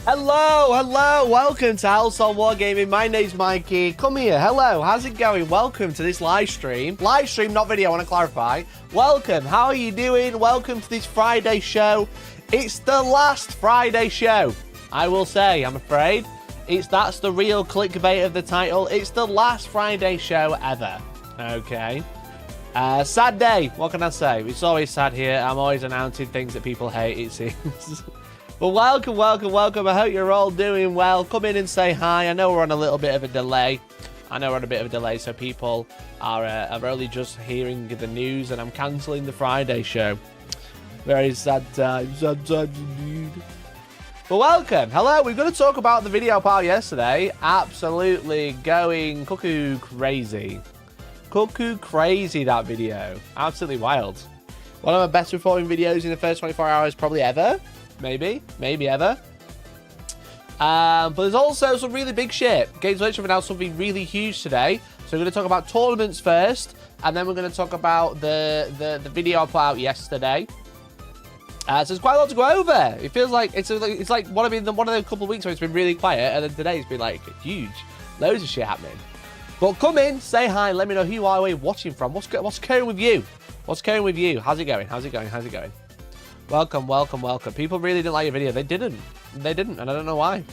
Hello, welcome to Hellstormwargaming. My name's Mikey. Come here, hello, how's it going? Welcome to this live stream. Live stream, not video, I want to clarify. Welcome, how are you doing? Welcome to this Friday show. It's the last Friday show, I will say, I'm afraid. That's the real clickbait of the title. It's the last Friday show ever, okay? Sad day, what can I say? It's always sad here. I'm always announcing things that people hate, it seems. But welcome. I hope you're all doing well. Come in and say hi. I know we're on a little bit of a delay. So people are only just hearing the news, and I'm cancelling the Friday show. Very sad time. Sad indeed. But welcome. Hello. We're going to talk about the video part yesterday. Absolutely going cuckoo crazy. Cuckoo crazy, that video. Absolutely wild. One of my best performing videos in the first 24 hours probably ever. Maybe ever. But there's also some really big shit. Games Workshop have announced something really huge today. So we're going to talk about tournaments first, and then we're going to talk about the video I put out yesterday. So there's quite a lot to go over. It feels like it's like one of the couple of weeks where it's been really quiet, and then today it's been like huge, loads of shit happening. But come in, say hi, let me know who you are, where you're watching from. What's going with you? How's it going? Welcome. People really didn't like your video. They didn't, and I don't know why.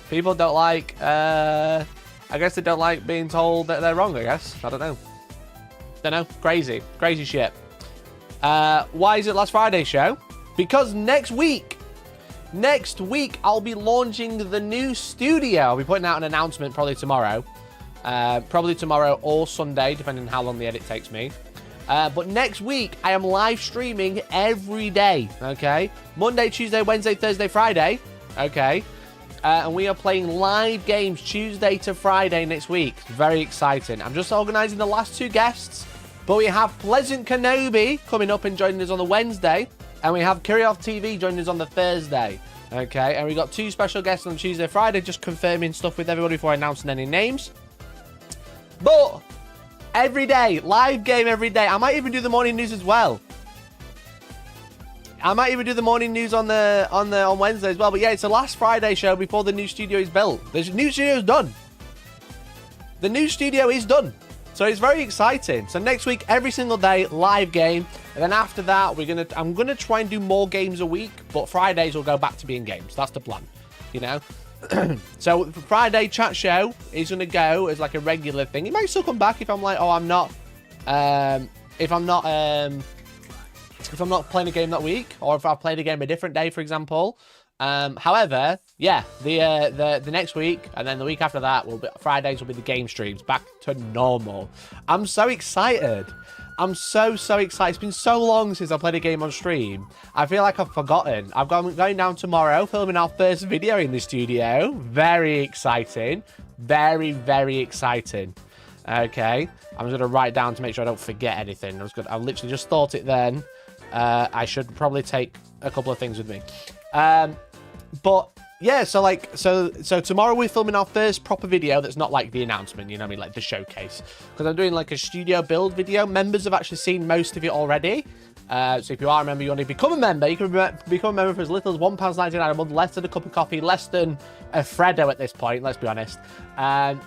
People don't like, I guess they don't like being told that they're wrong, I guess. I don't know. Crazy shit. Why is it last Friday show? Because next week, I'll be launching the new studio. I'll be putting out an announcement probably tomorrow. Or Sunday, depending on how long the edit takes me. But next week, I am live streaming every day, okay? Monday, Tuesday, Wednesday, Thursday, Friday, okay? And we are playing live games Tuesday to Friday next week. Very exciting. I'm just organising the last two guests, but we have Pleasant Kenobi coming up and joining us on the Wednesday, and we have Kirioth TV joining us on the Thursday, okay? And we got two special guests on Tuesday, Friday, just confirming stuff with everybody before announcing any names. But every day, live game every day. I might even do the morning news as well. I might even do the morning news on Wednesday as well. But yeah, it's the last Friday show before the new studio is built. The new studio is done. The new studio is done. So it's very exciting. So next week, every single day, live game. And then after that, I'm gonna try and do more games a week. But Fridays will go back to being games. That's the plan, you know. So Friday chat show is gonna go as like a regular thing. It might still come back if I'm like, oh, if I'm not playing a game that week, or if I've played a game a different day, for example. However, yeah, the next week and then the week after that Fridays will be the game streams back to normal. I'm so excited. I'm so excited. It's been so long since I played a game on stream. I feel like I've forgotten. I'm going down tomorrow, filming our first video in the studio. Very exciting. Very exciting. Okay. I'm just going to write down to make sure I don't forget anything. I literally just thought it then. I should probably take a couple of things with me. But yeah, so tomorrow we're filming our first proper video that's not like the announcement, you know what I mean, like the showcase. Because I'm doing like a studio build video. Members have actually seen most of it already. So if you are a member, you want to become a member, you can become a member for as little as £1.99 a month, less than a cup of coffee, less than a Freddo at this point, let's be honest.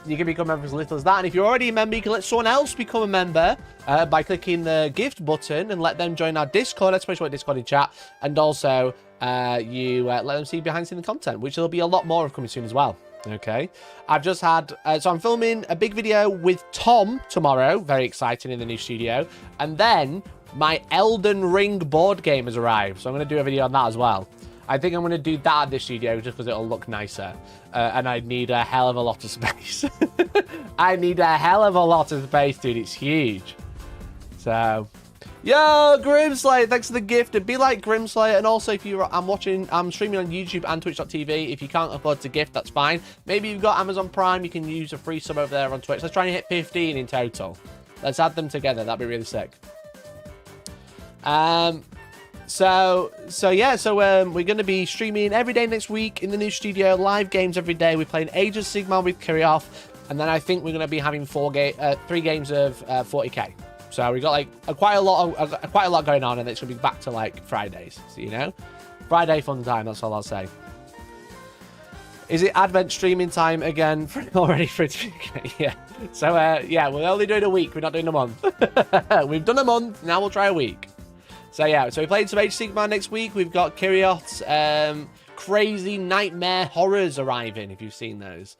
You can become a member for as little as that. And if you're already a member, you can let someone else become a member by clicking the gift button and let them join our Discord, especially Discord in chat. And also, you let them see behind the scenes content, which there'll be a lot more of coming soon as well. Okay, I've just had so I'm filming a big video with Tom tomorrow, very exciting, in the new studio. And then my Elden Ring board game has arrived, so I'm going to do a video on that as well. I think I'm going to do that at the studio just because it'll look nicer, and I need a hell of a lot of space. I need a hell of a lot of space, dude. It's huge. So yo, Grimslayer, thanks for the gift. And be like Grimslayer. And also, if I'm streaming on YouTube and twitch.tv. If you can't afford to gift, that's fine. Maybe you've got Amazon Prime, you can use a free sub over there on Twitch. Let's try and hit 15 in total. Let's add them together. That'd be really sick. So we're going to be streaming every day next week in the new studio, live games every day. We're playing Age of Sigmar with Kirioth, and then I think we're going to be having 3 games of 40k. So we got like quite a lot going on, and it's going to be back to like Fridays. So, you know, Friday fun time. That's all I'll say. Is it Advent streaming time again already for it to be? Yeah. So, yeah, we're only doing a week. We're not doing a month. We've done a month. Now we'll try a week. So, yeah. So, we played some Age of Sigmar next week. We've got Kyriot's crazy nightmare horrors arriving, if you've seen those.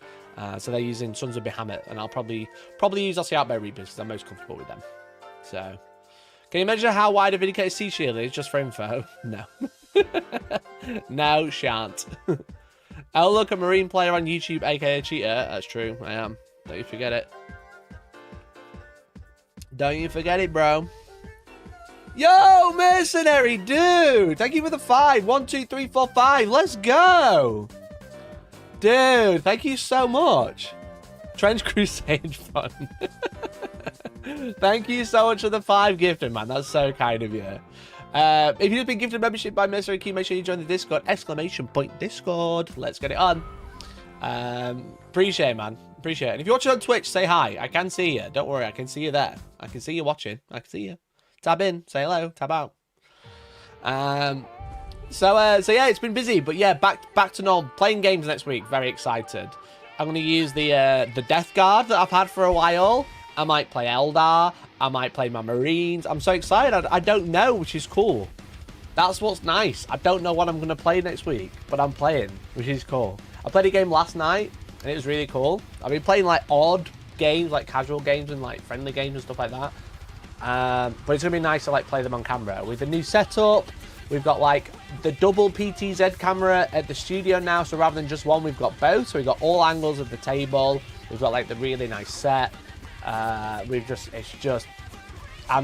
So, they're using Sons of Bahamut. And I'll probably use Aussie Outback Reapers because I'm most comfortable with them. So, can you measure how wide a Vindicator Sea Shield is just for info? No. No, shan't. Oh, look, a Marine player on YouTube, aka cheater. That's true, I am. Don't you forget it. Don't you forget it, bro. Yo, mercenary, dude. Thank you for the 5. 1, 2, 3, 4, 5. Let's go. Dude, thank you so much. Trench Crusade fun. Thank you so much for the 5 gifted, man. That's so kind of you. If you've been gifted membership by Mercenary Key, make sure you join the Discord. !Discord. Let's get it on. Appreciate it, man. Appreciate it. And if you're watching on Twitch, say hi. I can see you. Don't worry. I can see you there. I can see you watching. I can see you. Tab in. Say hello. Tab out. So yeah, it's been busy. But yeah, back to normal. Playing games next week. Very excited. I'm going to use the Death Guard that I've had for a while. I might play Eldar. I might play my Marines. I'm so excited. I don't know, which is cool. That's what's nice. I don't know what I'm going to play next week, but I'm playing, which is cool. I played a game last night, and it was really cool. I've been playing, like, odd games, like casual games and, like, friendly games and stuff like that. But it's going to be nice to, like, play them on camera. With the new setup, we've got, like, the double PTZ camera at the studio now, so rather than just one, we've got both. So we've got all angles of the table. We've got, like, the really nice set. I'm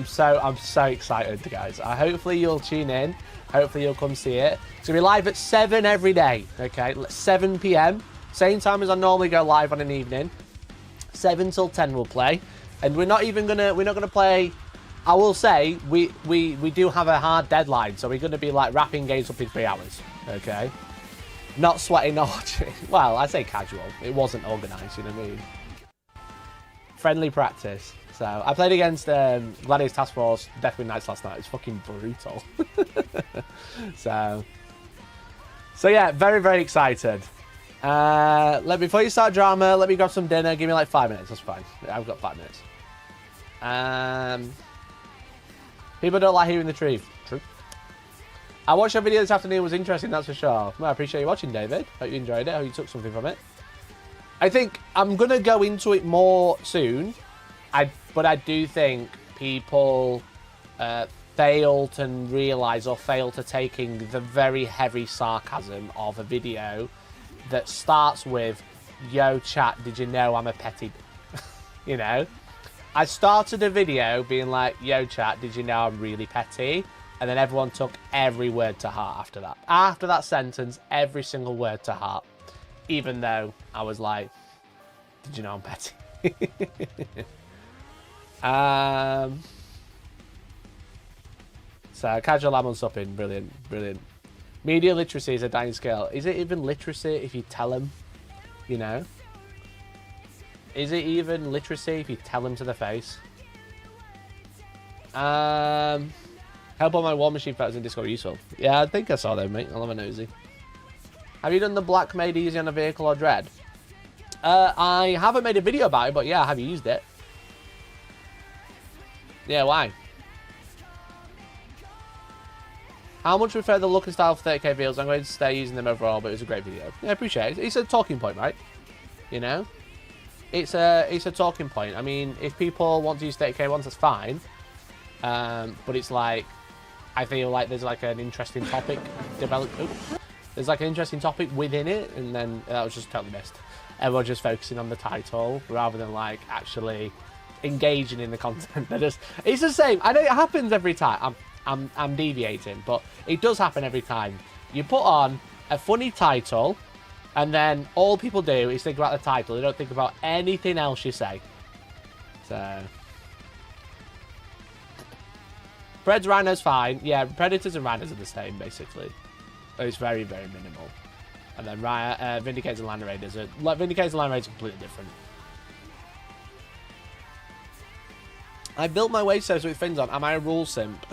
so excited, guys. Hopefully you'll tune in. Hopefully you'll come see it. It's gonna be live at 7 every day. Okay, 7 p.m. Same time as I normally go live on an evening. 7 till 10 we'll play, and we're not gonna play. I will say we do have a hard deadline, so we're gonna be like wrapping games up in 3 hours. Okay, not sweating or watching. Well, I say casual. It wasn't organised. You know what I mean? Friendly practice. So I played against Gladiator's Task Force Deathwing Knights last night. It's fucking brutal. so yeah, very, very excited. Before you start drama, let me grab some dinner. Give me like 5 minutes. That's fine. I've got 5 minutes. People don't like hearing the truth. True. I watched your video this afternoon. It was interesting, that's for sure. Well, I appreciate you watching, David. Hope you enjoyed it. Hope you took something from it. I think I'm going to go into it more soon, but I do think people fail to realise or fail to taking the very heavy sarcasm of a video that starts with, yo chat, did you know I'm a petty? You know? I started a video being like, yo chat, did you know I'm really petty? And then everyone took every word to heart after that. After that sentence, every single word to heart. Even though I was like, did you know I'm petty? So, casual lamb supping, brilliant, brilliant. Media literacy is a dying scale. Is it even literacy if you tell them, you know? Is it even literacy if you tell them to the face? Help on my War Machine photos in Discord useful. Yeah, I think I saw them, mate. I'll have a nosy. Have you done the black made easy on a vehicle or dread? I haven't made a video about it, but yeah, I have used it. Yeah, why? How much prefer the look and style of 30k videos? I'm going to stay using them overall, but it was a great video. Yeah, I appreciate it. It's a talking point, right? You know? It's a talking point. I mean, if people want to use 30k ones, that's fine. But it's like, I feel like there's like an interesting topic developed. There's like an interesting topic within it, and then that was just totally missed. Everyone's just focusing on the title rather than like actually engaging in the content. It's the same. I know it happens every time. I'm deviating, but it does happen every time. You put on a funny title, and then all people do is think about the title. They don't think about anything else you say. So, Preds, Rhinos, fine. Yeah, Predators and Rhinos are the same, basically. It's very, very minimal. And then Vindicators and Land Raiders are... Vindicators and Land Raiders are completely different. I built my wave servers with fins on. Am I a rule simp?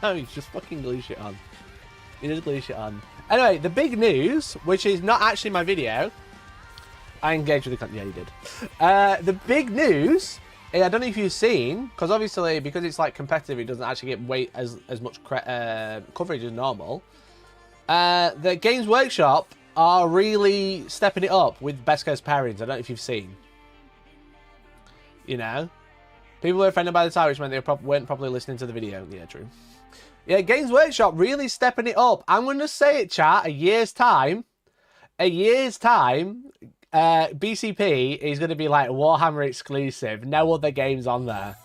No, you just fucking glue shit on. He does glue shit on. Anyway, the big news, which is not actually my video. I engaged with the content. Yeah, you did. The big news, I don't know if you've seen, because obviously, because it's like competitive, it doesn't actually get as much coverage as normal. The Games Workshop are really stepping it up with Best Coast pairings. I don't know if you've seen. You know? People were offended by the title, which meant they weren't properly listening to the video. Yeah, true. Yeah, Games Workshop really stepping it up. I'm going to say it, chat, a year's time, BCP is going to be like Warhammer exclusive. No other games on there.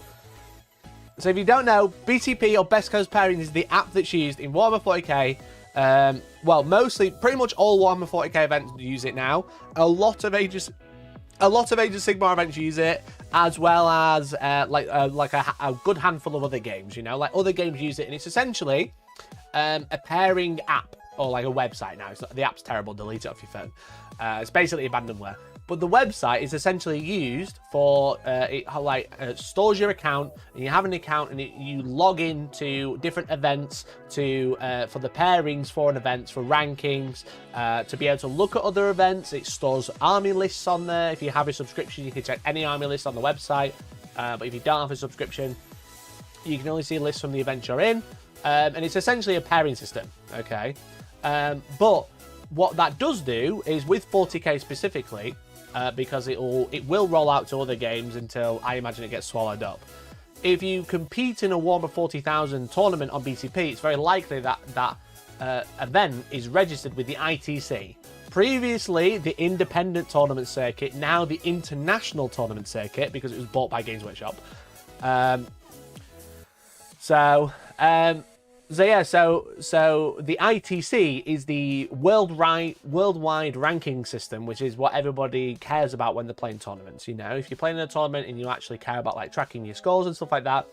So if you don't know, BCP or Best Coast Pairing is the app that's used in Warhammer 40k. Well, mostly, pretty much all Warhammer 40k events use it now. A lot of Age of Sigmar events use it, as well as like a good handful of other games. You know, like other games use it, and it's essentially a pairing app or like a website now. It's not, the app's terrible. Delete it off your phone. It's basically abandonware. But the website is essentially used for, it stores your account, and you have an account, and you log into different events for the pairings for an events, for rankings, to be able to look at other events. It stores army lists on there. If you have a subscription, you can check any army list on the website. But if you don't have a subscription, you can only see lists from the event you're in. And it's essentially a pairing system, okay? But what that does do is with 40k specifically, because it will roll out to other games until I imagine it gets swallowed up. If you compete in a Warhammer 40,000 tournament on BCP, it's very likely that that event is registered with the ITC. Previously, the independent tournament circuit, now the international tournament circuit, because it was bought by Games Workshop. So the ITC is the worldwide ranking system, which is what everybody cares about when they're playing tournaments. You know, if you're playing in a tournament and you actually care about like tracking your scores and stuff like that,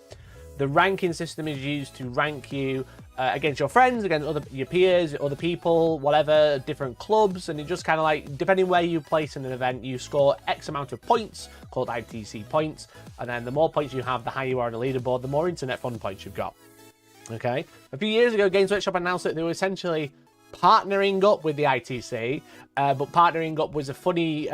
the ranking system is used to rank you against your friends, against your peers, other people, whatever, different clubs, and it just kind of like, depending where you place in an event, you score X amount of points, called ITC points, and then the more points you have, the higher you are on the leaderboard, the more internet fun points you've got. Okay, a few years ago, Games Workshop announced that they were essentially partnering up with the ITC, but partnering up was a funny,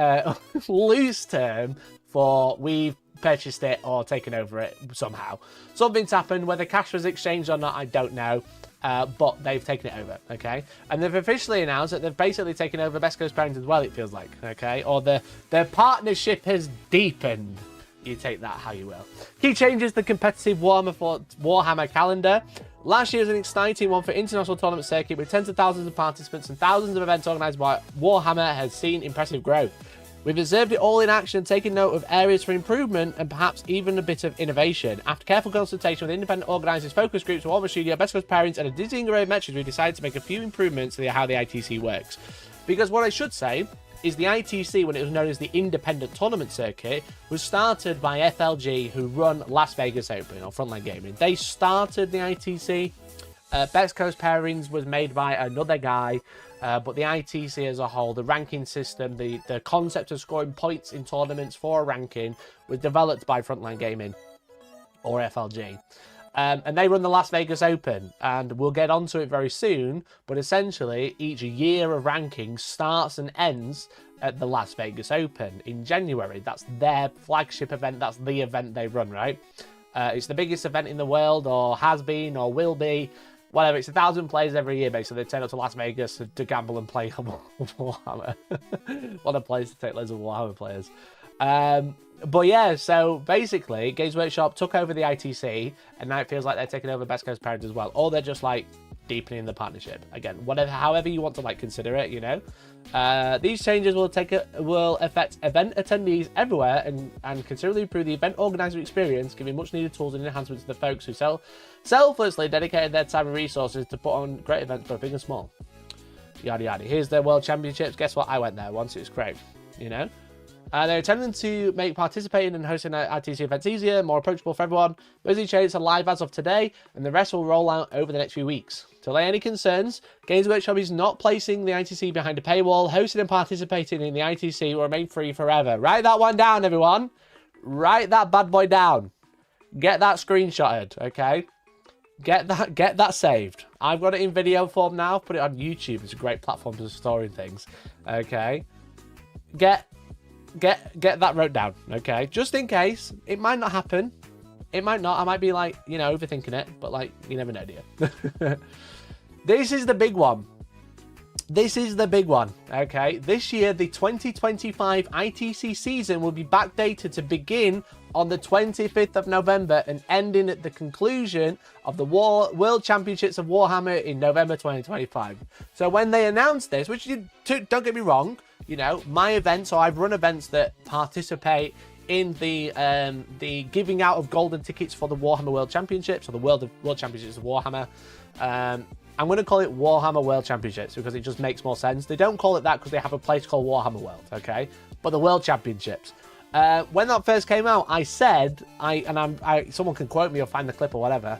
loose term for we've purchased it or taken over it somehow. Something's happened, whether cash was exchanged or not, I don't know, but they've taken it over, okay? And they've officially announced that they've basically taken over Best Coast Pairings as well, it feels like, okay? Or their partnership has deepened. You take that how you will. Key changes: the competitive Warhammer calendar. Last year was an exciting one for international tournament circuit with tens of thousands of participants and thousands of events organised by Warhammer has seen impressive growth. We've observed it all in action and taken note of areas for improvement and perhaps even a bit of innovation. After careful consultation with independent organisers, focus groups, Warhammer Studio, Best Coast Pairings and a dizzying array of metrics, we decided to make a few improvements to how the ITC works. Because what I should say is the ITC, when it was known as the Independent Tournament Circuit, was started by FLG, who run Las Vegas Open, or Frontline Gaming. They started the ITC. Best Coast Pairings was made by another guy, but the ITC as a whole, the ranking system, the concept of scoring points in tournaments for a ranking, was developed by Frontline Gaming, or FLG. And they run the Las Vegas Open, and we'll get onto it very soon, but essentially each year of ranking starts and ends at the Las Vegas Open in January. That's their flagship event, that's the event they run, right? It's the biggest event in the world, or has been, or will be, whatever. It's 1,000 players every year, basically. They turn up to Las Vegas to gamble and play Warhammer. What a place to take loads of Warhammer players. But yeah, so basically, Games Workshop took over the ITC, and now it feels like they're taking over Best Coast Pairings as well. Or they're just like deepening the partnership. Again, whatever, however you want to like consider it, you know. These changes will affect event attendees everywhere and considerably improve the event organizer experience, giving much needed tools and enhancements to the folks who selflessly dedicated their time and resources to put on great events for big and small. Yada yada. Here's the World Championships. Guess what? I went there once. It was great. You know. They're attempting to make participating and hosting ITC events easier, more approachable for everyone. Those changes are live as of today, and the rest will roll out over the next few weeks. To allay any concerns, Games Workshop is not placing the ITC behind a paywall. Hosting and participating in the ITC will remain free forever. Write that one down, everyone. Write that bad boy down. Get that screenshotted, okay? Get that saved. I've got it in video form now. Put it on YouTube. It's a great platform for storing things. Okay. Get that wrote down. Okay. Just in case. It might not happen. It might not. I might be like, you know, overthinking it. But like, you never know, do you? This is the big one. This is the big one, okay? This year, the 2025 ITC season will be backdated to begin on the 25th of November and ending at the conclusion of the World Championships of Warhammer in November 2025. So when they announced this, which don't get me wrong, you know, my events, so I've run events that participate in the giving out of golden tickets for the Warhammer World Championships, or the World Championships of Warhammer. I'm going to call it Warhammer World Championships because it just makes more sense. They don't call it that because they have a place called Warhammer World, okay? But the World Championships. When that first came out, I said, someone can quote me or find the clip or whatever,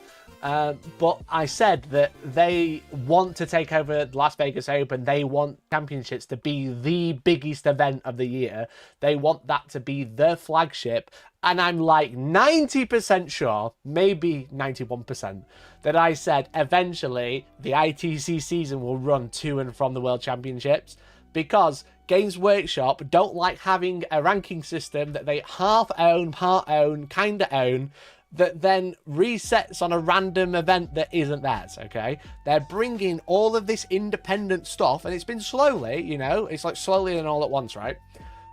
but I said that they want to take over the Las Vegas Open. They want championships to be the biggest event of the year. They want that to be the flagship. And I'm like 90% sure, maybe 91%, that I said eventually the ITC season will run to and from the World Championships, because Games Workshop don't like having a ranking system that they half own, part own, kind of own, that then resets on a random event that isn't theirs, okay? They're bringing all of this independent stuff, and it's been slowly, you know, it's like slowly and all at once, right?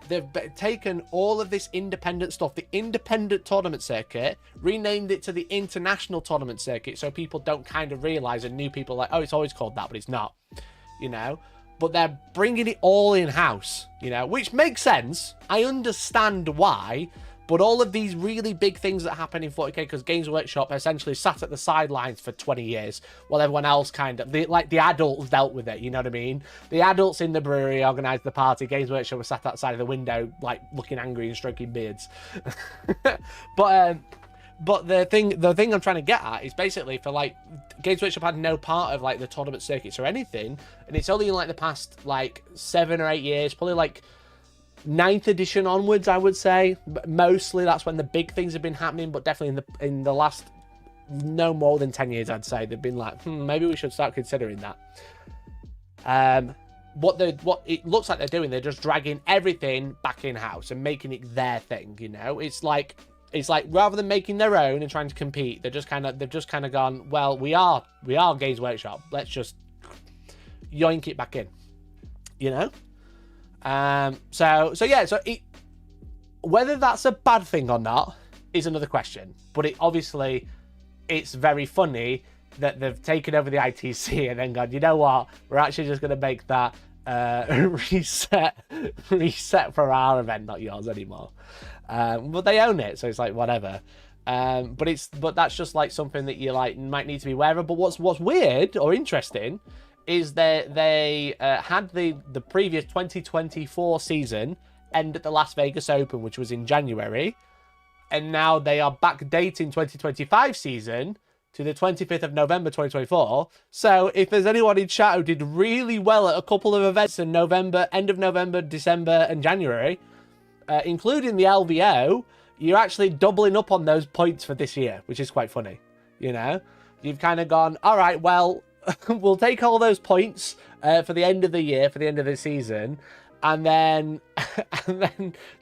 They've taken all of this independent stuff, the independent tournament circuit, renamed it to the international tournament circuit, so people don't kind of realize, and new people are like, oh, it's always called that, but it's not, you know? But they're bringing it all in-house, you know, which makes sense. I understand why, but all of these really big things that happen in 40k, because Games Workshop essentially sat at the sidelines for 20 years, while everyone else kind of, the adults dealt with it, you know what I mean? The adults in the brewery organised the party. Games Workshop was sat outside of the window, like, looking angry and stroking beards. But the thing I'm trying to get at is basically, for like, Games Workshop had no part of like the tournament circuits or anything, and it's only in like the past like 7 or 8 years, probably like 9th edition onwards, I would say. Mostly that's when the big things have been happening, but definitely in the last no more than 10 years, I'd say they've been like, maybe we should start considering that. What it looks like they're doing, they're just dragging everything back in house and making it their thing. You know, it's like rather than making their own and trying to compete, they've just kind of gone, well, we are Games Workshop. Let's just yoink it back in. You know. So whether that's a bad thing or not is another question. But obviously it's very funny that they've taken over the ITC and then gone, you know what, we're actually just going to make that reset for our event, not yours anymore. But they own it, so it's like whatever. But that's just like something that you like might need to be aware of. But what's weird or interesting is that they had the previous 2024 season end at the Las Vegas Open, which was in January, and now they are backdating 2025 season to the 25th of November 2024. So if there's anyone in chat who did really well at a couple of events in November, end of November, December, and January, including the LVO, you're actually doubling up on those points for this year, which is quite funny. You know, you've kind of gone, all right, well, we'll take all those points for the end of the year, for the end of the season, and then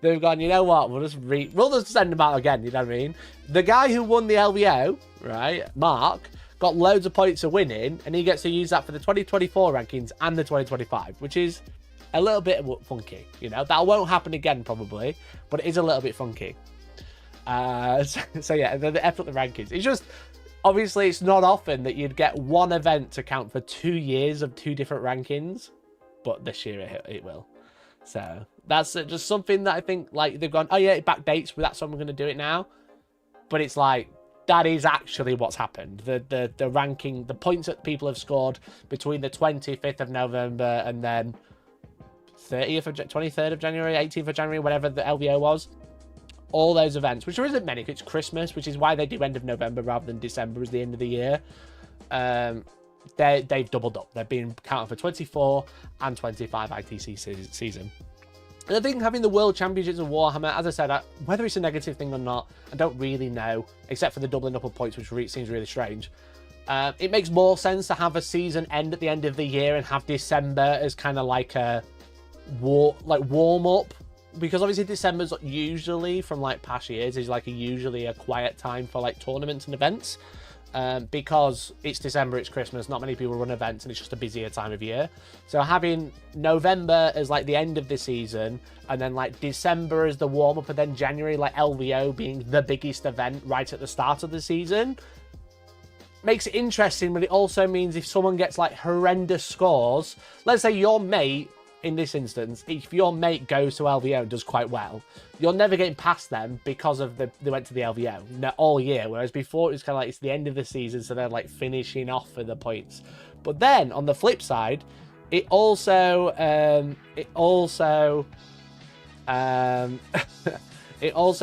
they've gone, you know what, we'll just send them out again, you know what I mean? The guy who won the LVO, right, Mark, got loads of points for winning, and he gets to use that for the 2024 rankings and the 2025, which is a little bit funky, you know? That won't happen again, probably, but it is a little bit funky. So yeah, the F up the rankings. It's just, obviously, it's not often that you'd get one event to count for 2 years of 2 different rankings, but this year it will. So that's just something that I think, like, they've gone, oh yeah, it backdates, but that's when we're going to do it now. But it's like, that is actually what's happened. The ranking, the points that people have scored between the 25th of November and then 23rd of January, 18th of January, whatever the LVO was. All those events, which there isn't many, because it's Christmas, which is why they do end of November rather than December as the end of the year. They've doubled up. They're being counted for 24 and 25 ITC season. And I think having the World Championships of Warhammer, as I said, whether it's a negative thing or not, I don't really know, except for the doubling up of points, which seems really strange. It makes more sense to have a season end at the end of the year and have December as kind of like a warm up, because obviously December's usually, from like past years, is like usually a quiet time for like tournaments and events. Because it's December, it's Christmas, not many people run events, and it's just a busier time of year. So having November as like the end of the season, and then like December as the warm up, and then January like LVO being the biggest event right at the start of the season, makes it interesting. But it also means if someone gets like horrendous scores, let's say your mate, in this instance, if your mate goes to LVO and does quite well, you're never getting past them because of they went to the LVO all year. Whereas before it was kind of like it's the end of the season, so they're like finishing off for the points. But then on the flip side, it also it also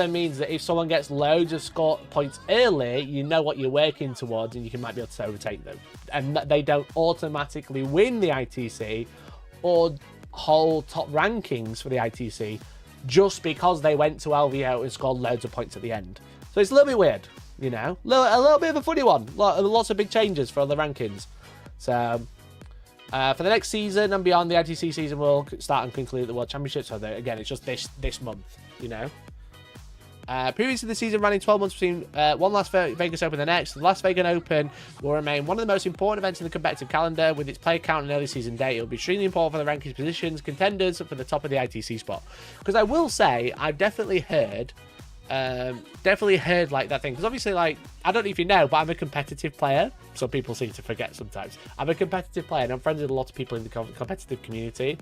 means that if someone gets loads of score points early, you know what you're working towards, and you might be able to overtake them, and they don't automatically win the ITC or hold top rankings for the ITC just because they went to LVO and scored loads of points at the end. So it's a little bit weird, you know, a little bit of a funny one. Lots of big changes for the rankings. So for the next season and beyond, the ITC season will start and conclude at the World Championship. So again, it's just this month, you know. Previously, the season ran in 12 months between one Las Vegas Open and the next. The Las Vegas Open will remain one of the most important events in the competitive calendar. With its player count and early season date, it will be extremely important for the rankings positions, contenders for the top of the ITC spot. Because I will say, I've definitely heard like that thing. Because obviously, like, I don't know if you know, but I'm a competitive player. Some people seem to forget sometimes. I'm a competitive player, and I'm friends with a lot of people in the competitive community.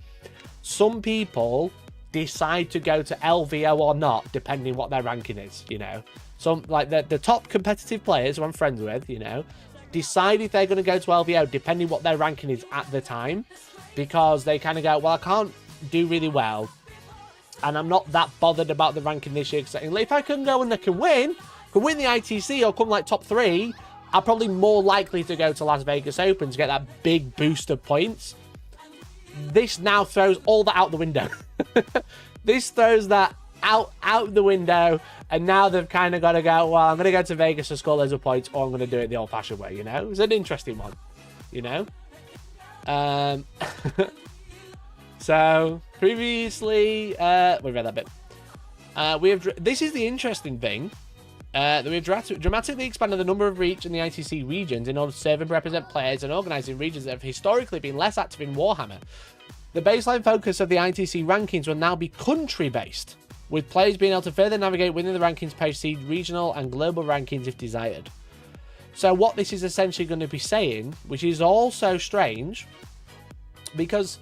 Some people decide to go to LVO or not, depending what their ranking is, you know. Some, like, the top competitive players who I'm friends with, you know, decide if they're going to go to LVO depending what their ranking is at the time, because they kind of go, well, I can't do really well, and I'm not that bothered about the ranking this year, because if I can go and I can win the ITC or come like top 3, I'm probably more likely to go to Las Vegas Open to get that big boost of points. This now throws all that out the window. This throws that out the window, and now they've kind of got to go, well, I'm going to go to Vegas to score loads of points, or I'm going to do it the old-fashioned way, you know? It's an interesting one, you know? So, previously, we read that bit. This is the interesting thing. That we've dramatically expanded the number of reach in the ITC regions in order to serve and represent players and organising regions that have historically been less active in Warhammer. The baseline focus of the ITC rankings will now be country-based, with players being able to further navigate within the rankings page, see regional and global rankings if desired. So what this is essentially going to be saying, which is also strange, because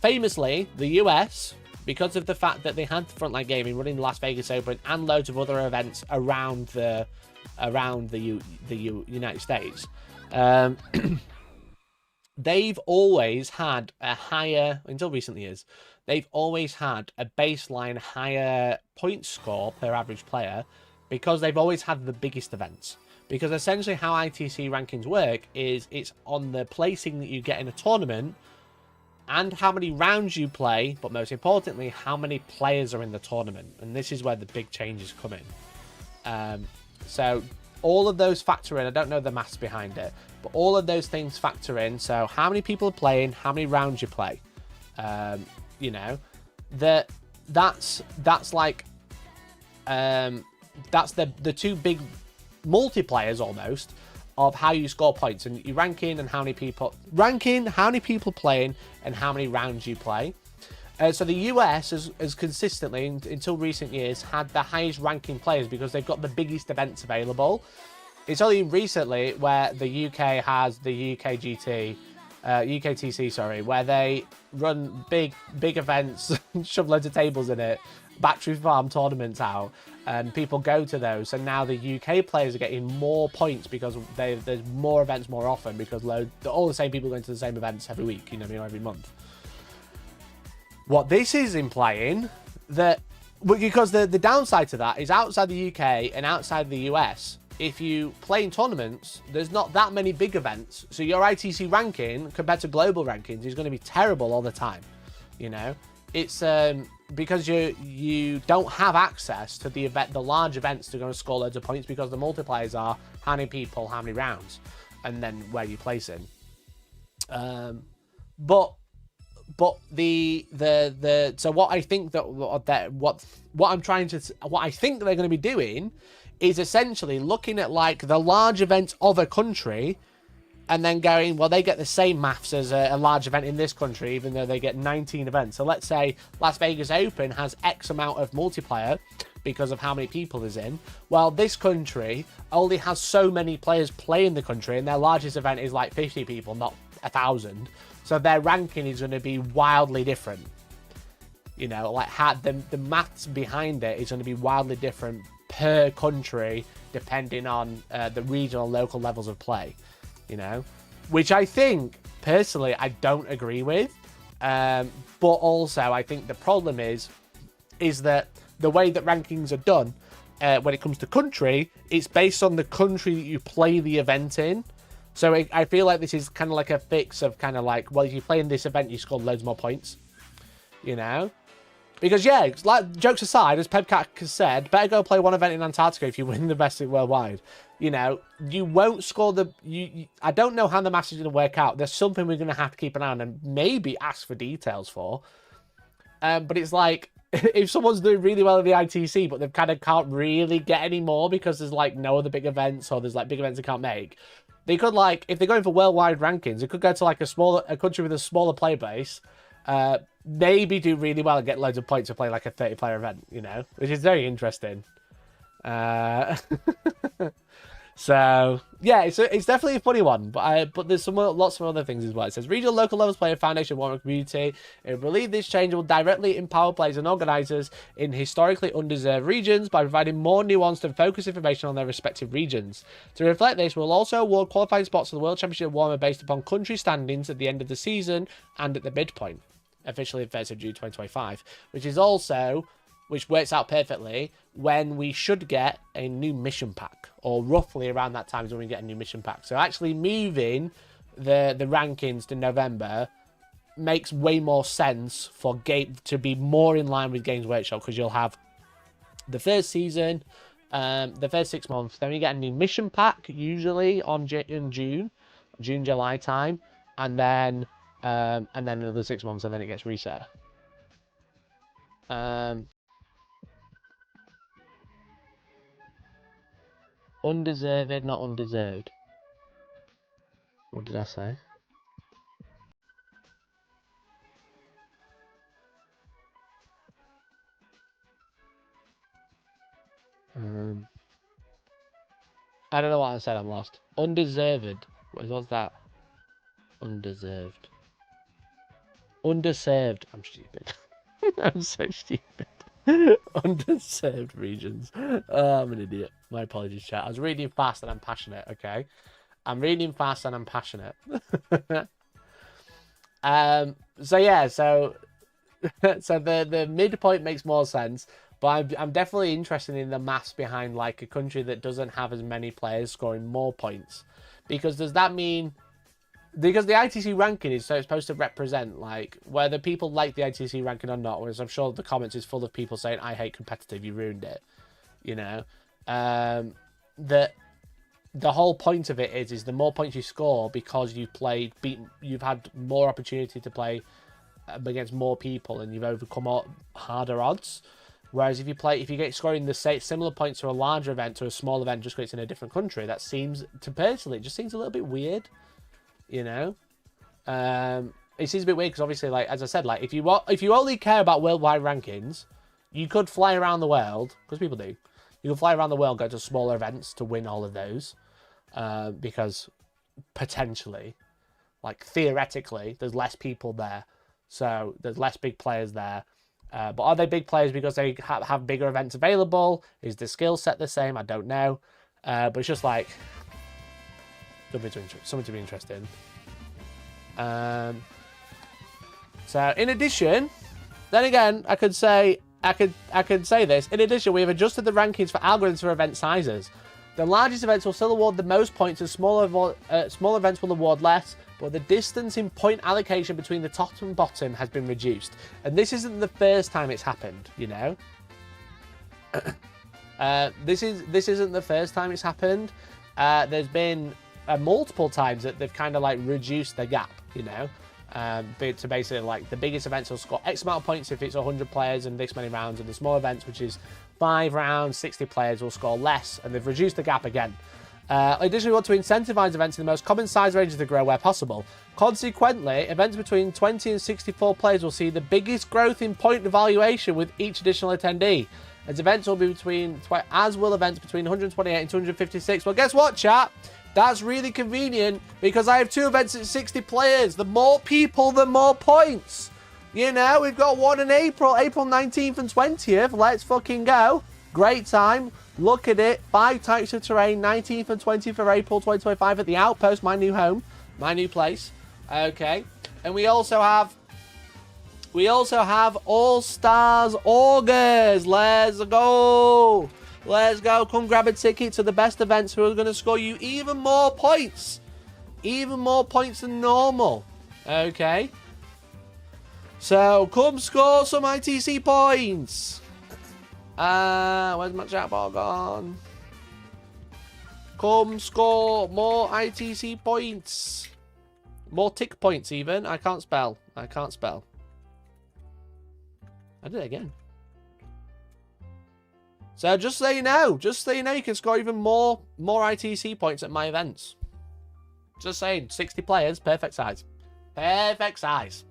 famously, the US, because of the fact that they had Frontline Gaming running the Las Vegas Open and loads of other events around the United States, they've always had a higher, until recent years, they've always had a baseline higher point score per average player, because they've always had the biggest events. Because essentially how ITC rankings work is it's on the placing that you get in a tournament and how many rounds you play, but most importantly, how many players are in the tournament. And this is where the big changes come in. So all of those factor in. I don't know the maths behind it, but all of those things factor in. So how many people are playing, how many rounds you play, you know, that's like, that's the two big multipliers almost of how you score points, and you ranking and how many people playing and how many rounds you play. So the US has consistently, until recent years, had the highest ranking players because they've got the biggest events available. It's only recently where the UK has the UKTC, sorry, where they run big events, shove loads of tables in it, battery farm tournaments out, and people go to those. And now the UK players are getting more points because there's more events more often, because all the same people going to the same events every week, you know, every month. What this is implying that, because the downside to that is outside the UK and outside the US, if you play in tournaments, there's not that many big events. So your ITC ranking compared to global rankings is going to be terrible all the time. You know, it's because you don't have access to the large events to go and score loads of points, because the multipliers are how many people, how many rounds. and then where you place in. But so what I think what I think they're going to be doing is essentially looking at like the large events of a country and then going, well, they get the same maths as a large event in this country, even though they get 19 events. So let's say Las Vegas Open has X amount of multiplayer because of how many people is in. Well, this country only has so many players playing the country, and their largest event is like 50 people, not 1,000. So their ranking is going to be wildly different. You know, like the maths behind it is going to be wildly different per country, depending on the regional and local levels of play. You know, which I think personally I don't agree with, but also I think the problem is that the way that rankings are done when it comes to country, it's based on the country that you play the event in. So I feel like this is kind of like a fix of kind of like, well, if you play in this event, you score loads more points, you know. Because, yeah, like, jokes aside, as Pebcat has said, better go play one event in Antarctica if you win the best worldwide. You know, you won't score the... I don't know how the maths is going to work out. There's something we're going to have to keep an eye on and maybe ask for details for. But it's like, if someone's doing really well in the ITC, but they kind of can't really get any more because there's, like, no other big events or there's, like, big events they can't make, they could, like, if they're going for worldwide rankings, they could go to, like, a country with a smaller player base, maybe do really well and get loads of points to play like a 30-player event, you know, which is very interesting. So yeah, it's definitely a funny one, but there's lots of other things as well. It says regional local levels play a foundation warhammer community. It will believe this change will directly empower players and organizers in historically undeserved regions by providing more nuanced and focused information on their respective regions. To reflect this, we'll also award qualifying spots to the World Championship of Warhammer based upon country standings at the end of the season and at the midpoint, officially 1st of June 2025, which works out perfectly when we should get a new mission pack, or roughly around that time is when we get a new mission pack. So actually moving the rankings to November makes way more sense for game to be more in line with Games Workshop, because you'll have the first season, the first 6 months, then you get a new mission pack usually in June, July time, and then another 6 months, and then it gets reset. Undeserved, not undeserved. What did I say? I don't know what I said, I'm lost. Undeserved. What's that? Undeserved. Underserved. I'm stupid. I'm so stupid. Underserved regions. Oh, I'm an idiot. My apologies, chat. I was reading fast and I'm passionate, okay? I'm reading fast and I'm passionate. So yeah, so the midpoint makes more sense, but I'm definitely interested in the maths behind like a country that doesn't have as many players scoring more points. Because does that mean... Because the ITC ranking is supposed to represent, like, whether people like the ITC ranking or not, whereas I'm sure the comments is full of people saying, I hate competitive, you ruined it, you know? The whole point of it is the more points you score get you've had more opportunity to play against more people and you've overcome harder odds. Whereas if you get scoring the similar points to a larger event to a small event just because it's in a different country, that seems, personally, it just seems a little bit weird. You know, it seems a bit weird because obviously, like, as I said, like, if you only care about worldwide rankings, you could fly around the world, because people do. You can fly around the world, go to smaller events to win all of those, because potentially, like, theoretically, there's less people there, so there's less big players there. But are they big players because they have bigger events available? Is the skill set the same? I don't know. But it's just like... something to be interested in. So in addition, then again, I could say this. In addition, we have adjusted the rankings for algorithms for event sizes. The largest events will still award the most points, and smaller events will award less. But the distance in point allocation between the top and bottom has been reduced. And this isn't the first time it's happened, you know. This isn't the first time it's happened. There's been multiple times that they've kind of like reduced the gap, you know, to basically like the biggest events will score X amount of points if it's 100 players and this many rounds, and the small events, which is 5 rounds, 60 players, will score less, and they've reduced the gap again. Additionally, we want to incentivize events in the most common size ranges to grow where possible. Consequently, events between 20 and 64 players will see the biggest growth in point evaluation with each additional attendee. As events will be between, as will events between 128 and 256. Well, guess what, chat? That's really convenient because I have 2 events at 60 players. The more people, the more points. You know, we've got one in April 19th and 20th. Let's fucking go. Great time. Look at it. 5 types of terrain, 19th and 20th of April 2025 at the Outpost, my new home, my new place. Okay. And we also have All Stars Augurs. Let's go. Let's go. Come grab a ticket to the best events who are going to score you even more points. Even more points than normal. Okay. So, come score some ITC points. Where's my chat bar gone? Come score more ITC points. More tick points even. I can't spell. I can't spell. I did it again. So just so you know, you can score even more ITC points at my events. Just saying, 60 players, perfect size. Perfect size.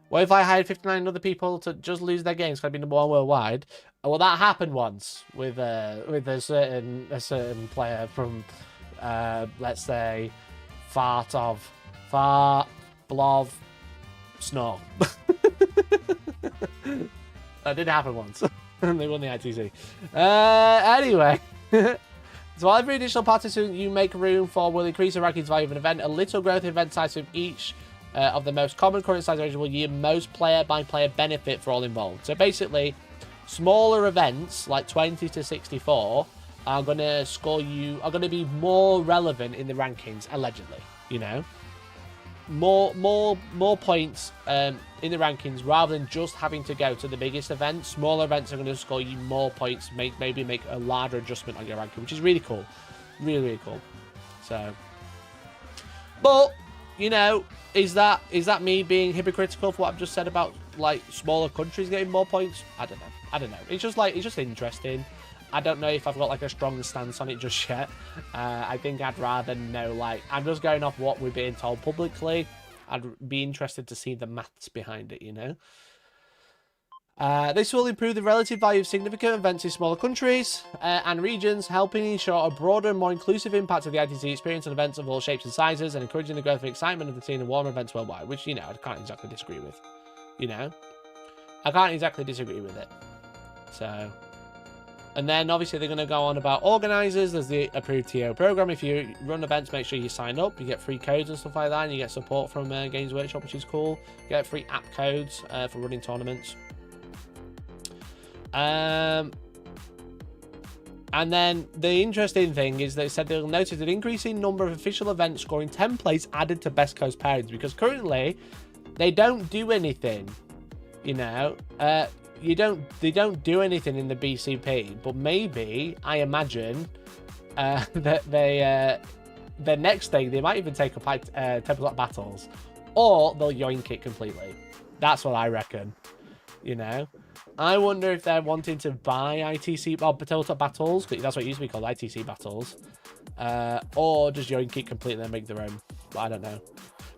What if I hired 59 other people to just lose their games because I'd be #1 worldwide? Well, that happened once with a certain player from, let's say, Fart, Blov, Snore. That did happen once. And they won the ITC. Anyway. So while every additional participant you make room for will increase the rankings value of an event, a little growth in event size of each of the most common current size ranges will yield most player-by-player benefit for all involved. So basically, smaller events like 20 to 64 are going to score you, are going to be more relevant in the rankings, allegedly, you know. More points in the rankings rather than just having to go to the biggest event. Smaller events are going to score you more points, maybe make a larger adjustment on your ranking, which is really cool. Really, really cool. So, but, you know, is that me being hypocritical for what I've just said about, like, smaller countries getting more points? I don't know. It's just interesting. I don't know if I've got, like, a strong stance on it just yet. I think I'd rather know, like, I'm just going off what we're being told publicly. I'd be interested to see the maths behind it, you know? This will improve the relative value of significant events in smaller countries and regions, helping ensure a broader and more inclusive impact of the ITC experience on events of all shapes and sizes, and encouraging the growth and excitement of the scene and warmer events worldwide, which, you know, I can't exactly disagree with. You know? I can't exactly disagree with it. So... And then, obviously, they're going to go on about organisers. There's the approved TO program. If you run events, make sure you sign up. You get free codes and stuff like that, and you get support from Games Workshop, which is cool. You get free app codes for running tournaments. And then the interesting thing is they said they'll notice an increasing number of official events scoring templates added to Best Coast pairings, because currently they don't do anything, you know. They don't do anything in the BCP, but maybe, I imagine, that the next thing, they might even take up tabletop battles, or they'll yoink it completely. That's what I reckon, you know. I wonder if they're wanting to buy ITC, or tabletop battles, because that's what it used to be called, ITC battles, or just yoink it completely and make their own, but I don't know.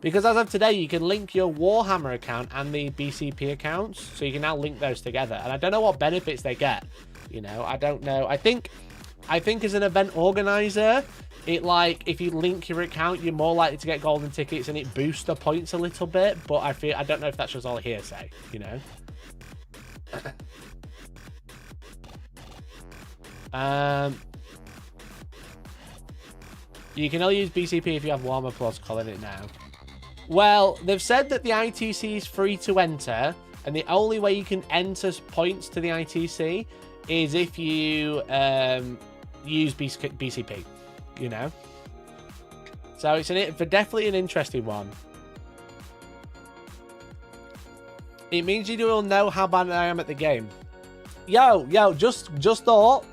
Because as of today, you can link your Warhammer account and the BCP accounts. So you can now link those together. And I don't know what benefits they get. You know, I don't know. I think as an event organizer, it, like, if you link your account, you're more likely to get golden tickets and it boosts the points a little bit. But I don't know if that's just all hearsay, you know. You can only use BCP if you have Warhammer Plus, calling it now. Well, they've said that the ITC is free to enter, and the only way you can enter points to the ITC is if you use BCP, you know? So it's definitely an interesting one. It means you will know how bad I am at the game. Yo, just thought.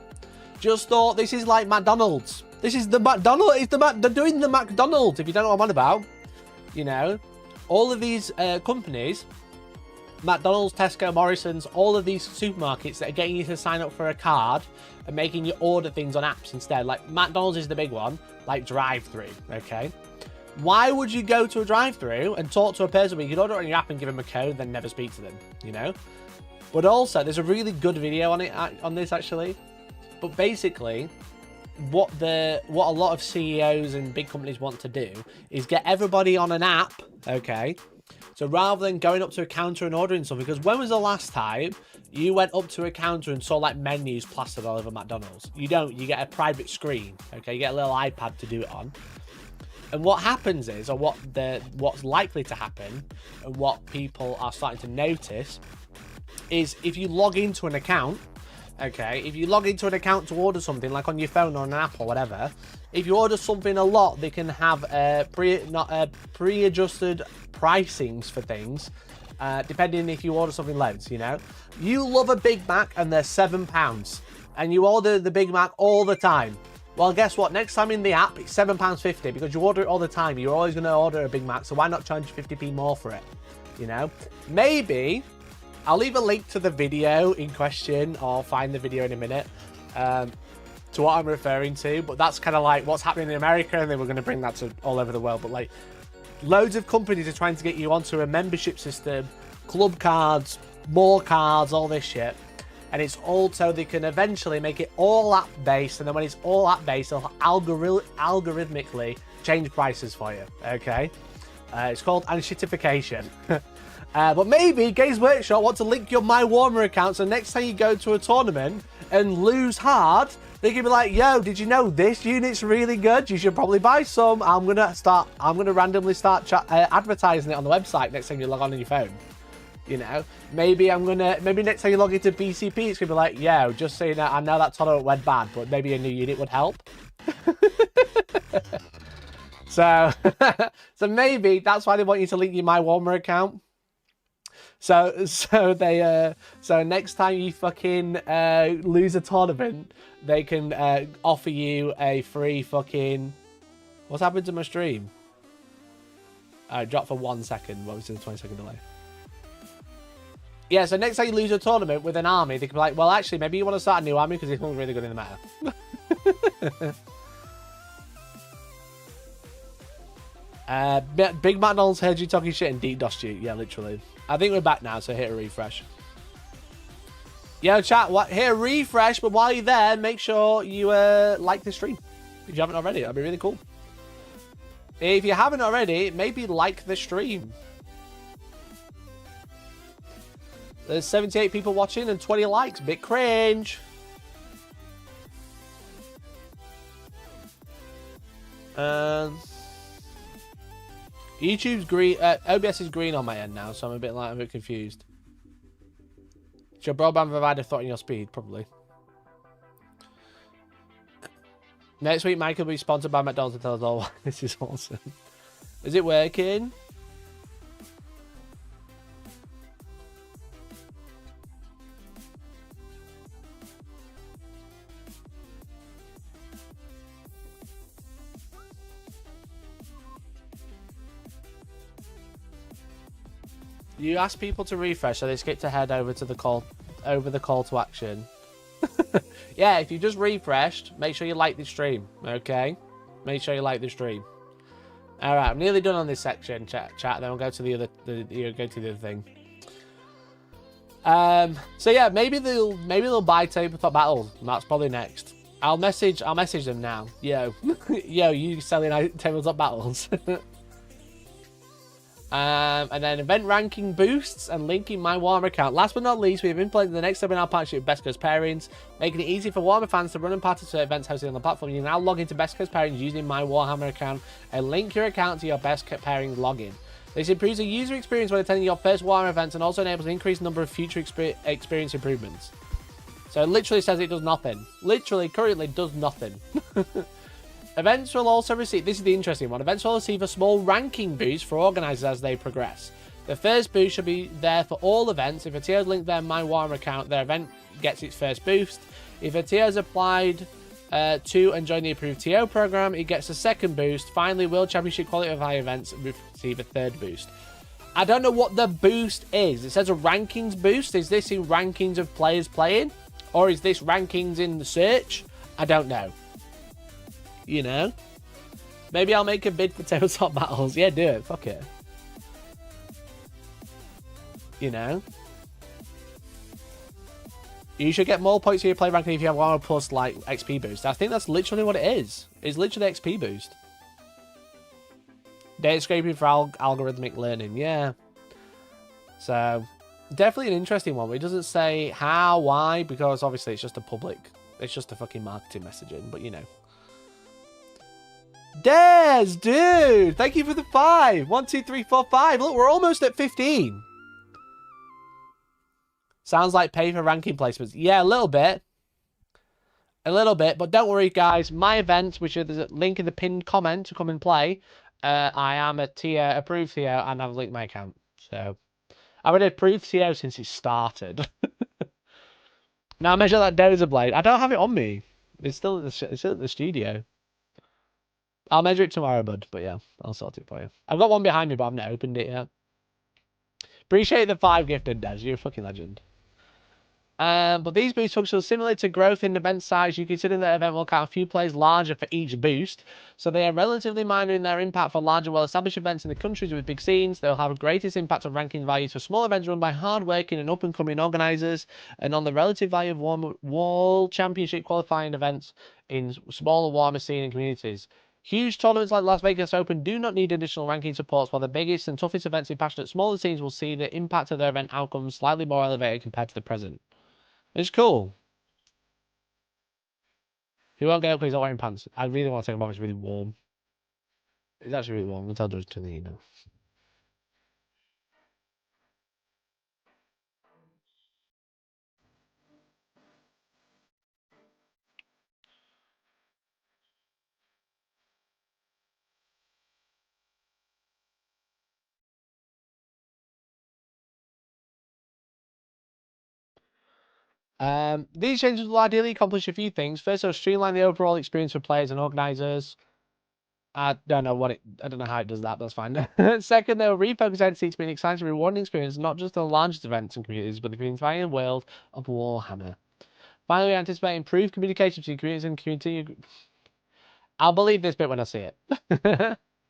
Just thought this is like McDonald's. This is the McDonald's. They're doing the McDonald's. If you don't know what I'm on about, you know, all of these companies, McDonald's, Tesco, Morrison's, all of these supermarkets that are getting you to sign up for a card and making you order things on apps instead. Like McDonald's is the big one, like drive-through. Okay, why would you go to a drive-through and talk to a person where you could order it on your app and give them a code, then never speak to them? You know. But also, there's a really good video on it on this actually. But basically, what a lot of CEOs and big companies want to do is get everybody on an app, okay? So rather than going up to a counter and ordering something, because when was the last time you went up to a counter and saw like menus plastered all over McDonald's? You don't. You get a private screen, okay? You get a little iPad to do it on. And what happens is, or what's likely to happen, and what people are starting to notice, is if you log into an account, okay, if you log into an account to order something, like on your phone or an app or whatever, if you order something a lot, they can have pre-adjusted pricings for things, depending if you order something loads, you know. You love a Big Mac and they're £7, and you order the Big Mac all the time. Well, guess what? Next time in the app, it's £7.50 because you order it all the time. You're always going to order a Big Mac, so why not charge 50p more for it, you know? Maybe I'll leave a link to the video in question, or find the video in a minute, to what I'm referring to. But that's kind of like what's happening in America, and then we're going to bring that to all over the world. But like, loads of companies are trying to get you onto a membership system, club cards, more cards, all this shit. And it's all so they can eventually make it all app-based. And then when it's all app-based, they'll algorithmically change prices for you, okay? It's called anshitification. But maybe Games Workshop want to link your My Warhammer account, so next time you go to a tournament and lose hard, they can be like, yo, did you know this unit's really good? You should probably buy some. I'm gonna randomly start advertising it on the website next time you log on your phone. You know, maybe next time you log into BCP, it's gonna be like, yo, just so you know, I know that tournament went bad, but maybe a new unit would help. So maybe that's why they want you to link your My Warhammer account. So next time you fucking lose a tournament, they can offer you a free fucking... What's happened to my stream? Dropped for 1 second. What was the 20-second delay? Yeah, so next time you lose a tournament with an army, they can be like, well, actually, maybe you want to start a new army because it's not really good in the meta. Big McDonald's heard you talking shit and deep dosed you. Yeah, literally. I think we're back now, so hit a refresh. Yo, chat, hit a refresh, but while you're there, make sure you like the stream. If you haven't already, that'd be really cool. If you haven't already, maybe like the stream. There's 78 people watching and 20 likes. Bit cringe. YouTube's green. OBS is green on my end now, so I'm a bit confused. Should your broadband provider thought in your speed? Probably. Next week, Mike will be sponsored by McDonald's and tell us all. This is awesome. Is it working? You ask people to refresh, so they skip to head over to the call to action. Yeah, if you just refreshed, make sure you like the stream, okay? Make sure you like the stream. All right, I'm nearly done on this section, chat. Then we'll go to the other thing. So yeah, maybe they'll buy tabletop battles. That's probably next. I'll message them now. Yo, you selling tabletop battles? And then event ranking boosts and linking my Warhammer account. Last but not least, we have implemented the next step in our partnership with Best Coast Pairings, making it easy for Warhammer fans to run and participate in events hosted on the platform. You can now log into Best Coast Pairings using my Warhammer account and link your account to your Best Coast Pairings login. This improves the user experience when attending your first Warhammer events and also enables an increased number of future experience improvements. So it literally says it does nothing. Literally, currently does nothing. Events will also receive, this is the interesting one, events will receive a small ranking boost for organisers as they progress. The first boost should be there for all events. If a TO's link their My Warhammer account, their event gets its first boost. If a TO is applied to and join the approved TO program, it gets a second boost. Finally, World Championship quality of high events receive a third boost. I don't know what the boost is. It says a rankings boost. Is this in rankings of players playing? Or is this rankings in the search? I don't know. You know? Maybe I'll make a bid for tabletop battles. Yeah, do it. Fuck it. You know? You should get more points for your play ranking if you have Warhammer plus, like, XP boost. I think that's literally what it is. It's literally XP boost. Data scraping for algorithmic learning. Yeah. So, definitely an interesting one. But it doesn't say how, why, because obviously it's just a public... It's just a fucking marketing messaging, but you know. Des, dude! Thank you for the 5. 1, 2, 3, 4, 5. Look, we're almost at 15. Sounds like pay for ranking placements. Yeah, a little bit. A little bit, but don't worry, guys. My event, which there's a link in the pinned comment to come and play. I am a tier, approved TO, and I've linked my account. So, I've been approved TO since it started. Now measure that dozer blade. I don't have it on me. It's still at the studio. I'll measure it tomorrow, bud. But yeah, I'll sort it for you. I've got one behind me, but I've not opened it yet. Appreciate the 5 gifted, Des. You're a fucking legend. But these boost function similar to growth in event size. You consider that event will count a few players larger for each boost, so they are relatively minor in their impact for larger, well-established events in the countries with big scenes. They'll have the greatest impact on ranking values for small events run by hard-working and up-and-coming organisers, and on the relative value of World Championship qualifying events in smaller, warmer scene and communities. Huge tournaments like Las Vegas Open do not need additional ranking supports, while the biggest and toughest events in passionate smaller scenes will see the impact of their event outcomes slightly more elevated compared to the present. It's cool. He won't get up because he's not wearing pants. I really want to take him off. It's really warm. It's actually really warm. I'll tell Judge to the you know. These changes will ideally accomplish a few things. First, they'll streamline the overall experience for players and organisers. I don't know how it does that, but that's fine. Second, they'll refocus entities to be an exciting, rewarding experience, not just the largest events and communities, but the entire world of Warhammer. Finally, we anticipate improved communication between communities and continue. I'll believe this bit when I see it.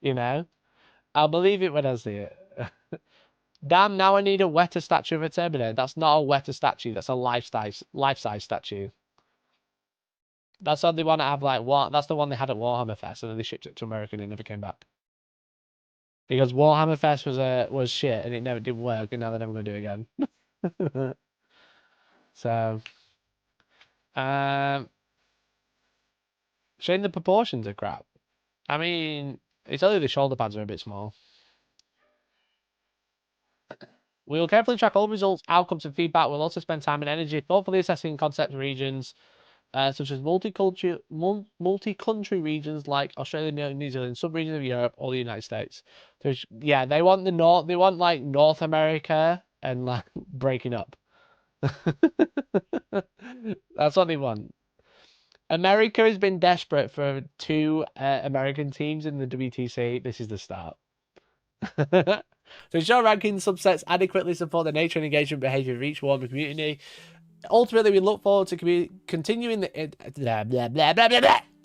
You know? I'll believe it when I see it. Damn, now I need a wetter statue of a Terminator. That's not a wetter statue, that's a life-size statue. That's the one I have, like, what? That's the one they had at Warhammer Fest, and then they shipped it to America and it never came back. Because Warhammer Fest was shit, and it never did work, and now they're never going to do it again. So, showing the proportions are crap. I mean, it's only the shoulder pads are a bit small. We will carefully track all results, outcomes, and feedback. We'll also spend time and energy thoughtfully assessing concept regions, such as multi-country regions like Australia, New Zealand, sub-regions of Europe, or the United States. So, yeah, they want the North. They want like North America and like breaking up. That's what they want. America has been desperate for 2 American teams in the WTC. This is the start. To ensure ranking subsets adequately support the nature and engagement behavior of each Warhammer community. Ultimately, we look forward to continuing the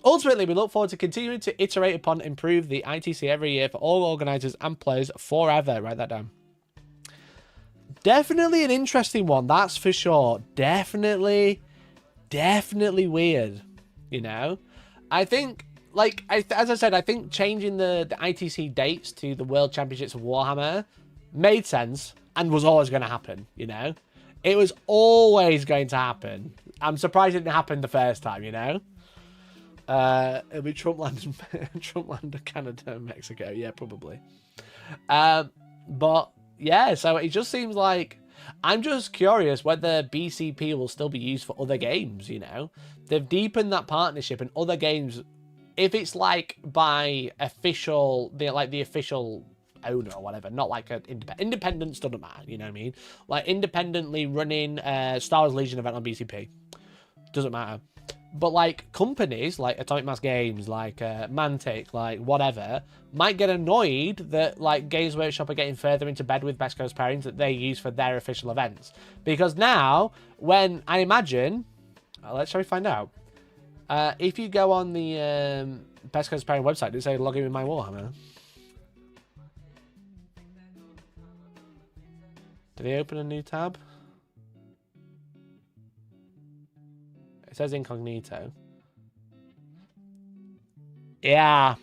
Ultimately, we look forward to continuing to iterate upon and improve the ITC every year for all organisers and players forever. Write that down. Definitely an interesting one, that's for sure. Definitely weird. You know, I think. Like, as I said, I think changing the ITC dates to the World Championships of Warhammer made sense and was always going to happen, you know? It was always going to happen. I'm surprised it didn't happen the first time, you know? It'll be Trumpland, Canada, and Mexico. Yeah, probably. But, yeah, so it just seems like... I'm just curious whether BCP will still be used for other games, you know? They've deepened that partnership and other games... If it's like by official, the official owner or whatever, not like an independence doesn't matter, you know what I mean? Like independently running Star Wars Legion event on BCP doesn't matter. But like companies like Atomic Mass Games, like Mantic, like whatever, might get annoyed that like Games Workshop are getting further into bed with Best Coast pairings that they use for their official events. Because now, when I imagine, shall we find out? If you go on the Best Coast pairing website, does it say log in with my Warhammer? Did they open a new tab? It says incognito. Yeah.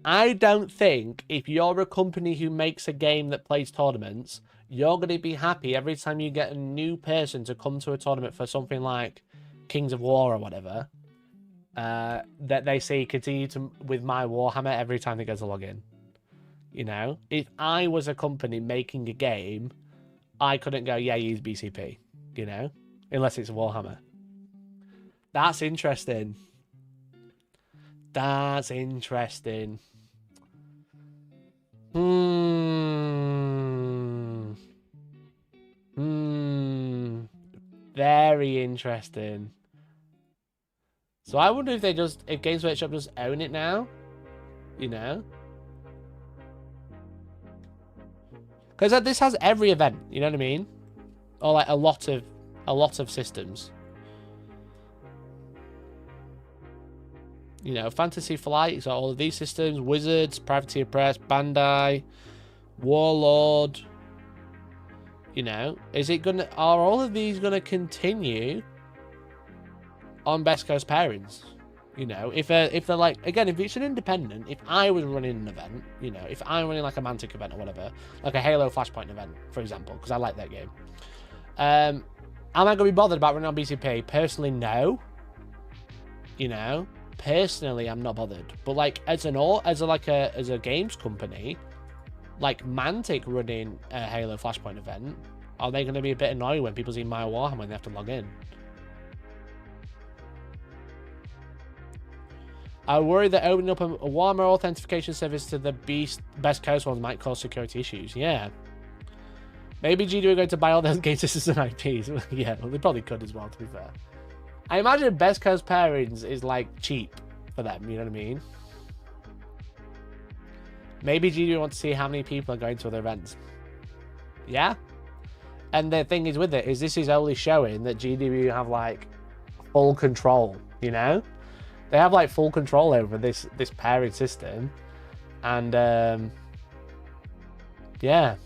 I don't think if you're a company who makes a game that plays tournaments, you're going to be happy every time you get a new person to come to a tournament for something like Kings of War or whatever, that they say continue to with my Warhammer every time they go to log in. You know? If I was a company making a game, I couldn't go, yeah, use BCP. You know? Unless it's a Warhammer. That's interesting. That's interesting. Very interesting. So I wonder if if Games Workshop just own it now, you know? Because this has every event, you know what I mean? Or like a lot of systems. You know, Fantasy Flight, it's got all of these systems, Wizards, Privateer Press, Bandai, Warlord. You know, are all of these gonna continue on Best Coast pairings? You know, if they're like, again, if it's an independent, if I was running an event, you know, if I'm running like a Mantic event or whatever, like a Halo Flashpoint event, for example, because I like that game. Am I going to be bothered about running on BCP? Personally, no. You know, personally, I'm not bothered. But like as a games company, like Mantic running a Halo Flashpoint event, are they going to be a bit annoyed when people see my Warhammer when they have to log in? I worry that opening up a Warhammer authentication service to the Best Coast ones might cause security issues. Yeah. Maybe GW are going to buy all those game systems and IPs. Yeah, well, they probably could as well, to be fair. I imagine Best Coast pairings is, like, cheap for them, you know what I mean? Maybe GW want to see how many people are going to other events. Yeah? And the thing is with it, is this is only showing that GW have, like, full control, you know? They have, like, full control over this pairing system. And, yeah.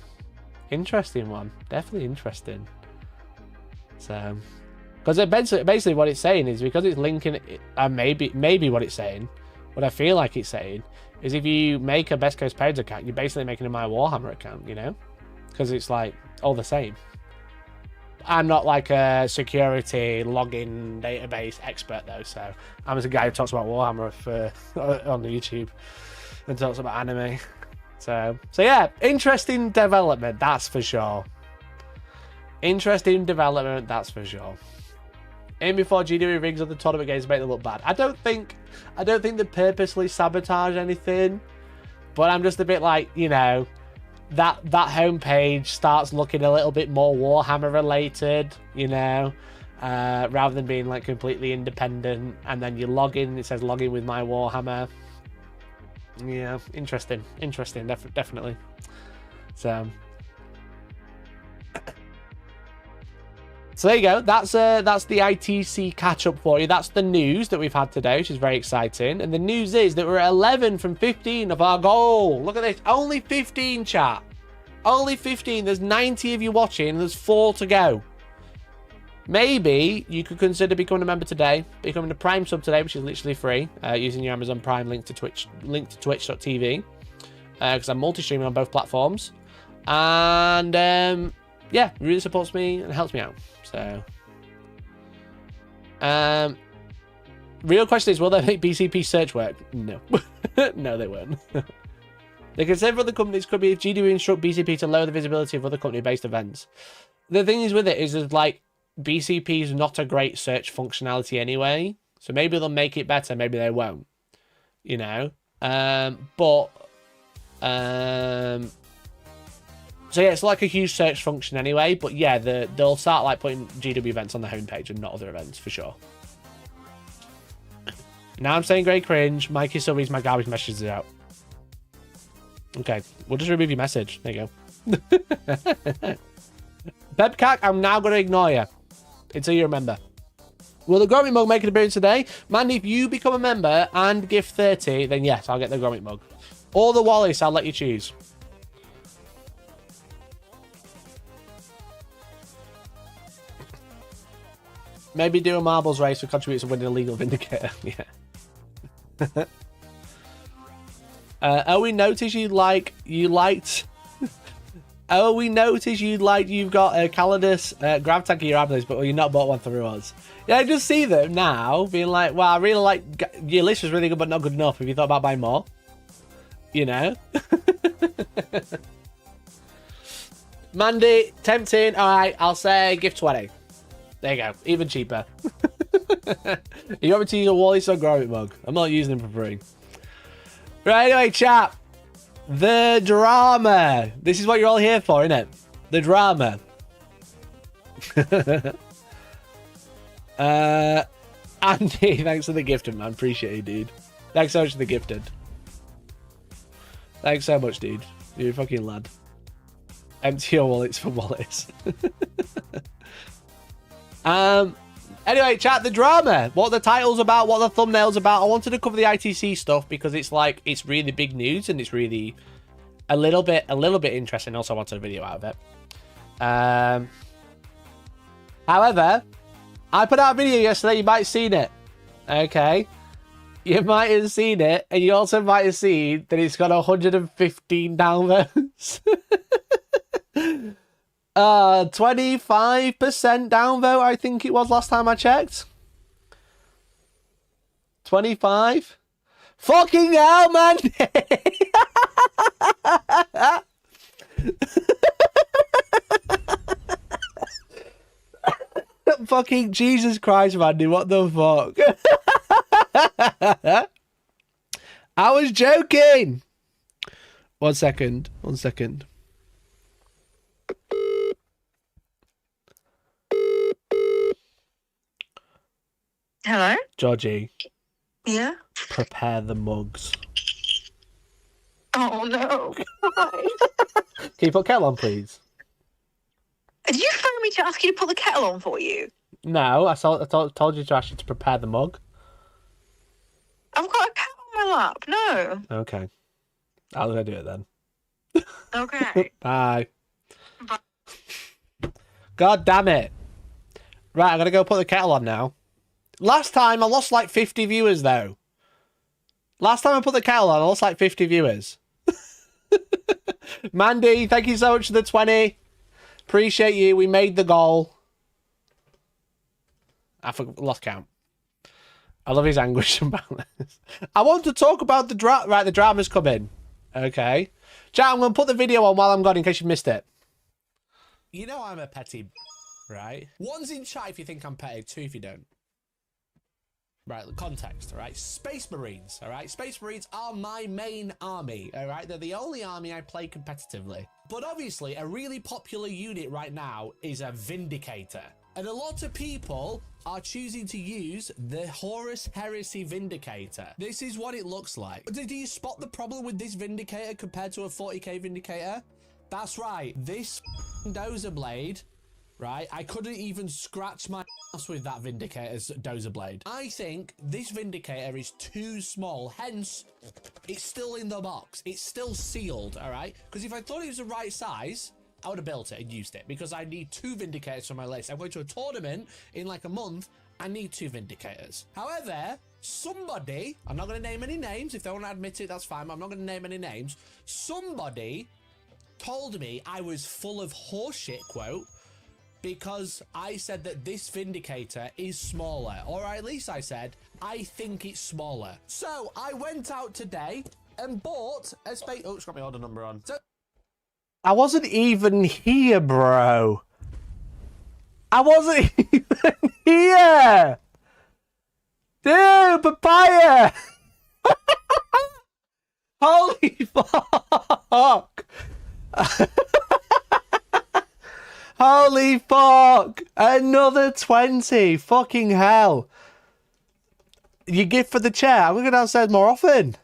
Interesting one. Definitely interesting. So, because basically what it's saying is, because it's linking, maybe what it's saying, what I feel like it's saying, is if you make a Best Coast Pairings account, you're basically making a My Warhammer account, you know? Because it's like all the same. I'm not like a security login database expert though, so I'm just a guy who talks about Warhammer on YouTube and talks about anime. So yeah, interesting development, that's for sure. Interesting development, that's for sure. In before GW rings on the tournament games make them look bad. I don't think they purposely sabotage anything, but I'm just a bit like, you know, that homepage starts looking a little bit more Warhammer related, you know, rather than being like completely independent. And then you log in, it says log in with my Warhammer. Yeah, interesting, definitely. So there you go. That's the ITC catch up for you. That's the news that we've had today, which is very exciting. And the news is that we're at 11 from 15 of our goal. Look at this. Only 15, chat. Only 15. There's 90 of you watching. There's 4 to go. Maybe you could consider becoming a member today, becoming a Prime sub today, which is literally free, using your Amazon Prime link to twitch.tv, because I'm multi-streaming on both platforms. And yeah, it really supports me and helps me out. So, real question is, will they make BCP search work? No. No, they won't. The concern for other companies could be if GW instruct BCP to lower the visibility of other company-based events. The thing is with it is like, BCP is not a great search functionality anyway. So maybe they'll make it better, maybe they won't. You know? But So yeah, it's like a huge search function anyway. But yeah, they'll start like putting GW events on the homepage and not other events for sure. Now I'm saying great cringe. Mikey still reads my garbage messages out. Okay, we'll just remove your message. There you go. Pepcac, I'm now going to ignore you until you remember. Will the Gromit mug make an appearance today? Man, if you become a member and give 30, then yes, I'll get the Gromit mug. Or the Wallace, I'll let you choose. Maybe do a marbles race for contributes to winning a legal vindicator. Yeah. Oh, we noticed you liked. Oh, we noticed you've got a Calidus grab tag of your Abners, but you've not bought one through us. Yeah, I just see them now being like, well, I really like your list was really good, but not good enough. Have you thought about buying more? You know? Mandy, tempting. All right, I'll say give 20. There you go. Even cheaper. You want me to use a Wallace or Gromit mug? I'm not using them for free. Right, anyway, chat. The drama. This is what you're all here for, isn't it? The drama. Andy, thanks for the gifted, man. Appreciate you, dude. Thanks so much for the gifted. Thanks so much, dude. You're a fucking lad. Empty your wallets for Wallace. Anyway, chat, the drama. What the title's about, what the thumbnail's about. I wanted to cover the ITC stuff because it's like, it's really big news and it's really a little bit interesting. Also, I wanted a video out of it. However, I put out a video yesterday. You might have seen it. Okay. You might have seen it. And you also might have seen that it's got 115 downvotes. 25% downvote, I think it was last time I checked. 25? Fucking hell, man! Fucking Jesus Christ, Mandy, what the fuck? I was joking! One second. Hello? Georgie. Yeah? Prepare the mugs. Oh, no. Why? Can you put kettle on, please? Did you phone me to ask you to put the kettle on for you? No, I told you to ask you to prepare the mug. I've got a kettle on my lap. No. Okay. I'll go do it then. Okay. Bye. God damn it. Right, I'm going to go put the kettle on now. Last time, I lost like 50 viewers, though. Last time I put the kettle on, I lost like 50 viewers. Mandy, thank you so much for the 20. Appreciate you. We made the goal. I lost count. I love his anguish about this. I want to talk about the drama. Right, the drama's coming. Okay. Chat, I'm going to put the video on while I'm gone in case you missed it. You know I'm a petty, right? One's in chat if you think I'm petty, two if you don't. Right, context, all right? Space Marines, all right? Space Marines are my main army, all right? They're the only army I play competitively. But obviously, a really popular unit right now is a Vindicator. And a lot of people are choosing to use the Horus Heresy Vindicator. This is what it looks like. Do you spot the problem with this Vindicator compared to a 40k Vindicator? That's right, this dozer blade, right? I couldn't even scratch my ass with that Vindicator's dozer blade. I think this Vindicator is too small, hence it's still in the box. It's still sealed, all right? Because if I thought it was the right size, I would have built it and used it because I need 2 Vindicators for my list. I'm going to a tournament in like a month. I need 2 Vindicators. However, somebody, I'm not going to name any names. If they want to admit it, that's fine. I'm not going to name any names. Somebody told me I was full of horseshit, quote, because I said that this Vindicator is smaller, or at least I said, I think it's smaller. So I went out today and bought a space. Oh, it's got my order number on. So I wasn't even here, bro. I wasn't even here. Dude, papaya. Holy fuck! Holy fuck! Another 20! Fucking hell! You give for the chair. I'm gonna go downstairs more often.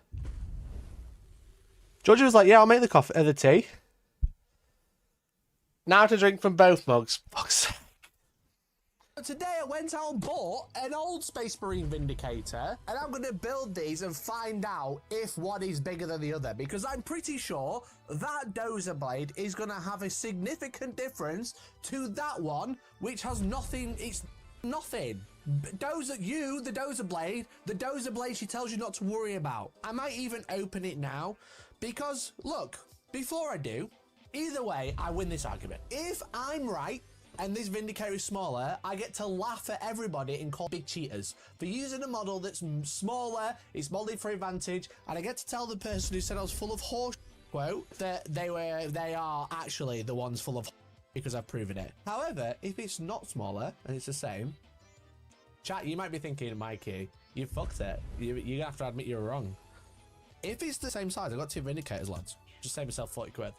Georgia was like, yeah, I'll make the coffee, the tea. Now to drink from both mugs. Fuck's sake. Today I went out and bought an old Space Marine Vindicator, and I'm going to build these and find out if one is bigger than the other, because I'm pretty sure that dozer blade is going to have a significant difference to that one, which has nothing. It's nothing. The dozer blade she tells you not to worry about. I might even open it now, because look, before I do, either way, I win this argument. If I'm right, and this Vindicator is smaller, I get to laugh at everybody and call big cheaters for using a model that's smaller, it's molded for advantage, and I get to tell the person who said I was full of horse quote that they are actually the ones full of because I've proven it. However, if it's not smaller and it's the same, chat, you might be thinking, Mikey, you fucked it. You have to admit you're wrong. If it's the same size, I've got 2 Vindicators, lads. Just save myself 40 quid.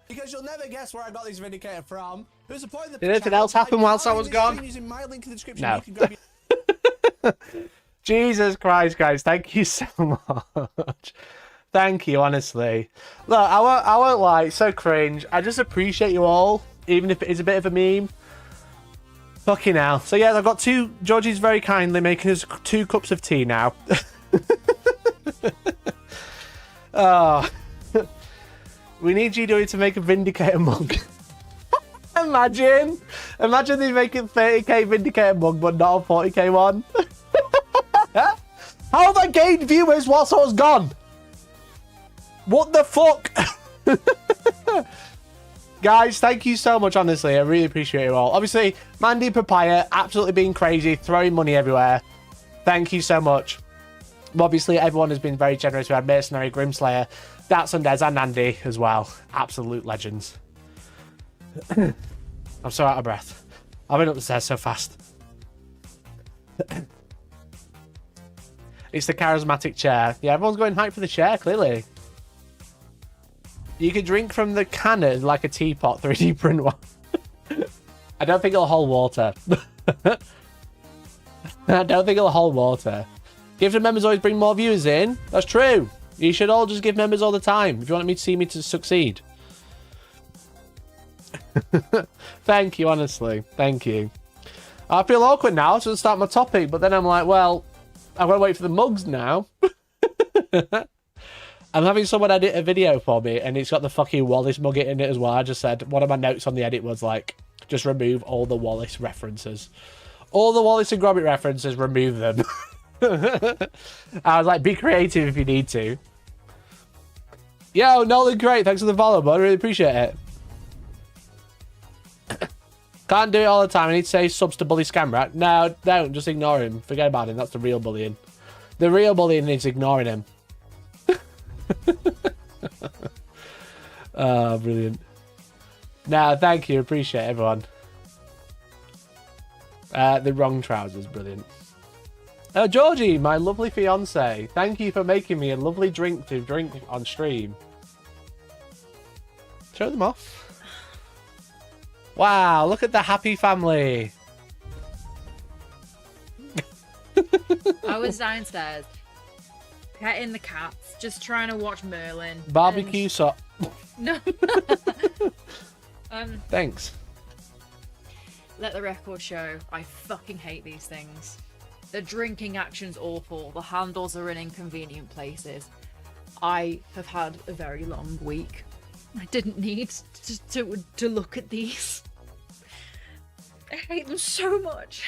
Because you'll never guess where I got this Vindicator from. Who's the point of the Did anything else happen whilst I was gone? Using my link in the description. No. You can grab Jesus Christ, guys. Thank you so much. Thank you, honestly. Look, I won't lie. It's so cringe. I just appreciate you all, even if it is a bit of a meme. Fucking hell. So, yeah, I've got 2... Georgie's very kindly making us 2 cups of tea now. Oh... We need you to make a Vindicator mug. Imagine they make a 30k Vindicator mug, but not a 40k one. How have I gained viewers whilst I was gone? What the fuck? Guys, thank you so much, honestly. I really appreciate you all. Obviously, Mandy Papaya, absolutely being crazy, throwing money everywhere. Thank you so much. Obviously, everyone has been very generous. We had Mercenary, Grimslayer, That's Undead, and Andy as well. Absolute legends. I'm so out of breath. I've been up the stairs so fast. It's the charismatic chair. Yeah, everyone's going hype for the chair, clearly. You could drink from the cannon like a teapot, 3D print one. I don't think it'll hold water. I don't think it'll hold water. Give to members always bring more viewers in. That's true. You should all just give members all the time if you want me to see me to succeed. Thank you, honestly. Thank you. I feel awkward now to start my topic, but then I'm like, well, I've got to wait for the mugs now. I'm having someone edit a video for me, and it's got the fucking Wallace mug in it as well. I just said, one of my notes on the edit was like, just remove all the Wallace references. All the Wallace and Gromit references, remove them. I was like, be creative if you need to. Yo, Nolan, great. Thanks for the follow, bud. I really appreciate it. Can't do it all the time. I need to say subs to bully Scamrat. No, don't. Just ignore him. Forget about him. That's the real bullying. The real bullying is ignoring him. Oh, brilliant. No, thank you. Appreciate it, everyone. The wrong trousers. Brilliant. Oh, Georgie, my lovely fiance. Thank you for making me a lovely drink to drink on stream. Show them off. Wow, look at the happy family. I was downstairs, petting the cats, just trying to watch Merlin. Barbecue sauce. No. Thanks. Let the record show, I fucking hate these things. The drinking action's awful. The handles are in inconvenient places. I have had a very long week. I didn't need to look at these. I hate them so much.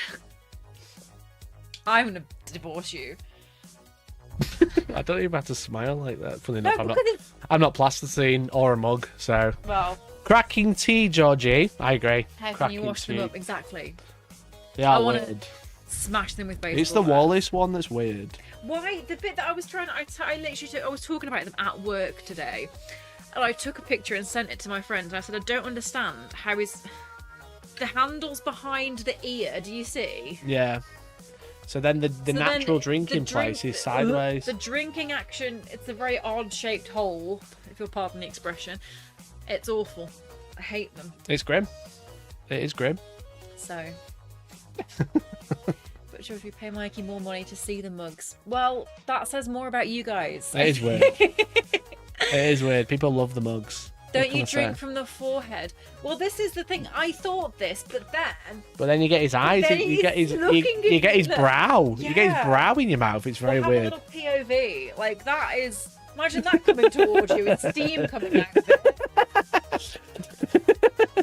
I'm gonna divorce you. I don't even have to smile like that. Funny No, enough, I'm not plasticine or a mug, so. Well, cracking tea, Georgie. I agree. how can cracking you wash them tea. up? Exactly. Yeah, I wanna weird. smash them with baseball. It's the bat. Wallace one that's weird. Why? The bit that I was trying, I was talking about them at work today, and I took a picture and sent it to my friend, and I said, I don't understand how is the handles behind the ear. Do you see? Yeah. So then the So natural then drinking the drink- place is sideways. The drinking action, it's a very odd-shaped hole, if you'll pardon the expression. It's awful. I hate them. It's grim. It is grim. So... But should we pay Mikey more money to see the mugs? Well, that says more about you guys. It is weird. It is weird. People love the mugs. Don't you drink from the forehead? Well, this is the thing. I thought this, but then you get his eyes. then You get his. he's looking You get his at brow. You get his Yeah. brow in your mouth. It's very we'll weird. have a little POV. Like, that is... Imagine that coming towards you and steam coming out of it.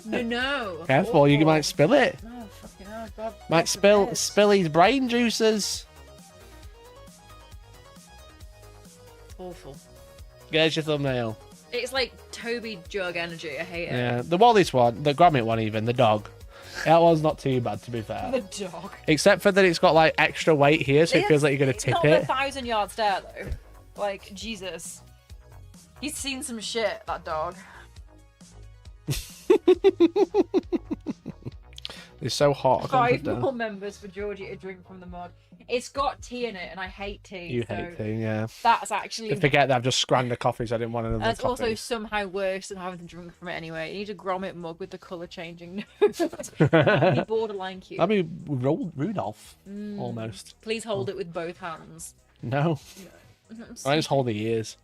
No. Careful, you might spill it. Oh, fucking hell, God. Might spill his brain juices. Awful. There's your thumbnail. It's like Toby jug energy. I hate it. Yeah, the Wallace one, the Gromit one, even the dog. That one's not too bad, to be fair. The dog. Except for that, it's got like extra weight here, so it feels like you're gonna It's tip not it. the 1,000-yard stare though. Like, Jesus. He's seen some shit, that dog. It's so hot. I can't put 5 it down. more members for Georgie to drink from the mug. It's got tea in it, and I hate tea. You so hate tea, yeah. That's actually... I forget that I've just scrammed a coffee, so I didn't want another That's coffee. also somehow worse than having to drink from it anyway. You need a grommet mug with the colour changing nose. That'd be borderline cute. I mean, Rudolph, almost. Please hold it with both hands. No. I just hold the ears.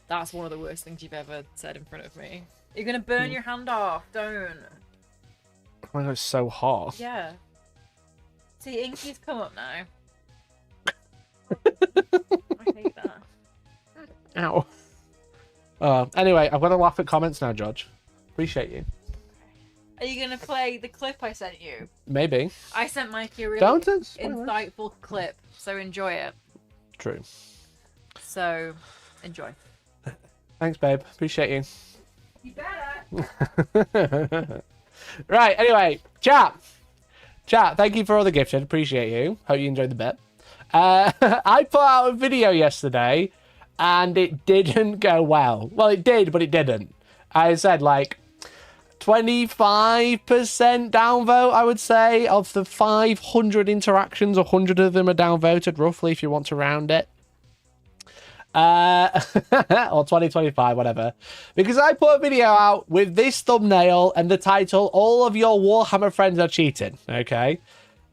That's one of the worst things you've ever said in front of me. You're gonna burn your hand off. Don't. Oh my god, it's so hot. Yeah. See, Inky's come up now. I hate that. Ow. Anyway, I'm gonna laugh at comments now, George. Appreciate you. Are you gonna play the clip I sent you? Maybe. I sent Mikey a really Don't insightful clip, so enjoy it. True. So, enjoy. Thanks, babe. Appreciate you. You better. Right, anyway, chat, thank you for all the gifted. Appreciate you. Hope you enjoyed the bit. I put out a video yesterday and it didn't go well. Well, it did, but it didn't. I said like 25% downvote, I would say. Of the 500 interactions, 100 of them are downvoted, roughly, if you want to round it. Or 2025, whatever, because I put a video out with this thumbnail and the title, all of your Warhammer friends are cheating. Okay,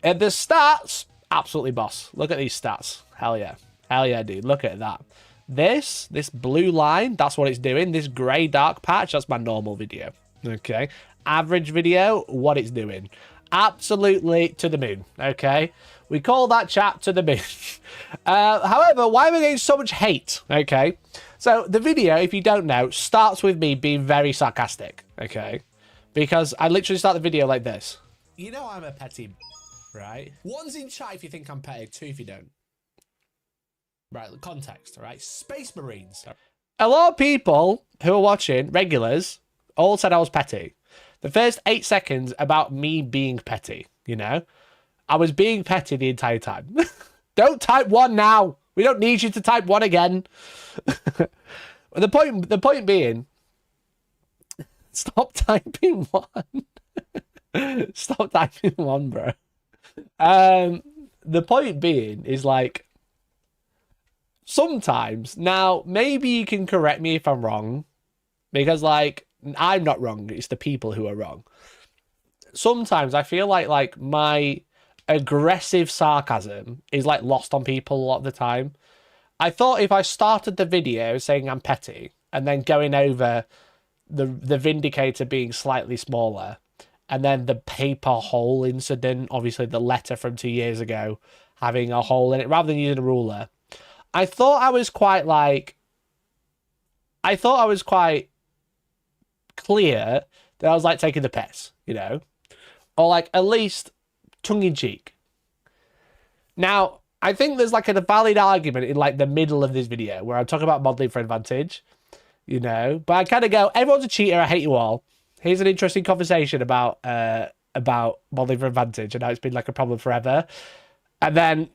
and the stats, absolutely boss. Look at these stats. Hell yeah, dude. Look at that. This blue line, that's what it's doing. This grey dark patch, that's my normal video. Okay, average video, what it's doing, absolutely to the moon. Okay, we call that chat to the moon. However, why am I getting so much hate? Okay, so the video, if you don't know, starts with me being very sarcastic. Okay, because I literally start the video like this. You know I'm a petty, right? One's in chat if you think I'm petty, two if you don't. Right, context, all right? Space Marines. A lot of people who are watching, regulars, all said I was petty. The first 8 seconds about me being petty, you know? I was being petty the entire time. Don't type 1 now. We don't need you to type 1 again. The point being, stop typing 1. Stop typing 1, bro. The point being is like, sometimes, now maybe you can correct me if I'm wrong, because like I'm not wrong, it's the people who are wrong. Sometimes I feel like my aggressive sarcasm is like lost on people a lot of the time. I thought if I started the video saying I'm petty and then going over the Vindicator being slightly smaller and then the paper hole incident, obviously the letter from 2 years ago having a hole in it rather than using a ruler, I thought I was quite clear that I was like taking the piss, you know, or like at least tongue in cheek. Now, I think there's like a valid argument in like the middle of this video where I'm talking about modeling for advantage, you know, but I kind of go, everyone's a cheater, I hate you all. Here's an interesting conversation about modeling for advantage and how it's been like a problem forever. And then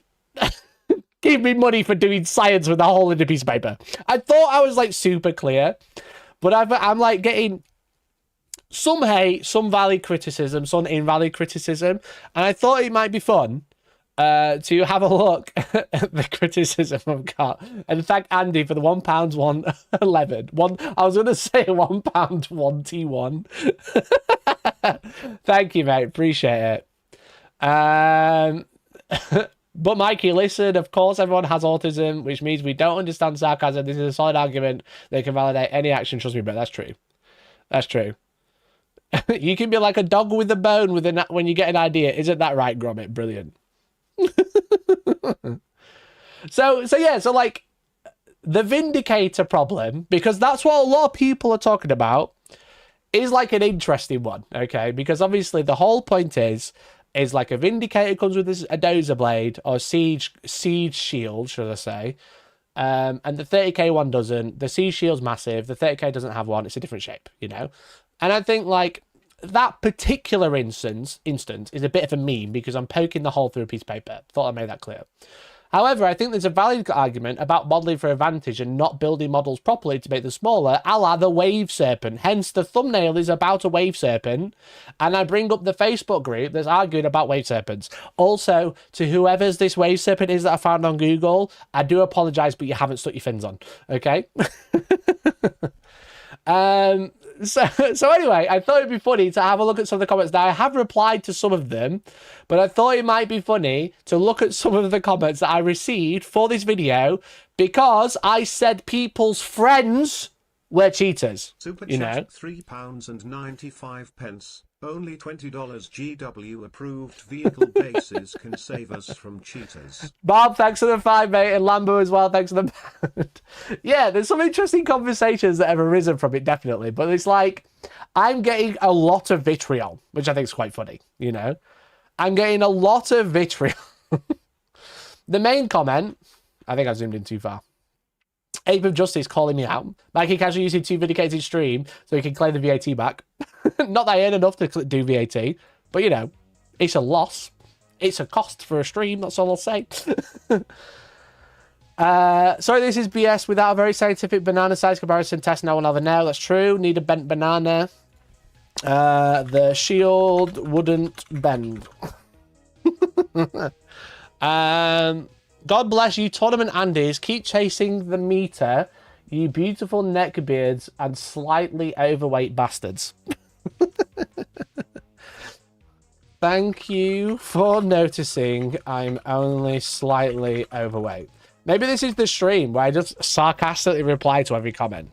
give me money for doing science with a hole in a piece of paper. I thought I was like super clear, but I'm like getting some hate, some valid criticism, some invalid criticism. And I thought it might be fun to have a look at the criticism I've got and thank Andy for the £1 111. I was going to say £1 1T1. Thank you, mate. Appreciate it. But Mikey, listen, of course everyone has autism, which means we don't understand sarcasm. This is a solid argument. They can validate any action. Trust me, bro. That's true. That's true. You can be like a dog with a bone when you get an idea. Isn't that right, Gromit? Brilliant. So like the Vindicator problem, because that's what a lot of people are talking about, is like an interesting one, okay? Because obviously the whole point is like a Vindicator comes with a dozer blade or siege shield, should I say, and the 30k one doesn't. The siege shield's massive. The 30k doesn't have one. It's a different shape, you know. And I think like that particular instance is a bit of a meme because I'm poking the hole through a piece of paper. Thought I made that clear. However, I think there's a valid argument about modelling for advantage and not building models properly to make them smaller, a la the wave serpent. Hence, the thumbnail is about a wave serpent, and I bring up the Facebook group that's arguing about wave serpents. Also, to whoever's this wave serpent is that I found on Google, I do apologise, but you haven't stuck your fins on, okay? So anyway, I thought it'd be funny to have a look at some of the comments. Now, I have replied to some of them, but I thought it might be funny to look at some of the comments that I received for this video because I said people's friends were cheaters. Super you chat, know? £3.95. Only $20 GW approved vehicle bases can save us from cheaters. Bob, thanks for the 5, mate, and Lambo as well, thanks for the pound. Yeah, there's some interesting conversations that have arisen from it, definitely. But it's like, I'm getting a lot of vitriol, which I think is quite funny, you know? I'm getting a lot of vitriol. The main comment, I think I zoomed in too far. Ape of Justice calling me out. Mikey casually using 2 Vindicated stream so he can claim the VAT back. Not that I earn enough to do VAT, but you know, it's a loss. It's a cost for a stream, that's all I'll say. Sorry, this is BS. Without a very scientific banana size comparison test, no one will ever know. That's true. Need a bent banana. The shield wouldn't bend. God bless you, Tournament Andes. Keep chasing the meter, you beautiful neckbeards and slightly overweight bastards. Thank you for noticing I'm only slightly overweight. Maybe this is the stream where I just sarcastically reply to every comment.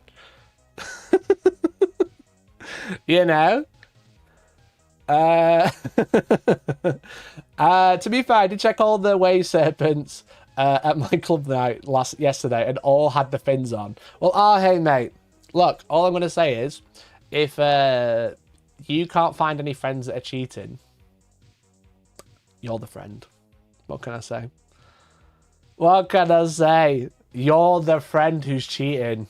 You know? To be fair, I did check all the wave serpents at my club night yesterday and all had the fins on. Well, hey, mate. Look, all I'm going to say is if you can't find any friends that are cheating, you're the friend. What can I say? What can I say? You're the friend who's cheating.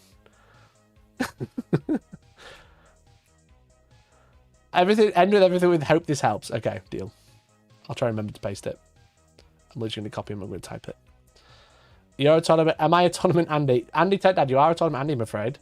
End with everything with hope this helps. Okay, deal. I'll try and remember to paste it. I'm literally going to copy and I'm going to type it. You're a tournament. Am I a tournament Andy? Andy Tech Dad, you are a tournament Andy, I'm afraid.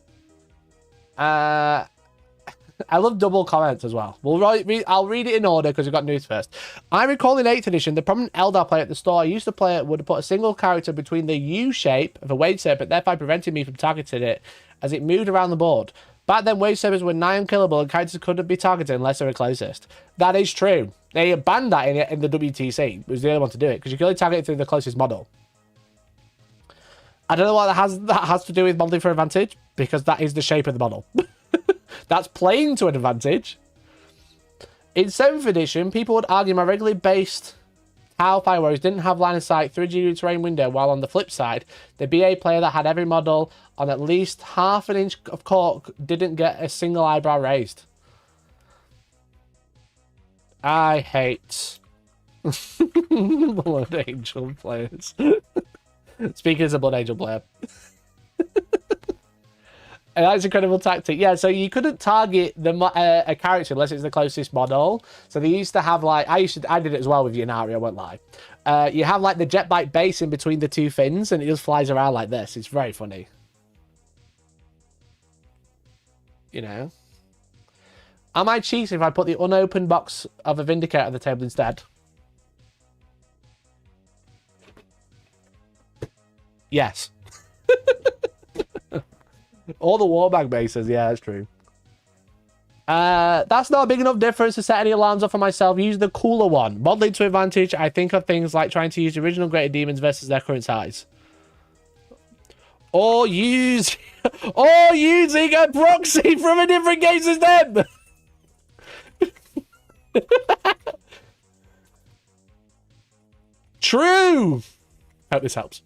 I love double comments as well. I'll read it in order because we've got news first. I recall in 8th edition, the prominent Eldar player at the store I used to play would put a single character between the U shape of a wave serpent, thereby preventing me from targeting it as it moved around the board. Back then, wave serpents were nigh unkillable and characters couldn't be targeted unless they were closest. That is true. They banned that in the WTC. It was the only one to do it because you can only target it through the closest model. I don't know what that has to do with modeling for advantage because that is the shape of the model. That's playing to an advantage. In 7th edition, people would argue my regularly based Tau Fire Warriors didn't have line of sight through a GU terrain window, while on the flip side, the BA player that had every model on at least half an inch of cork didn't get a single eyebrow raised. I hate Blood Angel players. Speaking as a Blood Angel player. And that's an incredible tactic. Yeah, so you couldn't target a character unless it's the closest model. So they used to have like I did it as well with Yunari, I won't lie. You have like the jet bike base in between the two fins and it just flies around like this. It's very funny. You know? Am I cheating if I put the unopened box of a Vindicator on the table instead? Yes. All the warbag bases. Yeah, that's true. That's not a big enough difference to set any alarms off for myself. Use the cooler one. Modeling to advantage, I think of things like trying to use the original Greater Demons versus their current size. Or using a proxy from a different game system. True. Hope this helps.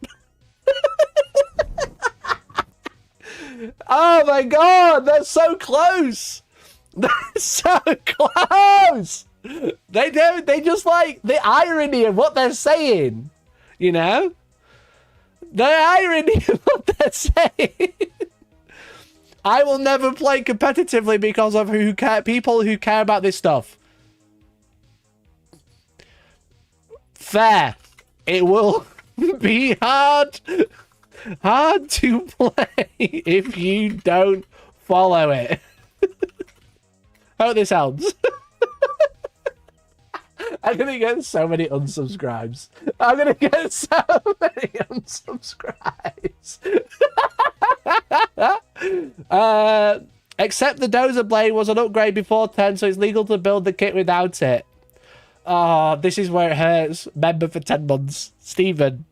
Oh my god, that's so close. They're so close. They just like the irony of what they're saying, you know? The irony of what they're saying. I will never play competitively because of people who care about this stuff. Fair. It will be hard to play if you don't follow it. Hope this helps. I'm gonna get so many unsubscribes. I'm gonna get so many unsubscribes. Except the dozer blade was an upgrade before 10, so it's legal to build the kit without it. Oh, this is where it hurts. Member for 10 months. Stephen,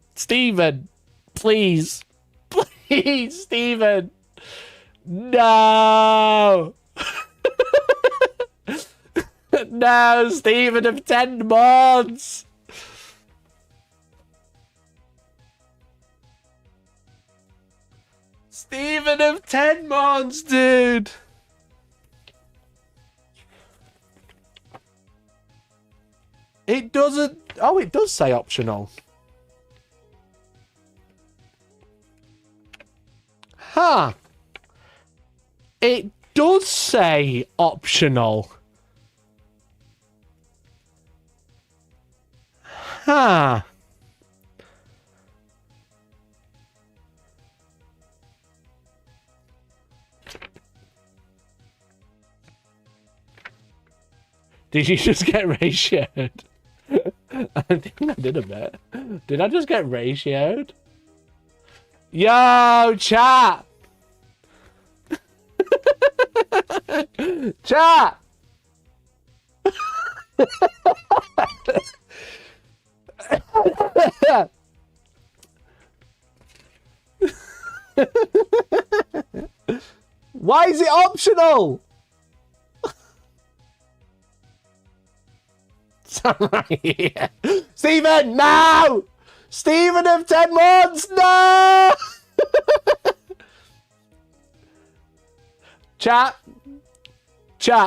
please. Please, Stephen. No. No, Stephen of 10 months. Stephen of 10 months, dude. It doesn't... Oh, it does say optional. Huh. It does say optional. Huh. Did you just get ratioed? I think I did a bit. Did I just get ratioed? Yo, chat! Chat! Why is it optional? Sorry. Stephen, no! Stephen of 10 months, no! Chat,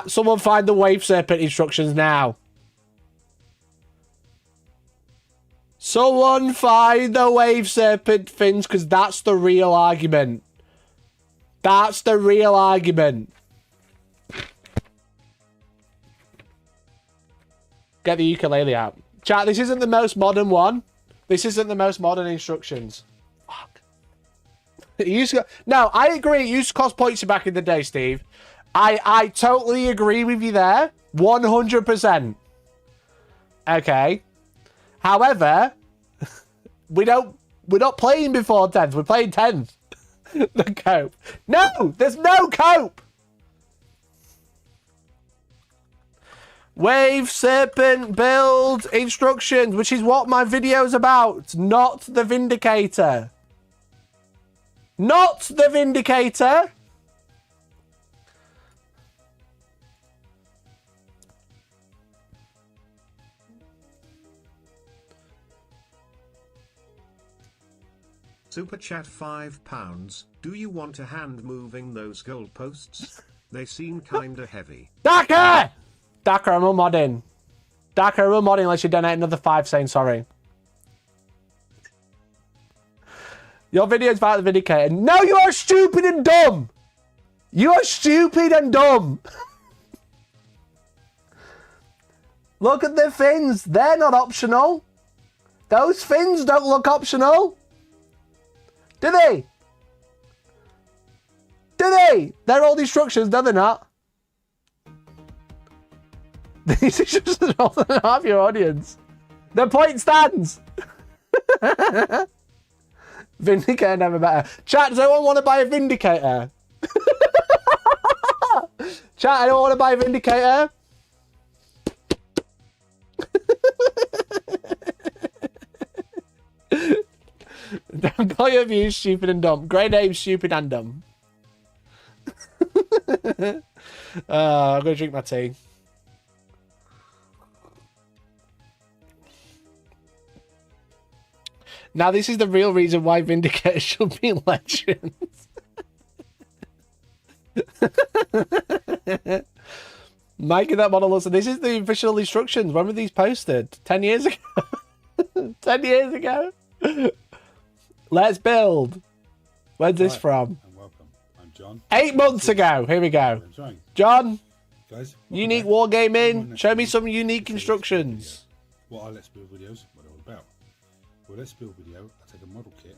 someone find the wave serpent instructions now. Someone find the wave serpent fins, because that's the real argument. That's the real argument. Get the ukulele out. Chat, this isn't the most modern one. This isn't the most modern instructions. Fuck. No, I agree. It used to cost points back in the day, Steve. I totally agree with you there. 100%. Okay. However, we're not playing before 10th. We're playing 10th. The cope. No! There's no cope! Wave serpent build instructions, which is what my video's about, not the Vindicator. Not the Vindicator. Super chat £5. Do you want a hand moving those goalposts? They seem kinda heavy. Daka, I'm unmodding. Daka, I'm unmodding unless you donate another 5 saying sorry. Your video is about the Vindicator. No, you are stupid and dumb. You are stupid and dumb. Look at the fins. They're not optional. Those fins don't look optional. Do they? Do they? They're all instructions. No, they're not. These instructions are older than half your audience. The point stands. Vindicator never better. Chat, does anyone want to buy a Vindicator? Chat, anyone want to buy a Vindicator? Don't call your views stupid and dumb. Great name, stupid and dumb. I'm going to drink my tea. Now, this is the real reason why Vindicator should be legends. Mike in that model also. This is the official instructions. When were these posted? 10 years ago? 10 years ago? Let's build. Where's this from? And welcome. I'm John. 8 months ago. Here we go. John, Guys, unique wargaming. Show me some unique instructions. What are Let's Build videos? What are they all about? Well, Let's Build video, I take a model kit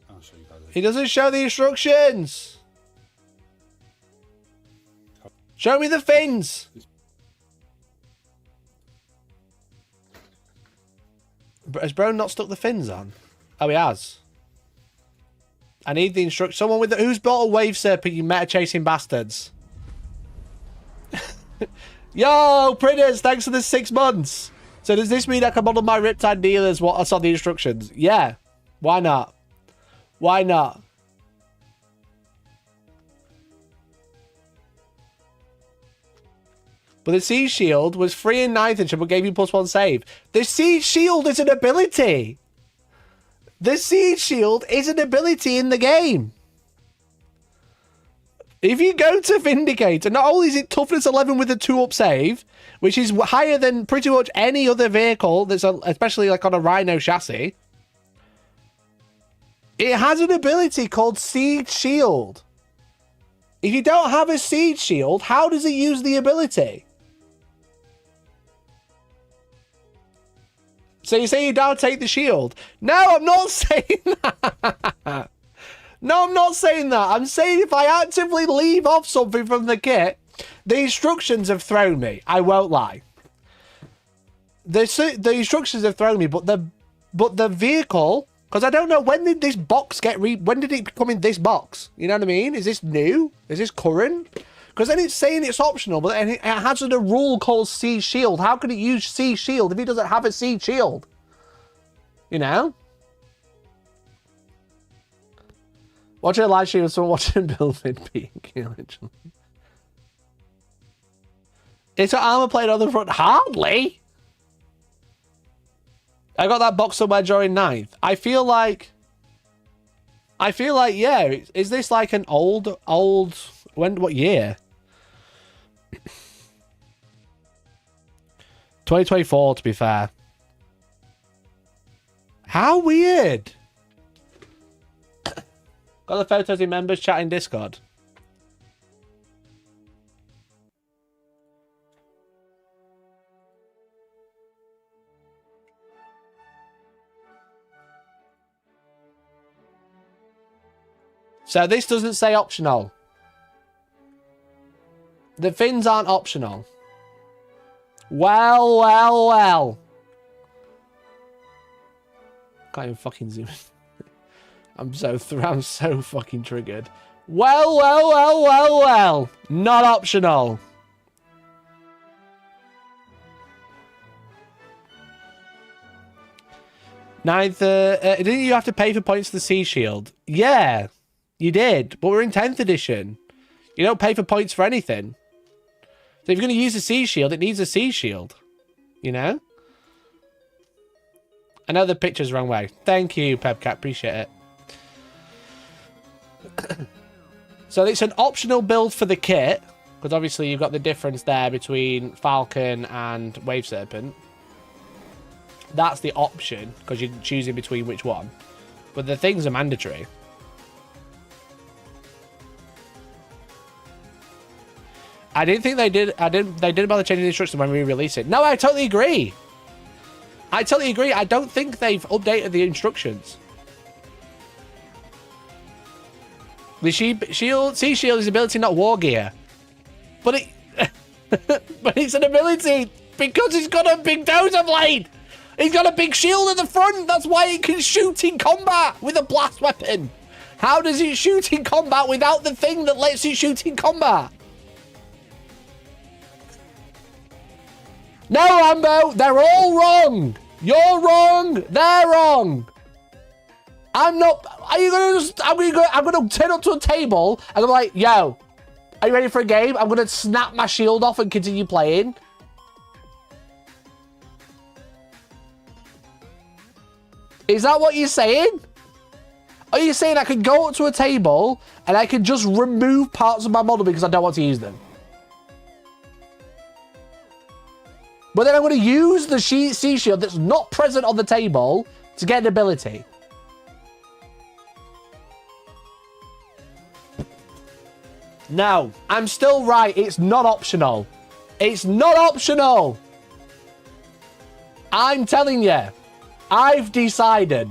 and I'll show you how to... He doesn't show the instructions. Show me the fins. Has Bro not stuck the fins on? Oh, he has. I need the instruction. Someone with who's bought a wave serpent, you meta chasing bastards. Yo, Printers, thanks for the 6 months. So does this mean I can model my Riptide dealers what I saw the instructions? Yeah. Why not? Why not? But the Siege Shield was free in 9th edition but gave you +1 save. The Siege Shield is an ability. The Siege Shield is an ability in the game. If you go to Vindicator, not only is it toughness 11 with a 2-up save, which is higher than pretty much any other vehicle, that's especially like on a Rhino chassis, it has an ability called Siege Shield. If you don't have a Siege Shield, how does it use the ability? So you say you don't take the shield? No, I'm not saying that. No, I'm not saying that. I'm saying if I actively leave off something from the kit, the instructions have thrown me. I won't lie. The instructions have thrown me, but the vehicle, because I don't know, when did this box when did it become in this box? You know what I mean? Is this new? Is this current? Because then it's saying it's optional, but then it has a rule called Siege Shield. How can it use Siege Shield if it doesn't have a Siege Shield? You know? Watching a live stream of someone watching build being killed. It's got armor plate on the front. Hardly. I got that box somewhere during 9th. I feel like, yeah. Is this like an old, what year? 2024, to be fair. How weird. Got the photos in members chat in Discord. So this doesn't say optional. The fins aren't optional. Well, well, well. Can't even fucking zoom in. I'm so fucking triggered. Well, well, well, well, well. Not optional. Didn't you have to pay for points for the Sea Shield? Yeah, you did. But we're in 10th edition. You don't pay for points for anything. So if you're going to use a Sea Shield, it needs a Sea Shield. You know? I know the picture's the wrong way. Thank you, Pebcat. Appreciate it. So it's an optional build for the kit, because obviously you've got the difference there between Falcon and Wave Serpent. That's the option, because you're choosing between which one. But the things are mandatory. I didn't think they did. They didn't bother changing the instructions when we release it. No, I totally agree. I totally agree. I don't think they've updated the instructions. The Sea Shield is ability, not war gear. But it, but it's an ability because it's got a big dozer blade. He's got a big shield at the front. That's why it can shoot in combat with a blast weapon. How does it shoot in combat without the thing that lets it shoot in combat? No, Rambo, they're all wrong. You're wrong. They're wrong. I'm not. Are you gonna just? I'm gonna turn up to a table and I'm like, yo, are you ready for a game? I'm gonna snap my shield off and continue playing. Is that what you're saying? Are you saying I could go up to a table and I can just remove parts of my model because I don't want to use them? But then I'm going to use the sea shield that's not present on the table to get an ability. No, I'm still right. It's not optional. It's not optional. I'm telling you. I've decided.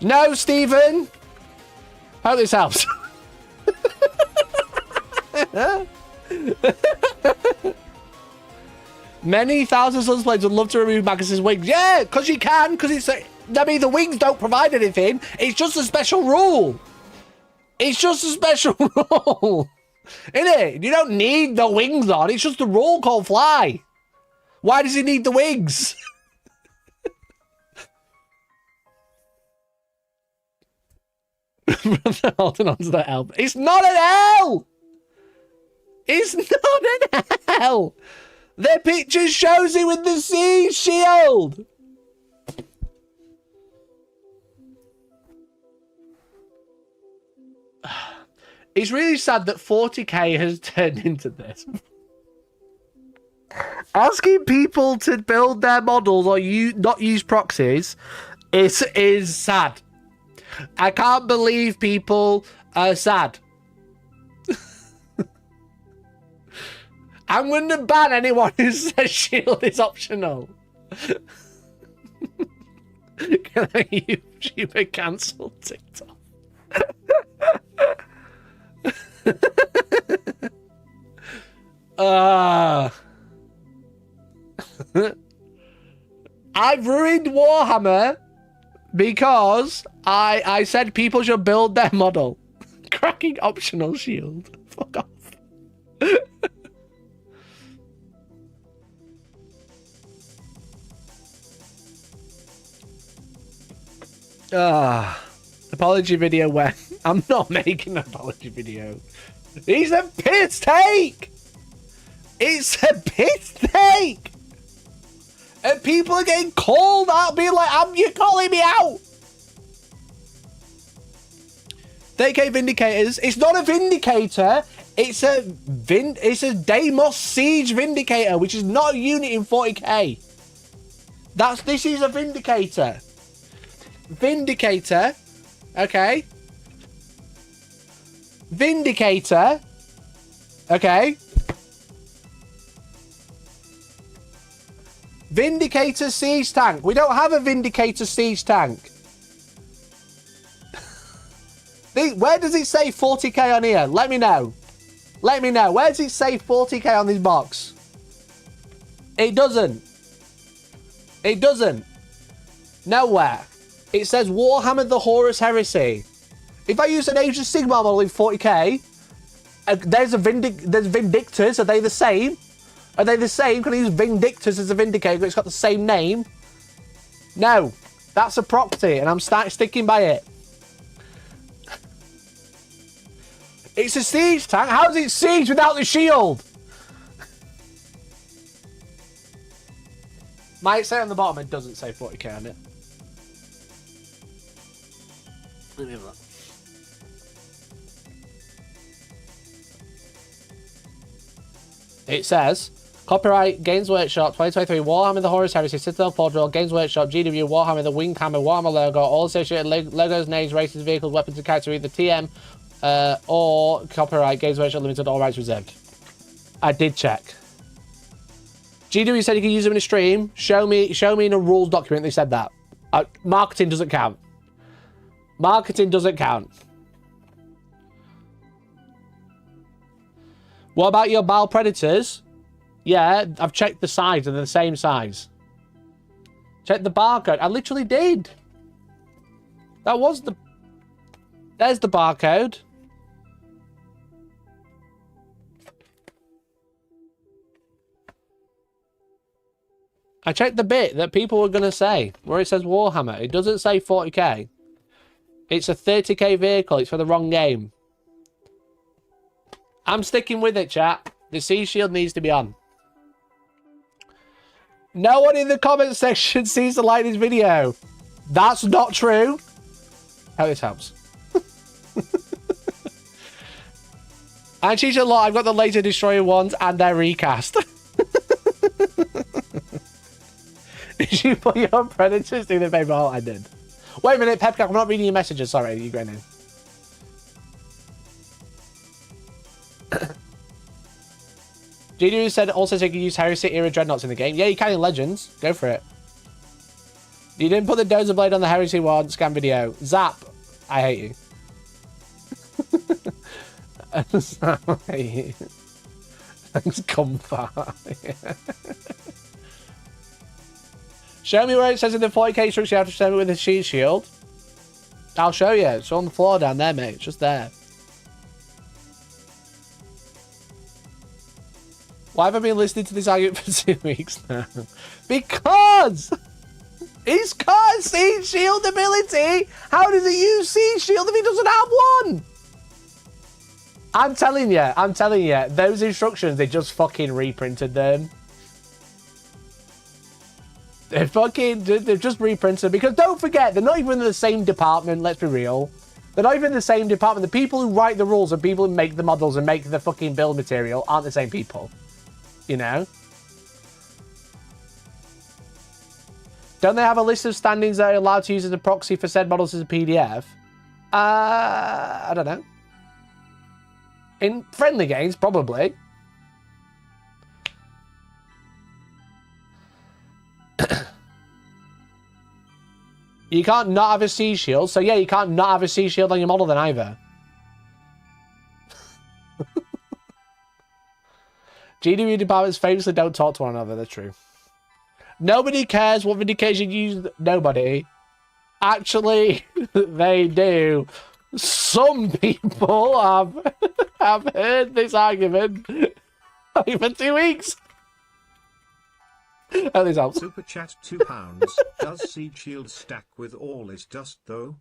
No, Stephen. Hope this helps. Many thousands of players would love to remove Magus's wings. Yeah, because you can, because it's... I mean, the wings don't provide anything. It's just a special rule. It's just a special rule. Isn't it? You don't need the wings on. It's just a rule called fly. Why does he need the wings? Holding on to that L. It's not an L! It's not an L! The picture shows it with the sea shield! It's really sad that 40k has turned into this. Asking people to build their models or not use proxies is sad. I can't believe people are sad. I'm going to ban anyone who says shield is optional. Can I YouTuber cancel TikTok? I've ruined Warhammer because I said people should build their model. Cracking optional shield. Fuck off. Apology video when I'm not making an apology video. It's a piss take. It's a piss take. And people are getting called out, being like, you're calling me out. 30k Vindicators. It's not a Vindicator. It's a Deimos Siege Vindicator, which is not a unit in 40k. This is a Vindicator. Vindicator. Okay. Vindicator. Okay. Vindicator Siege Tank. We don't have a Vindicator Siege Tank. Where does it say 40k on here? Let me know. Let me know. Where does it say 40k on this box? It doesn't. It doesn't. Nowhere. It says Warhammer the Horus Heresy. If I use an Age of Sigmar model in 40k, there's Vindictors. Are they the same? Are they the same? Can I use Vindictors as a Vindicator? It's got the same name. No. That's a proxy, and I'm sticking by it. It's a siege tank. How is it siege without the shield? Might say on the bottom it doesn't say 40k on it. Let me have a look. It says, copyright Games Workshop 2023, Warhammer the Horus Heresy, Citadel Portal, Games Workshop, GW, Warhammer the Winged Hammer, Warhammer logo, all associated logos, names, races, vehicles, weapons, and characters, either TM or copyright Games Workshop Limited, all rights reserved. I did check. GW said you can use them in a stream. Show me in a rules document they said that. Marketing doesn't count. Marketing doesn't count. What about your Bile Predators? Yeah, I've checked the size. They're the same size. Check the barcode. I literally did. That was the... There's the barcode. I checked the bit that people were going to say, where it says Warhammer. It doesn't say 40k. It's a 30k vehicle. It's for the wrong game. I'm sticking with it, chat. The Sea Shield needs to be on. No one in the comment section seems to like this video. That's not true. Hope this helps. And she's a lot. I've got the Laser Destroyer ones and their recast. Did you put your Predators through the paper hole? I did. Wait a minute, Pepcock. I'm not reading your messages. Sorry, you're going in. GD said also so you can use Heresy era dreadnoughts in the game. Yeah, you can in Legends. Go for it. You didn't put the Dozer Blade on the Heresy one scan video. Zap. I hate you. Zap, I hate you. Thanks, Compa. Show me where it says in the 40k instruction you have to show me with a sheet shield. I'll show you. It's on the floor down there, mate. It's just there. Why have I been listening to this argument for 2 weeks now? Because he's got a Sea Shield ability. How does he use Sea Shield if he doesn't have one? I'm telling you, those instructions, they just fucking reprinted them. They've just reprinted them. Because don't forget, they're not even in the same department, let's be real. They're not even in the same department. The people who write the rules and people who make the models and make the fucking build material aren't the same people. You know? Don't they have a list of standings that are allowed to use as a proxy for said models as a PDF? I don't know. In friendly games, probably. You can't not have a Sea Shield, so yeah, you can't not have a Sea Shield on your model then either. GDW departments famously don't talk to one another, they're true. Nobody cares what vindication you use. Nobody. Actually, they do. Some people have heard this argument for 2 weeks. Oh, this helps. Super chat £2. Does Sea Shield stack with all his dust though?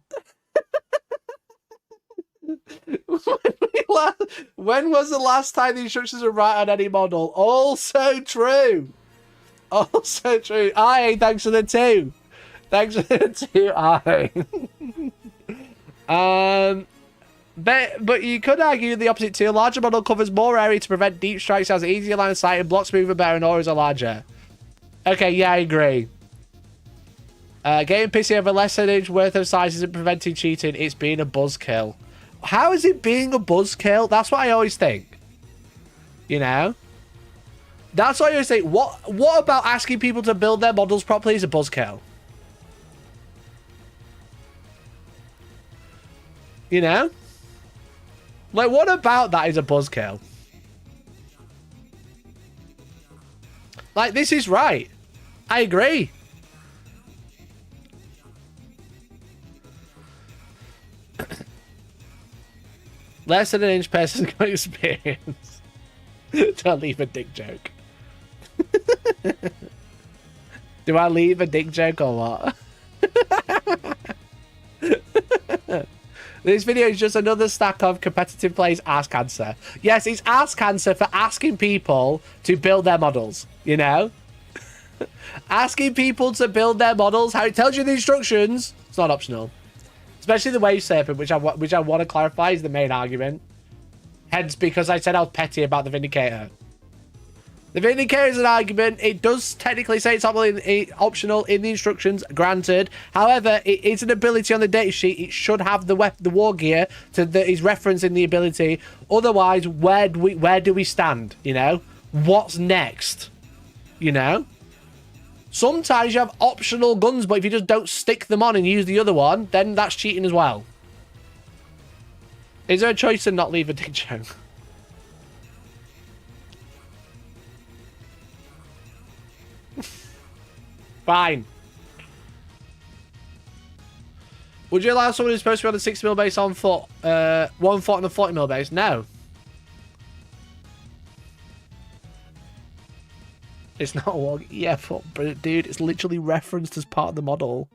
When was the last time the instructions were right on any model? Also true. Also true. Aye, thanks for the 2. Thanks for the 2. Aye. But you could argue the opposite too. A larger model covers more area to prevent deep strikes, has an easier line of sight, and blocks movement better, and auras are larger. Okay, yeah, I agree. Getting pissy over less than an inch worth of size isn't preventing cheating. It's being a buzzkill. How is it being a buzzkill? That's what I always think. You know? That's what I always think. What about asking people to build their models properly is a buzzkill? You know? Like, what about that is a buzzkill? Like, this is right. I agree. Less than an inch person's got experience. Don't leave a dick joke. Do I leave a dick joke or what? This video is just another stack of competitive players' ass cancer. Yes, it's ass cancer for asking people to build their models, you know? Asking people to build their models, how it tells you the instructions, it's not optional. Especially the wave serpent, which I want to clarify is the main argument. Hence, because I said I was petty about the Vindicator. The Vindicator is an argument. It does technically say it's optional in the instructions, granted. However, it is an ability on the data sheet. It should have the war gear that is referencing the ability. Otherwise, where do we stand? You know, what's next? You know, sometimes you have optional guns, but if you just don't stick them on and use the other one, then that's cheating as well. Is there a choice to not leave a dick joke? Fine. Would you allow someone who's supposed to be on a 60mm base on foot, 1 foot on a 40mm base? No. It's not a warg. Yeah, but dude, it's literally referenced as part of the model.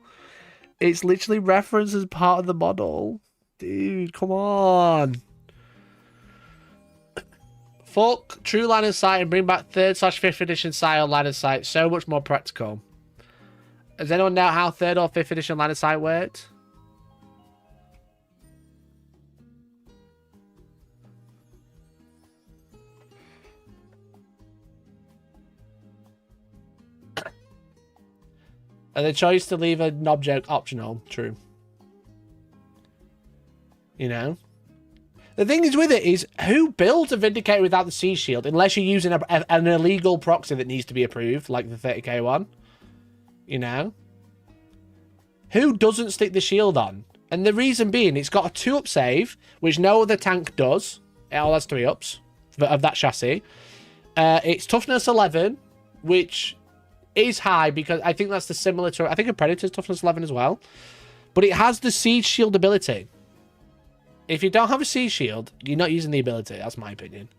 It's literally referenced as part of the model. Dude, come on. Fuck true line of sight and bring back 3rd/5th edition style line of sight. So much more practical. Does anyone know how 3rd or 5th edition line of sight worked? And the choice to leave an object optional. True. You know? The thing is with it is, who builds a Vindicator without the Sea Shield unless you're using an illegal proxy that needs to be approved, like the 30k one? You know? Who doesn't stick the shield on? And the reason being, it's got a 2-up save, which no other tank does. It all has 3-ups of that chassis. It's toughness 11, which is high because I think that's the similar to, I think a Predator's toughness 11 as well. But it has the Siege Shield ability. If you don't have a Siege Shield, you're not using the ability. That's my opinion.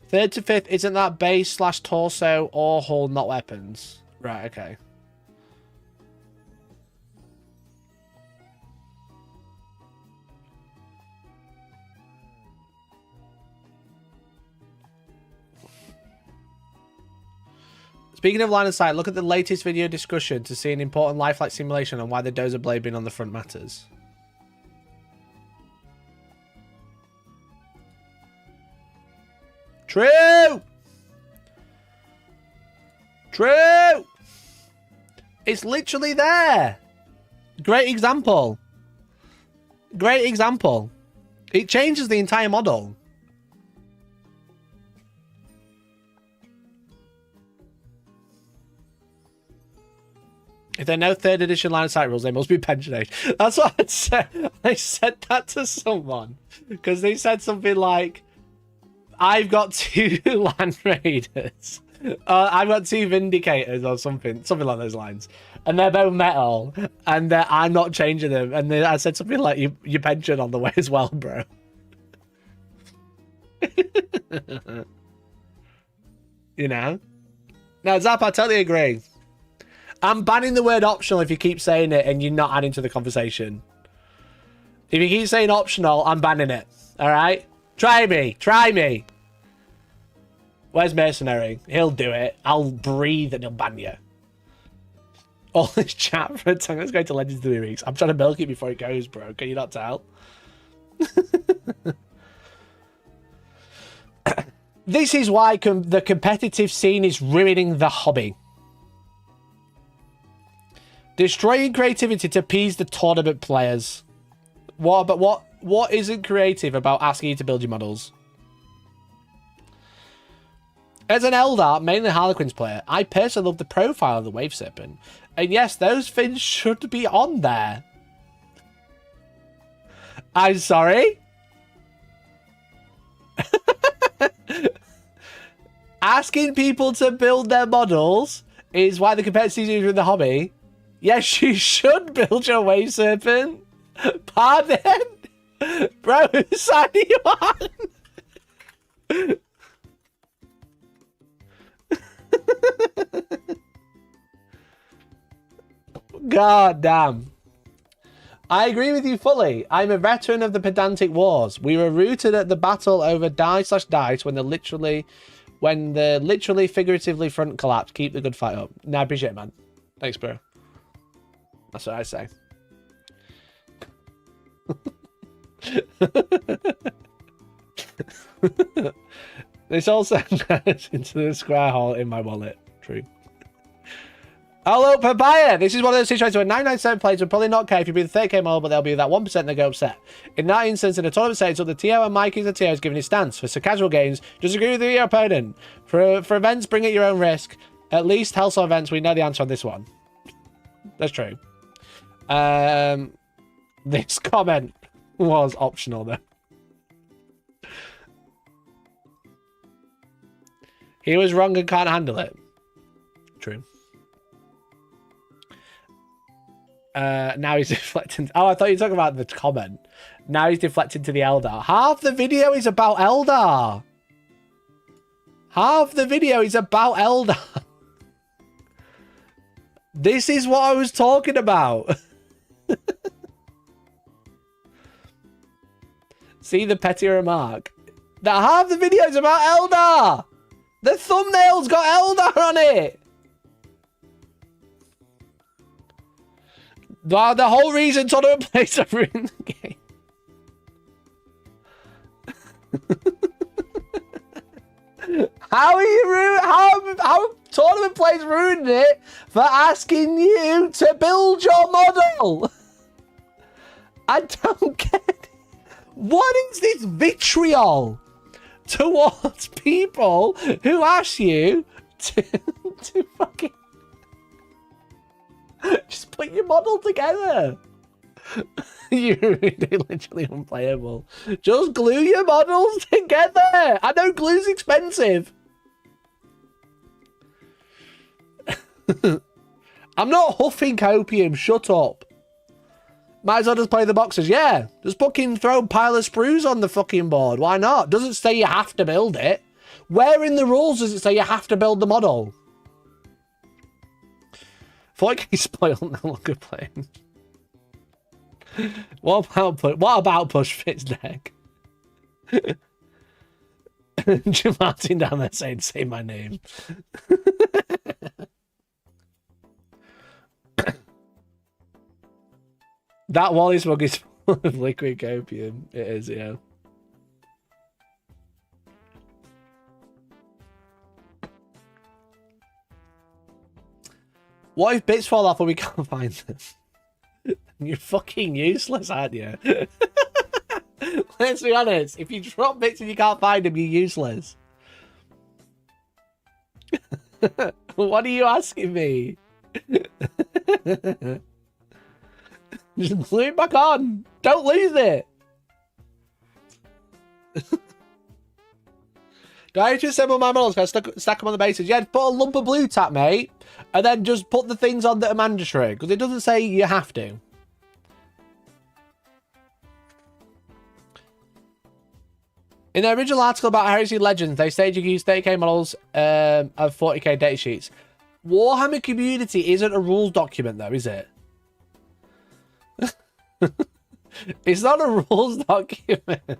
Third to 5th, isn't that base/torso or hull, not weapons? Right, okay. Speaking of line of sight, look at the latest video discussion to see an important lifelike simulation on why the dozer blade being on the front matters. True! True! It's literally there. Great example. Great example. It changes the entire model. If there are no 3rd edition line of sight rules, they must be pension age. That's what I'd say. I said that to someone because they said something like, I've got 2 Land Raiders. I've got 2 Vindicators or something like those lines. And they're both metal. And I'm not changing them. And then I said something like, your pension on the way as well, bro. You know? No, Zap, I totally agree. I'm banning the word optional if you keep saying it and you're not adding to the conversation. If you keep saying optional, I'm banning it. Alright? Try me. Try me. Where's Mercenary? He'll do it. I'll breathe and he'll ban you. All this chat for a tongue. Let's go to Legends 3 weeks. I'm trying to milk it before it goes, bro. Can you not tell? This is why the competitive scene is ruining the hobby. Destroying creativity to appease the tournament players. What isn't creative about asking you to build your models? As an Eldar, mainly Harlequins player, I personally love the profile of the Wave Serpent. And yes, those fins should be on there. I'm sorry? Asking people to build their models is why the competitive scene is in the hobby. Yes, you should build your Wave Serpent. Pardon? Bro, whose side are you on? God damn. I agree with you fully. I'm a veteran of the pedantic wars. We were rooted at the battle over die/dice when the literally figuratively front collapsed. Keep the good fight up. No, I appreciate it, man. Thanks, bro. That's what I say. This also goes into the square hole in my wallet. True. Hello, Papaya! This is one of those situations where 997 players will probably not care if you be the 30k model, but there'll be that 1% that go upset. In that instance, in a tournament setting, so the TO and Mikey's the TO is giving his stance. For casual games, just agree with your opponent. For events, bring at your own risk. At least Hellstorm events, we know the answer on this one. That's true. This comment was optional though. He was wrong and can't handle it. True. Now he's deflecting. Oh, I thought you were talking about the comment. Now he's deflecting to the Eldar. Half the video is about Eldar. Half the video is about Eldar. This is what I was talking about. See the petty remark. That half the video is about Eldar. The thumbnail's got Eldar on it. The whole reason Tournament plays are ruined the game. How are you how Tournament plays ruined it for asking you to build your model? I don't get it. What is this vitriol towards people who ask you to fucking just put your model together? You're literally unplayable. Just glue your models together. I know glue's expensive. I'm not huffing copium. Shut up. Might as well just play the boxes. Yeah, just fucking throw a pile of sprues on the fucking board. Why not? Doesn't say you have to build it. Where in the rules does it say you have to build the model? 4K spoiled, no longer playing. What about push fits deck? Jim Martin down there saying, say my name. That Wally mug is full of liquid copium. It is, yeah. What if bits fall off and we can't find them? You're fucking useless, aren't you? Let's be honest. If you drop bits and you can't find them, you're useless. What are you asking me? Just glue it back on. Don't lose it. Do I just assemble my models? Can I stack them on the bases? Yeah, put a lump of blue tack, mate. And then just put the things on that are mandatory. Because it doesn't say you have to. In the original article about Heresy Legends, they said you can use 30k models of 40k data sheets. Warhammer Community isn't a rules document, though, is it? It's not a rules document.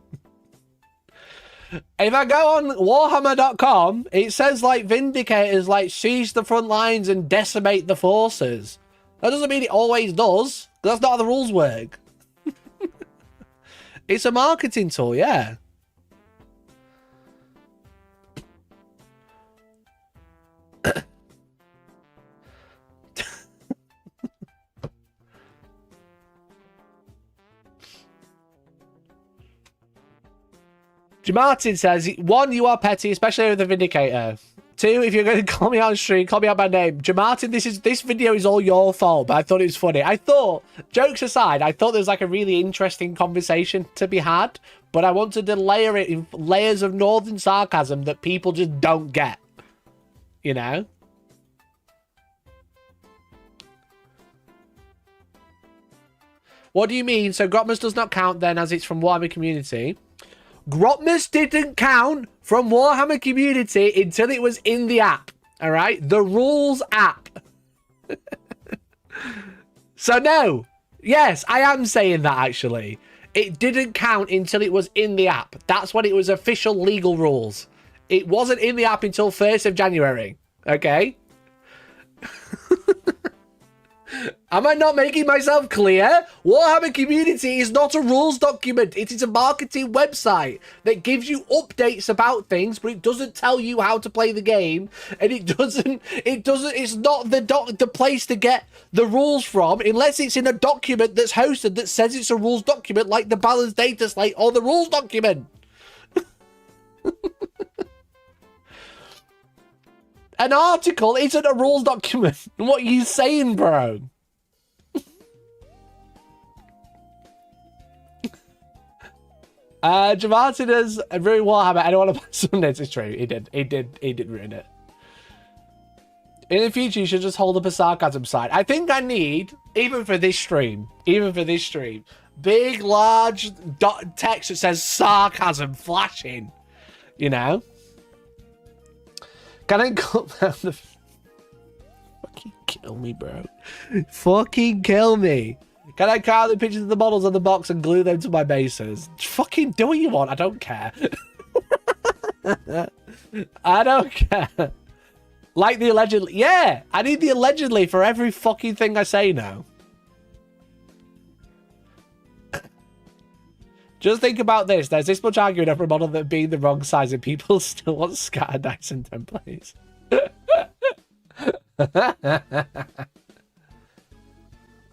If I go on warhammer.com, it says, like, Vindicators, like, seize the front lines and decimate the forces. That doesn't mean it always does. That's not how the rules work. It's a marketing tool, yeah. Martin says, 1, you are petty, especially with the Vindicator. 2, if you're going to call me on stream, call me out by name. Martin, this video is all your fault, but I thought it was funny. I thought, jokes aside, I thought there was like a really interesting conversation to be had, but I wanted to layer it in layers of northern sarcasm that people just don't get. You know? What do you mean? So Grotmas does not count then as it's from Warhammer Community? Grotmas didn't count from Warhammer Community until it was in the app. All right? The rules app. So no. Yes, I am saying that actually. It didn't count until it was in the app. That's when it was official legal rules. It wasn't in the app until 1st of January. Okay? Am I not making myself clear? Warhammer Community is not a rules document. It is a marketing website that gives you updates about things, but it doesn't tell you how to play the game. And it's not the place to get the rules from unless it's in a document that's hosted that says it's a rules document, like the balanced data slate or the rules document. An article isn't a rules document. What are you saying, bro? Jamartin has ruined Warhammer. Anyone about Sundays? It's true. He did ruin it. In the future, you should just hold up a sarcasm sign. I think I need, even for this stream, big, large text that says sarcasm flashing. You know? Can I cut down the... Fucking kill me, bro. Fucking kill me. Can I carve the pictures of the models on the box and glue them to my bases? Fucking do what you want. I don't care. I don't care. Like the allegedly. Yeah, I need the allegedly for every fucking thing I say now. Just think about this. There's this much argument over a model that being the wrong size and people still want scatter dice and templates.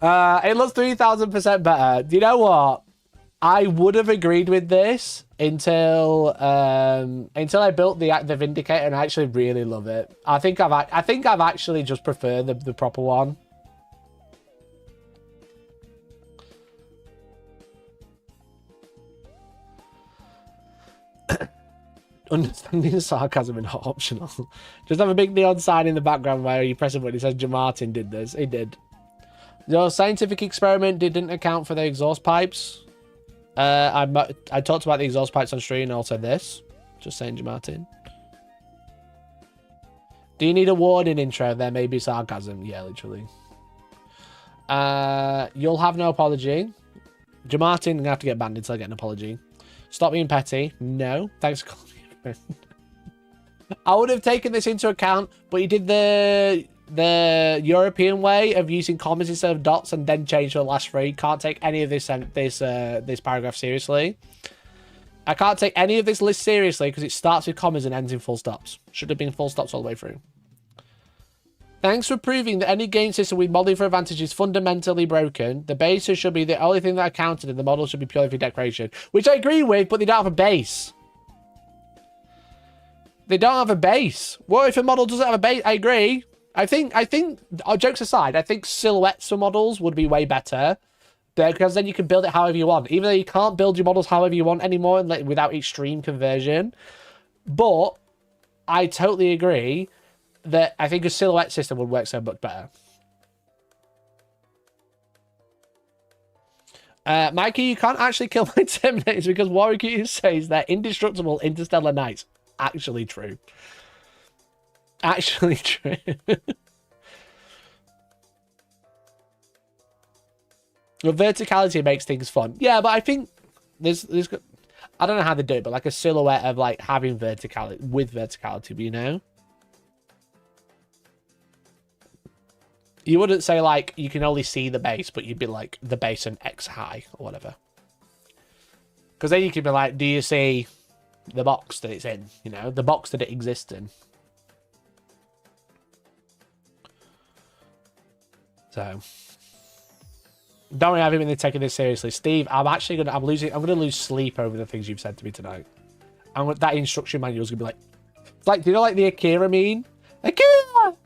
It looks 3,000% better. Do you know what? I would have agreed with this until I built the Vindicator, and I actually really love it. I think I've actually just preferred the proper one. Understanding sarcasm is not optional. Just have a big neon sign in the background where you press a button. It says Jamartin did this. He did. Your scientific experiment didn't account for the exhaust pipes. I talked about the exhaust pipes on stream and also this. Just saying, Jamartin. Do you need a warning intro? There may be sarcasm. Yeah, literally. You'll have no apology. Jamartin, gonna have to get banned until I get an apology. Stop being petty. No. Thanks for calling me a friend. I would have taken this into account, but you did the European way of using commas instead of dots and then change the last three. Can't take any of this paragraph seriously. I can't take any of this list seriously because it starts with commas and ends in full stops. Should have been full stops all the way through. Thanks for proving that any game system with modeling for advantage is fundamentally broken. The bases should be the only thing that are counted and the models should be purely for decoration. Which I agree with, but they don't have a base. They don't have a base. What if a model doesn't have a base? I agree. I think, jokes aside, I think silhouettes for models would be way better. Because then you can build it however you want. Even though you can't build your models however you want anymore without extreme conversion. But I totally agree that I think a silhouette system would work so much better. Mikey, you can't actually kill my Terminators because Warwick says they're indestructible interstellar knights. Actually true. Actually true. The verticality makes things fun. Yeah, but I think there's I don't know how they do it, but like a silhouette of like having verticality with verticality, you know? You wouldn't say like you can only see the base, but you'd be like the base and X high or whatever. Because then you could be like, do you see the box that it's in? You know, the box that it exists in. So don't worry, I haven't been taking this seriously. Steve, I'm gonna lose sleep over the things you've said to me tonight. And that instruction manual is gonna be like, it's like, do you know like the Akira meme? Akira!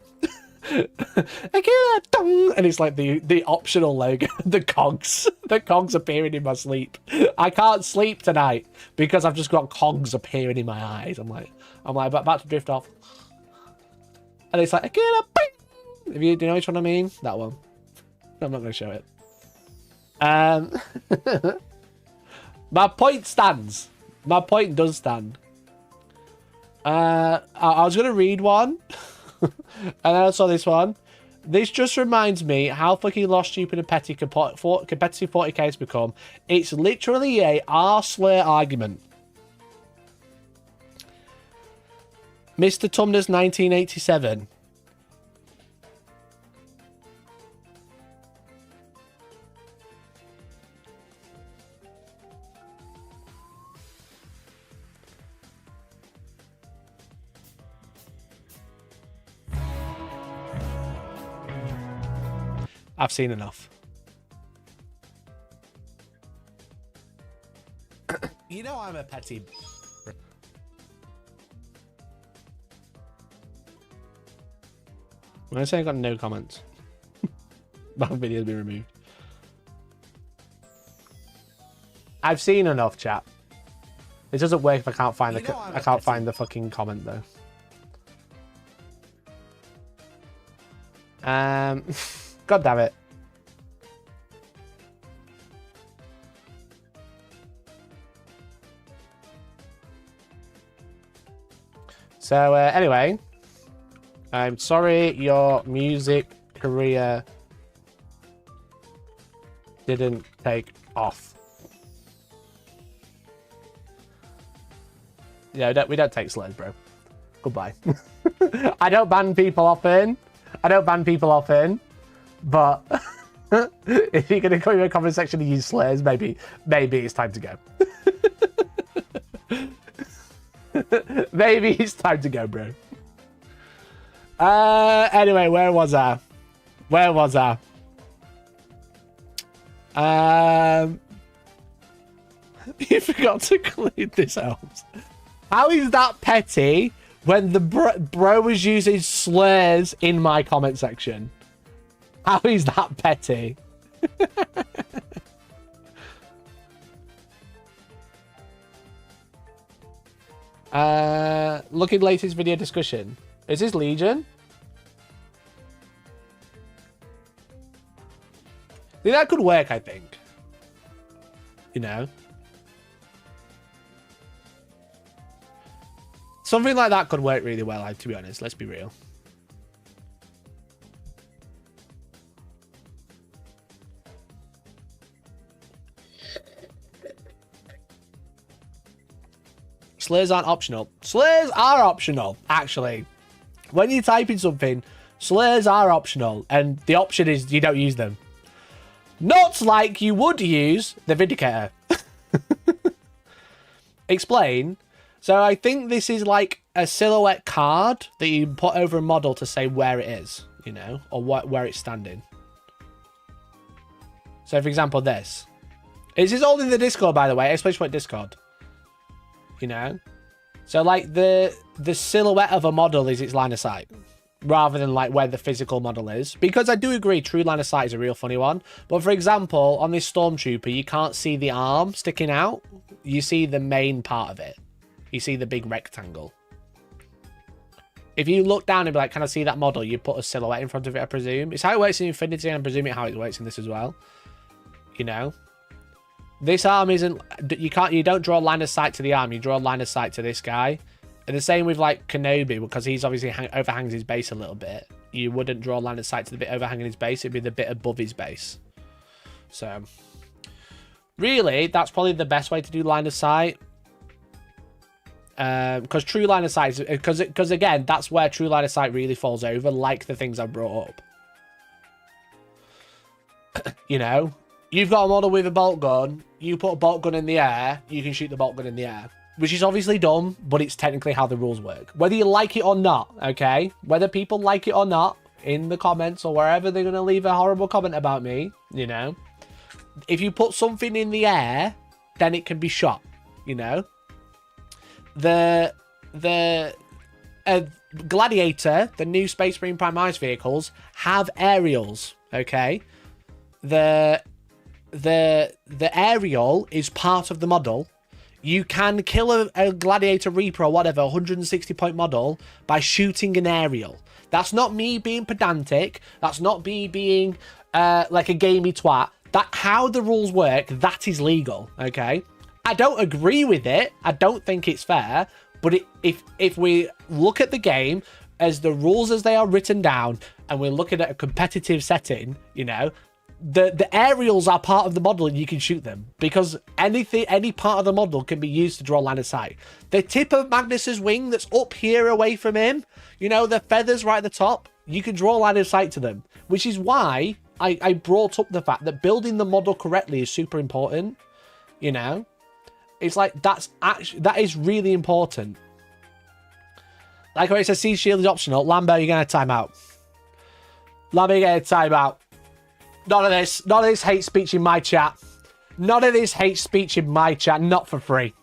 Akira! Dong! And it's like the optional logo, the cogs. The cogs appearing in my sleep. I can't sleep tonight because I've just got cogs appearing in my eyes. I'm like about to drift off. And it's like, Akira! Bing! Do you know which one I mean? That one. I'm not gonna show it. My point stands. My point does stand. I was gonna read one. And then I saw this one. This just reminds me how fucking lost, stupid, and petty competitive 40k has become. It's literally a arslur argument. Mr. Tumner's 1987. I've seen enough. You know I'm a petty... When I say I got no comments, my video's been removed. I've seen enough, chat. It doesn't work if I can't find I can't find the fucking comment though. God damn it. So anyway, I'm sorry your music career didn't take off. Yeah, we don't take slurs, bro. Goodbye. I don't ban people often. But if you're gonna come in the comment section and use slurs, maybe it's time to go. Maybe it's time to go, bro. Anyway, where was I? You forgot to include this else. How is that petty when the bro was using slurs in my comment section? How is that petty? Look at latest video discussion. Is this Legion? See, that could work, I think. You know? Something like that could work really well, to be honest. Let's be real. Slurs aren't optional. Slurs are optional, actually. When you type in something, slurs are optional, and the option is you don't use them. Not like you would use the Vindicator. Explain. So I think this is like a silhouette card that you put over a model to say where it is, you know, or where it's standing. So for example, this. This is all in the Discord, by the way. Especially what Discord. You know? So like the silhouette of a model is its line of sight. Rather than like where the physical model is. Because I do agree, true line of sight is a real funny one. But for example, on this Stormtrooper, you can't see the arm sticking out. You see the main part of it. You see the big rectangle. If you look down and be like, can I see that model? You put a silhouette in front of it, I presume. It's how it works in Infinity, and I'm presuming how it works in this as well. You know? This arm isn't... You don't draw a line of sight to the arm. You draw a line of sight to this guy. And the same with, like, Kenobi, because he's obviously overhangs his base a little bit. You wouldn't draw a line of sight to the bit overhanging his base. It'd be the bit above his base. So, really, that's probably the best way to do line of sight. Because true line of sight... Because, again, that's where true line of sight really falls over, like the things I brought up. You know? You've got a model with a bolt gun. You put a bolt gun in the air. You can shoot the bolt gun in the air. Which is obviously dumb, but it's technically how the rules work. Whether you like it or not, okay? Whether people like it or not, in the comments or wherever they're going to leave a horrible comment about me, you know? If you put something in the air, then it can be shot, you know? The Gladiator, the new Space Marine Prime Ice vehicles, have aerials, okay? The aerial is part of the model. You can kill a Gladiator Reaper or whatever, 160 point model, by shooting an aerial. That's not me being pedantic. That's not me being like a gamey twat. That's how the rules work. That is legal, okay? I don't agree with it. I don't think it's fair. But if we look at the game as the rules as they are written down, and we're looking at a competitive setting, you know, the aerials are part of the model and you can shoot them because any part of the model can be used to draw line of sight. The tip of Magnus's wing that's up here away from him, you know, the feathers right at the top, you can draw line of sight to them, which is why I brought up the fact that building the model correctly is super important. You know, it's like that is really important. Like when it says Sea Shield is optional, Lambo, you're gonna time out. Lambo, you're gonna time out. None of this hate speech in my chat. None of this hate speech in my chat. Not for free.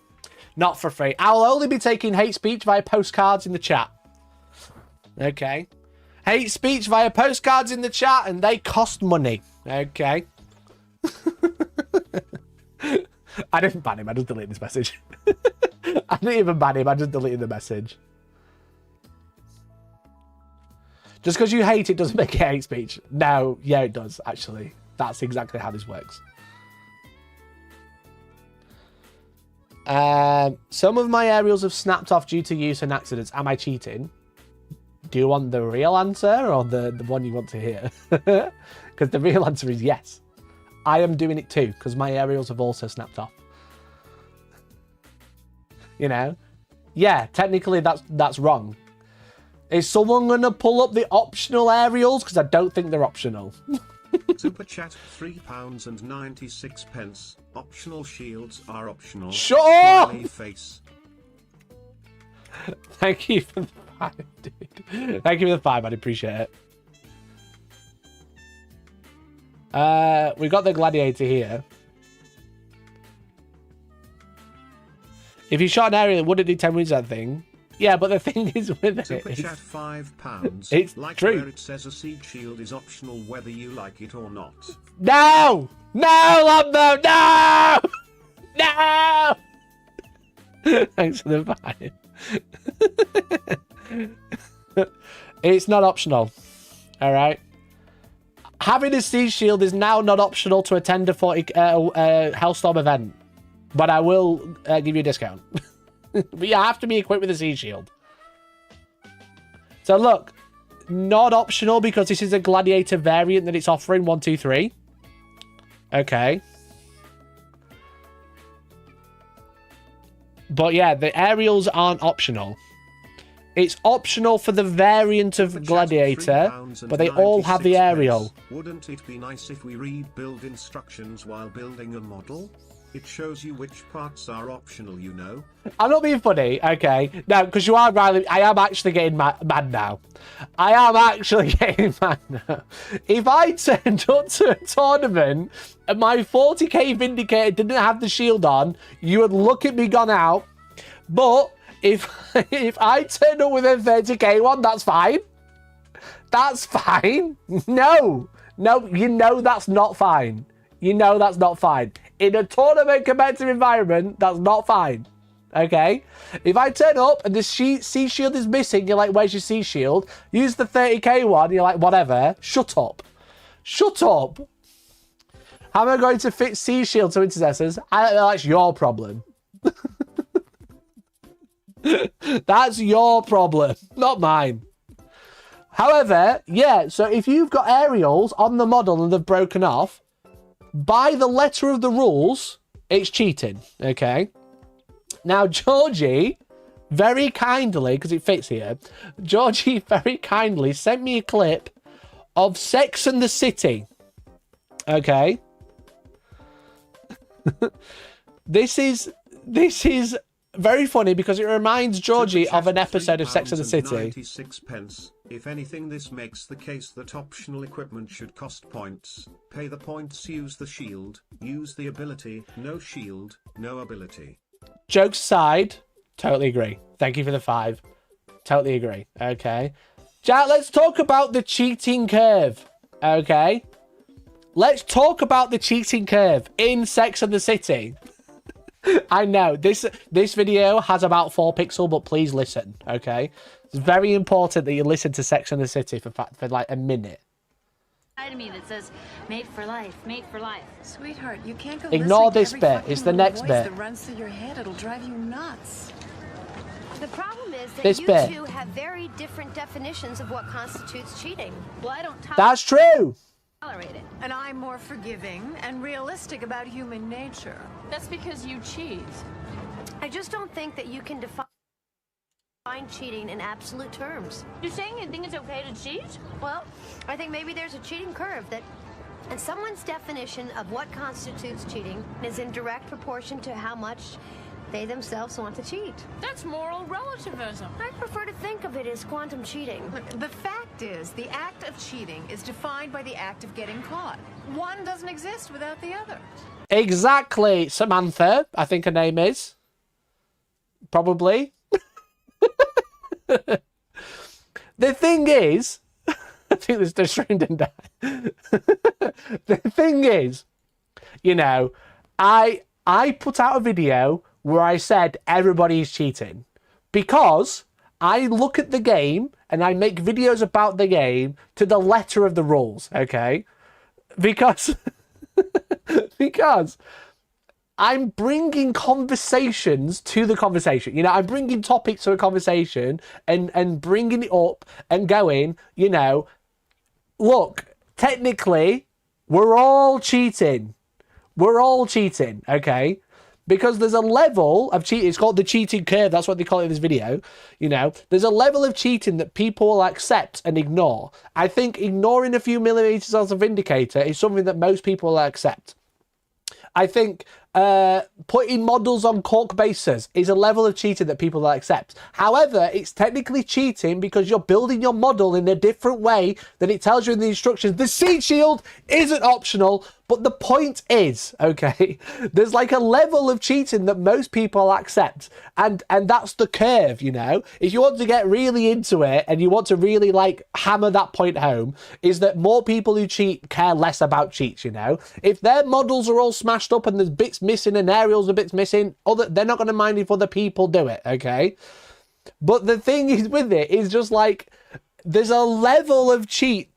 Not for free. I will only be taking hate speech via postcards in the chat. Okay. Hate speech via postcards in the chat, and they cost money. Okay. I didn't ban him. I just deleted this message. I didn't even ban him. I just deleted the message. Just because you hate it doesn't make it hate speech. No, yeah, it does, actually. That's exactly how this works. Some of my aerials have snapped off due to use and accidents. Am I cheating? Do you want the real answer or the one you want to hear? Because the real answer is yes. I am doing it too, because my aerials have also snapped off. You know? Yeah, technically that's wrong. Is someone going to pull up the optional aerials? Because I don't think they're optional. Super chat £3.96. Optional shields are optional. Shut up! Smiley face. Thank you for the 5, dude. Thank you for the 5, I'd appreciate it. We got the gladiator here. If you shot an aerial, it wouldn't do 10 wounds, that thing. Yeah, but the thing is with it, Super chat £5. It's like true. Where it says a siege shield is optional whether you like it or not. No! No, Lambo! No! No! Thanks for the 5. It's not optional. Alright? Having a siege shield is now not optional to attend a Hellstorm event. But I will give you a discount. But you have to be equipped with a siege shield. So look, not optional because this is a gladiator variant that it's offering. 1, 2, 3. Okay. But yeah, the aerials aren't optional. It's optional for the variant of gladiator, but they all have the aerial. Wouldn't it be nice if we read build instructions while building a model? It shows you which parts are optional, you know. I'm not being funny, okay? No, because you are right. I am actually getting mad now. I am actually getting mad now. If I turned up to a tournament and my 40k Vindicator didn't have the shield on, you would look at me gone out. But if I turned up with a 30k one, that's fine. That's fine. No, you know that's not fine. You know that's not fine. In a tournament competitive environment, that's not fine. Okay? If I turn up and the sea shield is missing, you're like, where's your sea shield? Use the 30k one, you're like, whatever. Shut up. Shut up. How am I going to fit sea shield to intercessors? That's your problem. That's your problem, not mine. However, yeah, so if you've got aerials on the model and they've broken off, by the letter of the rules, it's cheating, okay? Now, Georgie, very kindly, because it fits here, Georgie very kindly sent me a clip of Sex and the City, okay? This is very funny because it reminds Georgie of an episode of Sex and the City. 96 pence. If anything, this makes the case that optional equipment should cost points. Pay the points, use the shield, use the ability, no shield, no ability. Jokes aside, totally agree. Thank you for the 5. Totally agree. Okay. Jack, let's talk about the cheating curve. Okay. Let's talk about the cheating curve in Sex and the City. I know this video has about 4 pixels, but please listen, okay? It's very important that you listen to Sex and the City for like a minute. To me that says made for life, made for life. Sweetheart, you can't go Ignore this every bit. fucking It's the little next voice bit. that runs through your head. It'll drive you nuts. The problem is that This you bit. two have very different definitions of what constitutes cheating. Well, I don't That's true. tolerate it. And I'm more forgiving and realistic about human nature. That's because you cheat. I just don't think that you can define cheating in absolute terms. You're saying you think it's okay to cheat? Well, I think maybe there's a cheating curve that, and someone's definition of what constitutes cheating is in direct proportion to how much they themselves want to cheat. That's moral relativism. I prefer to think of it as quantum cheating. Look, the fact is, the act of cheating is defined by the act of getting caught. One doesn't exist without the other. Exactly, Samantha, I think her name is. Probably. The thing is, I think this the stream didn't die. The thing is, you know, I put out a video where I said everybody's cheating. Because I look at the game and I make videos about the game to the letter of the rules, okay? Because because I'm bringing conversations to the conversation. You know, I'm bringing topics to a conversation and bringing it up and going, you know, look, technically, we're all cheating. We're all cheating, okay? Because there's a level of cheating. It's called the cheating curve. That's what they call it in this video. You know, there's a level of cheating that people will accept and ignore. I think ignoring a few millimeters as a vindicator is something that most people will accept. I think putting models on cork bases is a level of cheating that people will accept. However, it's technically cheating because you're building your model in a different way than it tells you in the instructions. The seed shield isn't optional, but the point is, okay, there's like a level of cheating that most people accept. And that's the curve, you know? If you want to get really into it and you want to really like hammer that point home, is that more people who cheat care less about cheats, you know? If their models are all smashed up and there's bits missing and aerials are bits missing, they're not going to mind if other people do it, okay? But the thing is with it is just like, there's a level of cheat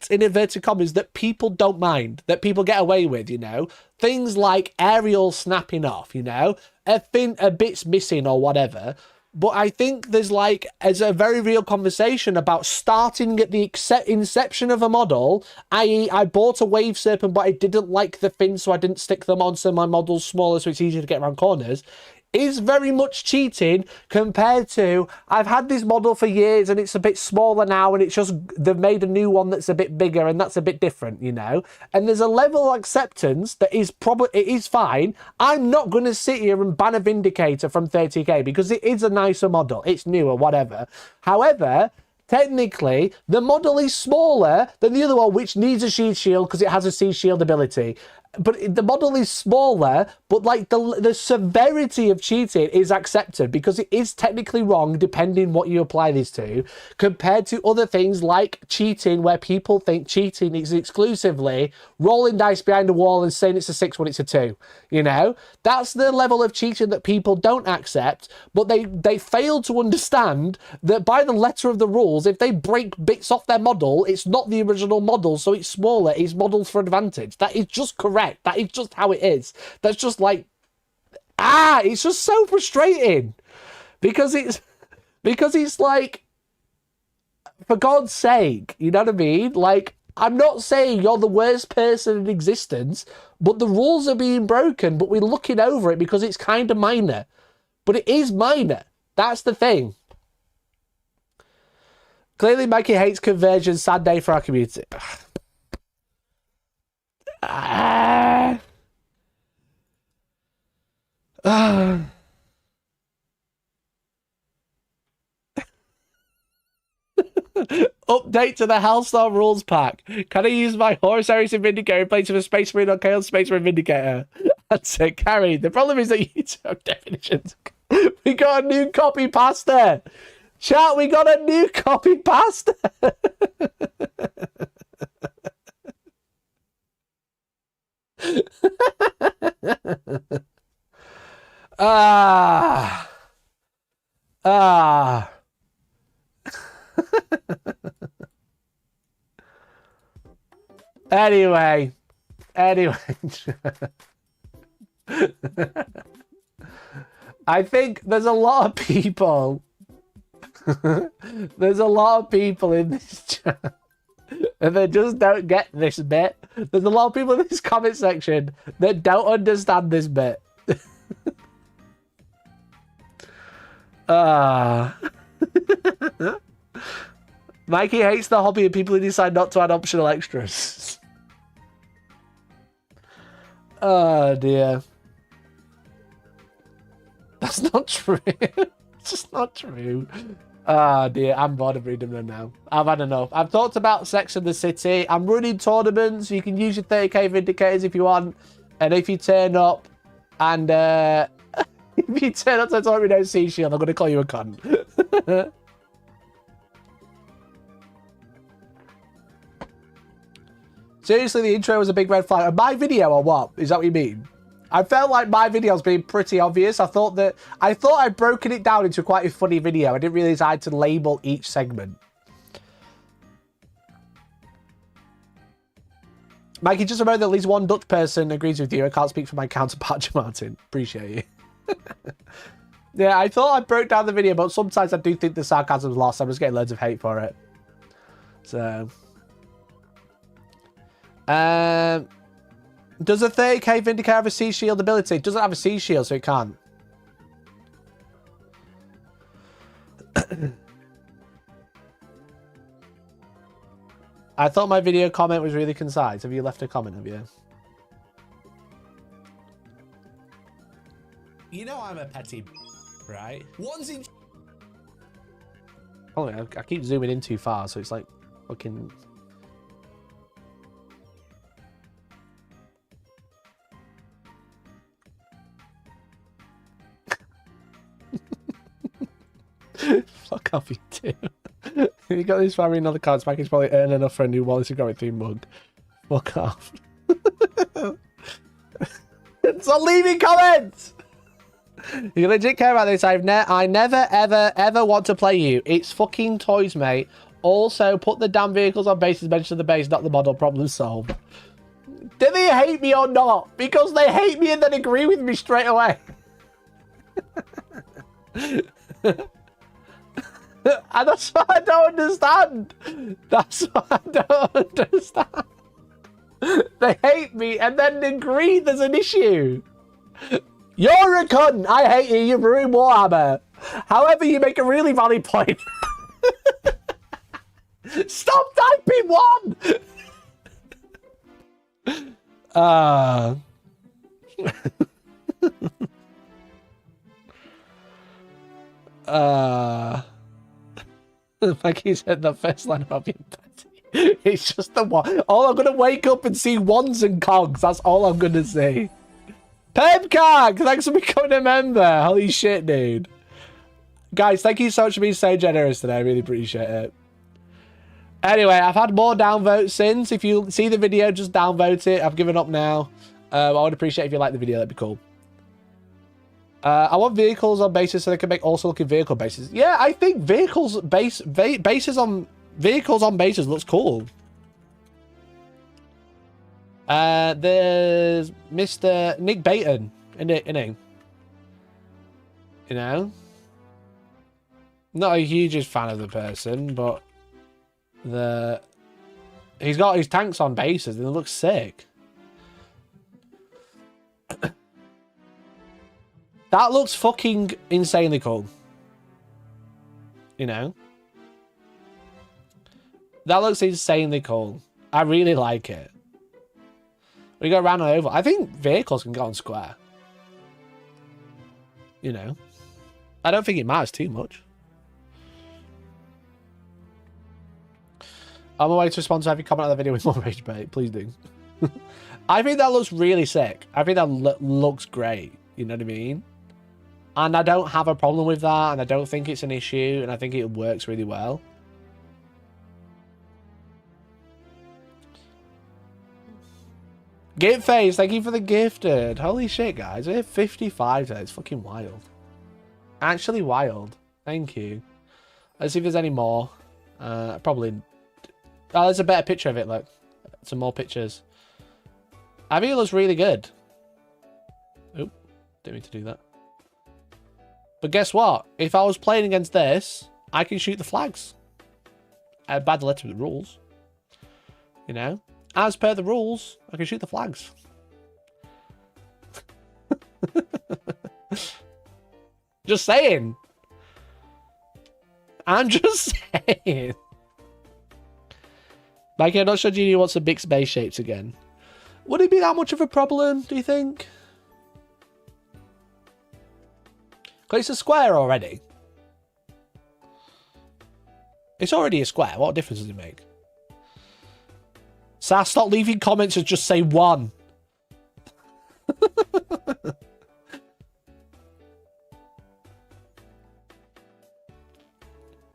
in inverted commas that people don't mind, that people get away with, you know? Things like aerials snapping off, you know? A bit's missing or whatever. But I think there's like, as a very real conversation about starting at the inception of a model, i.e. I bought a wave serpent, but I didn't like the fins, so I didn't stick them on, so my model's smaller, so it's easier to get around corners, is very much cheating compared to, I've had this model for years and it's a bit smaller now and it's just, they've made a new one that's a bit bigger and that's a bit different, you know? And there's a level of acceptance that is it is fine. I'm not going to sit here and ban a Vindicator from 30k because it is a nicer model. It's newer, whatever. However, technically, the model is smaller than the other one, which needs a seed shield because it has a seed shield ability. But the model is smaller, but like the severity of cheating is accepted because it is technically wrong depending what you apply this to, compared to other things like cheating, where people think cheating is exclusively rolling dice behind the wall and saying it's a 6 when it's a 2. You know, that's the level of cheating that people don't accept, but they fail to understand that by the letter of the rules, if they break bits off their model, it's not the original model, so it's smaller, it's modeled for advantage. That is just correct. That is just how it is. That's just like, it's just so frustrating because it's like, for God's sake, you know what I mean? Like, I'm not saying you're the worst person in existence, but the rules are being broken, but we're looking over it because it's kind of minor. But it is minor. That's the thing. Clearly, Mikey hates conversion. Sad day for our community. Update to the Hellstorm rules pack. Can I use my Horus Ares in Vindicator in place of a Space Marine or Chaos Space Marine Vindicator? That's it, carry. The problem is that you took definitions. We got a new copy pasta. Chat, we got a new copy pasta. Anyway. I think there's a lot of people. There's a lot of people in this chat. And they just don't get this bit. There's a lot of people in this comment section that don't understand this bit. Mikey hates the hobby of people who decide not to add optional extras. Oh dear. That's not true. It's just not true. Oh dear, I'm bored of reading them now. I've had enough. I've talked about Sex and the City. I'm running tournaments. You can use your 30k Vindicators if you want. And if you turn up and if you turn up to a tournament with no sea shield, I'm going to call you a cunt. Seriously, the intro was a big red flag. My video or what? Is that what you mean? I felt like my video was being pretty obvious. I thought I'd broken it down into quite a funny video. I didn't realize I had to label each segment. Mikey, just remember that at least one Dutch person agrees with you. I can't speak for my counterpart, Martin. Appreciate you. Yeah, I thought I broke down the video, but sometimes I do think the sarcasm's lost. I'm just getting loads of hate for it. So... does a 30k Vindicator have a sea shield ability? It doesn't have a sea shield, so it can't. I thought my video comment was really concise. Have you left a comment, have you? You know I'm a petty, right? One's in... Oh, I keep zooming in too far, so it's like fucking... Fuck off, you two. You got this far in other cards back, it's probably earn enough for a new Wallace and Gromit theme mug. Fuck off. So leaving comments! You legit care about this. I never, ever want to play you. It's fucking toys, mate. Also, put the damn vehicles on bases mentioned the base, not the model. Problem solved. Do they hate me or not? Because they hate me and then agree with me straight away. And that's what I don't understand. That's what I don't understand. They hate me and then agree there's an issue. You're a cunt. I hate you. You ruined Warhammer. However, you make a really valid point. Stop typing one. Like he said, the first line about being petty. It's just the one. I'm gonna wake up and see ones and cogs. That's all I'm gonna see. Pepcog, thanks for becoming a member. Holy shit, dude. Guys, thank you so much for being so generous today. I really appreciate it. Anyway, I've had more downvotes since. If you see the video, just downvote it. I've given up now. I would appreciate if you like the video. That'd be cool. I want vehicles on bases so they can make also looking vehicle bases. Yeah, I think vehicles bases on bases looks cool. There's Mr. Nick Baton in it, you know. Not a hugest fan of the person, but he's got his tanks on bases and it looks sick. That looks fucking insanely cool. You know? That looks insanely cool. I really like it. We go round and over. I think vehicles can go on square. You know? I don't think it matters too much. I'm away to respond to every comment on the video with more rage bait. Please do. I think that looks really sick. I think that looks great. You know what I mean? And I don't have a problem with that, and I don't think it's an issue, and I think it works really well. Gift Phase, thank you for the gifted. Holy shit, guys. We hit 55 today. It's fucking wild. Actually wild. Thank you. Let's see if there's any more. Probably... Oh, there's a better picture of it, look. Some more pictures. I think it looks really good. Oop. Didn't mean to do that. But guess what? If I was playing against this, I can shoot the flags. By the letter of the rules. You know? As per the rules, I can shoot the flags. Just saying. I'm just saying. Mikey, I'm not sure Junior wants some big space shapes again. Would it be that much of a problem, do you think? Because it's a square already. It's already a square. What difference does it make? Sass, stop leaving comments and just say one.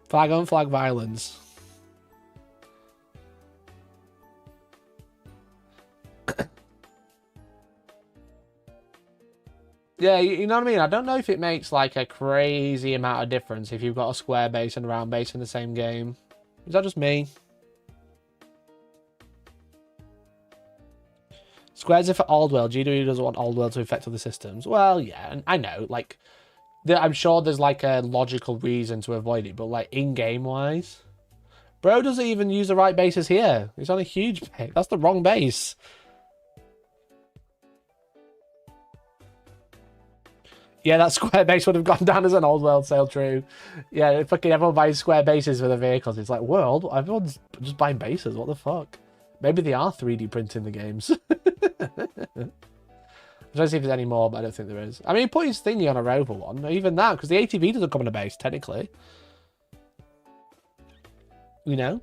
Flag on flag violence. Yeah, you know what I mean? I don't know if it makes like a crazy amount of difference if you've got a square base and a round base in the same game. Is that just me? Squares are for old world. GW doesn't want old world to affect other systems. Well, yeah, and I know, like, I'm sure there's like a logical reason to avoid it, but like in-game wise, bro doesn't even use the right bases here. He's on a huge base. That's the wrong base. Yeah, that square base would have gone down as an old world sale, true. Yeah, fucking everyone buys square bases for the vehicles. It's like, world, everyone's just buying bases. What the fuck? Maybe they are 3D printing the games. I'm trying to see if there's any more, but I don't think there is. I mean, put his thingy on a rover one. Even that, because the ATV doesn't come on a base, technically. You know?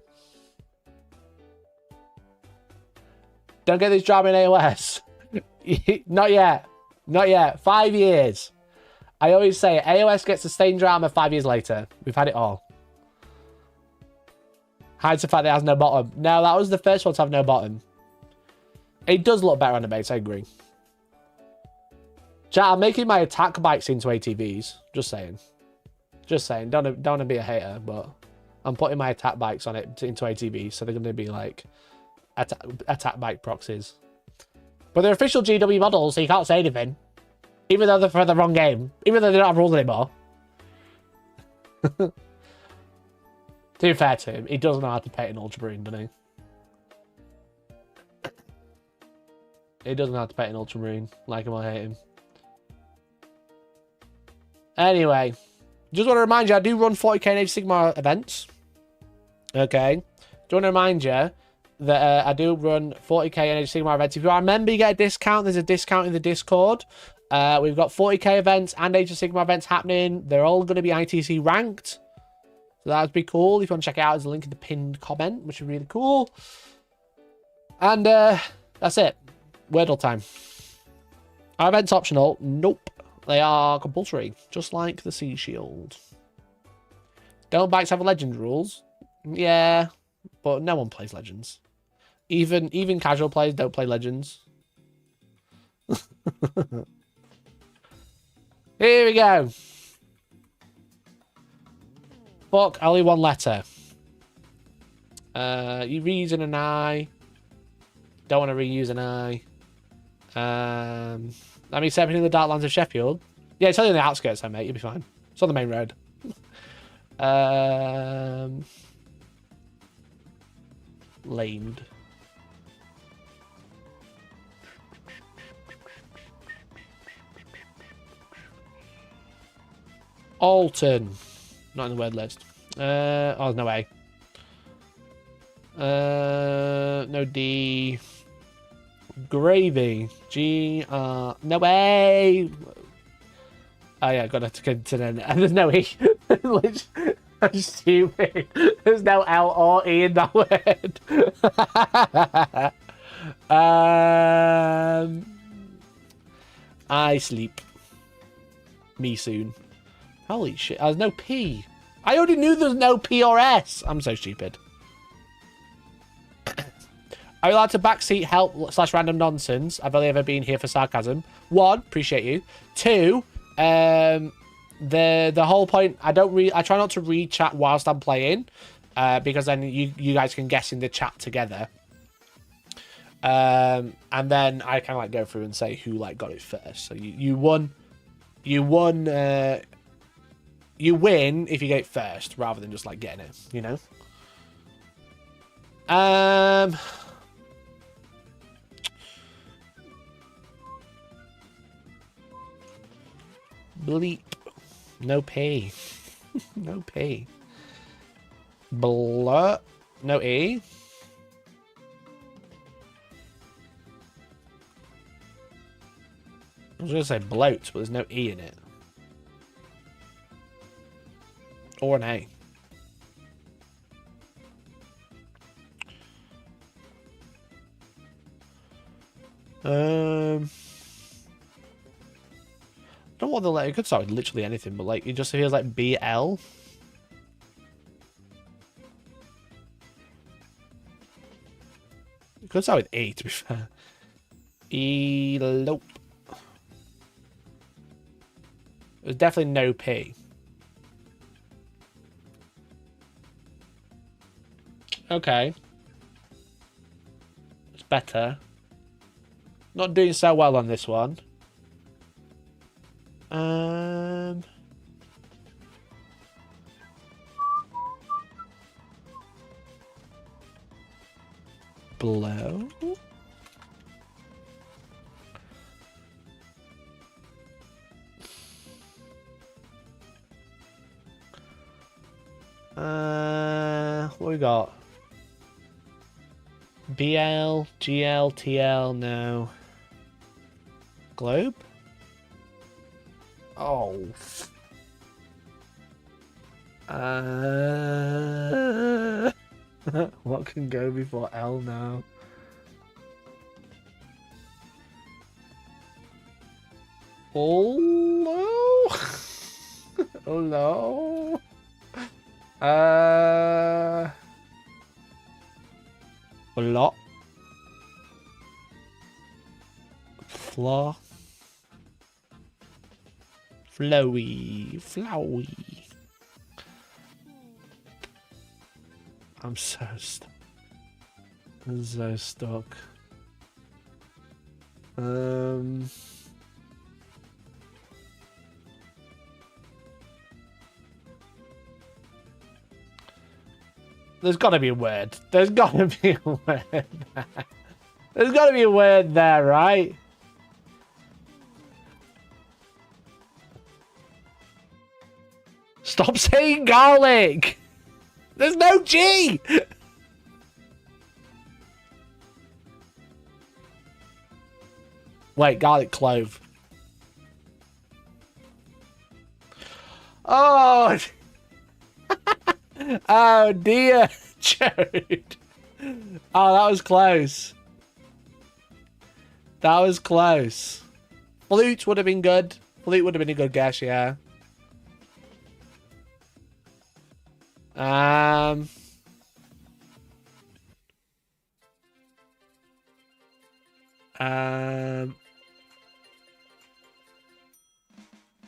Don't get this job in AOS. Not yet. Not yet. 5 years. I always say AOS gets sustained drama 5 years later. We've had it all. Hides the fact that it has no bottom. No, that was the first one to have no bottom. It does look better on the base, I agree. Chat, I'm making my attack bikes into ATVs. Just saying. Just saying. Don't want to be a hater, but I'm putting my attack bikes on it into ATVs, so they're going to be like attack bike proxies. But they're official GW models, so you can't say anything. Even though they're for the wrong game. Even though they don't have rules anymore. To be fair to him, he doesn't know how to paint an ultramarine, does he? He doesn't know how to paint an ultramarine. Like him or hate him. Anyway. Just want to remind you, I do run 40k and Age of Sigmar events. Okay. Do want to remind you that I do run 40k and Age of Sigmar events. If you remember, you get a discount. There's a discount in the Discord. We've got 40k events and Age of Sigmar events happening. They're all going to be ITC ranked. So that would be cool. If you want to check it out, there's a link in the pinned comment, which is really cool. And that's it. Wordle time. Are events optional? Nope. They are compulsory. Just like the Sea Shield. Don't bikes have legend rules? Yeah. But no one plays Legends. Even casual players don't play Legends. Here we go. Fuck, only one letter. You reusing an I. Don't want to reuse an I. That means stepping in the dark lands of Sheffield. Yeah, it's only on the outskirts, mate. You'll be fine. It's on the main road. Lamed. Alton. Not in the word list. Oh, no way. No D. Gravy. G-R. No way. Oh, yeah, got to consider. And there's no E. I'm stupid. There's no L or E in that word. I sleep. Me soon. Holy shit. There's no P. I already knew there was no P or S. I'm so stupid. Are you allowed to backseat help / random nonsense? I've only ever been here for sarcasm. 1, appreciate you. 2, the whole point, I try not to read chat whilst I'm playing, because then you guys can guess in the chat together. And then I kind of like go through and say who like got it first. So you won. You win if you get it first, rather than just like getting it, you know. Bleep. No pay. No pay. Blur. No E. I was going to say bloat, but there's no E in it. Or an A. I don't know what the letter. It could start with literally anything, but like it just feels like BL. It could start with A, to be fair. Elope. There's definitely no P. Okay. It's better. Not doing so well on this one. Blow. What we got? BL, GL, TL, no. Globe? Oh. What can go before L now? Oh no! Oh no! Lot. Flaw. Flowy. Flowy. I'm so stuck. I'm so stuck. There's got to be a word. There's got to be a word there. There's got to be a word there, right? Stop saying garlic! There's no G! Wait, garlic clove. Oh! Oh dear, Jared. Oh, that was close. That was close. Flute would have been good. Flute would have been a good guess, yeah.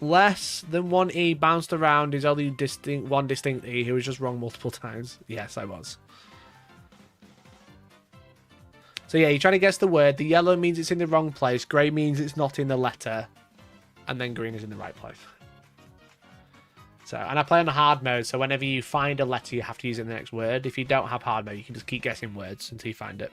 Less than one E bounced around is only one distinct E. He was just wrong multiple times. Yes, I was. So yeah, you're trying to guess the word. The yellow means it's in the wrong place. Grey means it's not in the letter. And then green is in the right place. So, and I play on hard mode, so whenever you find a letter, you have to use it in the next word. If you don't have hard mode, you can just keep guessing words until you find it.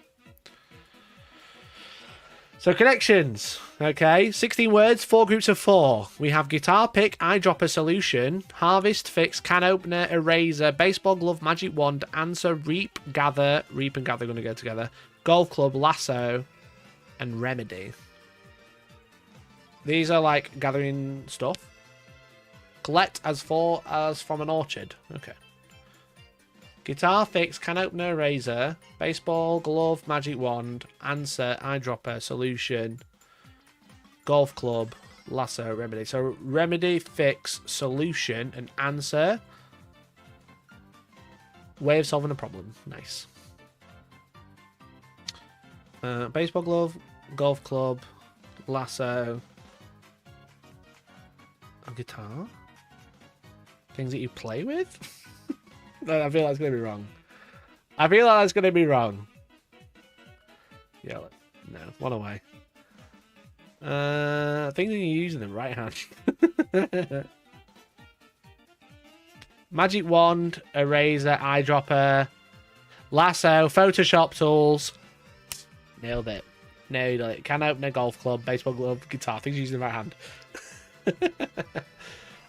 So connections, okay, 16 words, 4 groups of 4. We have guitar pick, eyedropper, solution, harvest, fix, can opener, eraser, baseball glove, magic wand, answer, reap and gather are going to go together, golf club, lasso, and remedy. These are like gathering stuff. Collect as from an orchard. Okay. Guitar fix, can opener, eraser, baseball, glove, magic wand, answer, eyedropper, solution, golf club, lasso, remedy. So remedy, fix, solution, and answer. Way of solving a problem. Nice. Baseball glove, golf club, lasso, a guitar. Things that you play with? No, I feel that's going to be wrong. I feel like that's going to be wrong. Yeah, no, one away. Things that you use in the right hand. Magic wand, eraser, eyedropper, lasso, Photoshop tools. Nailed it. Nailed it. Can opener, golf club, baseball glove, guitar. Things you use in the right hand.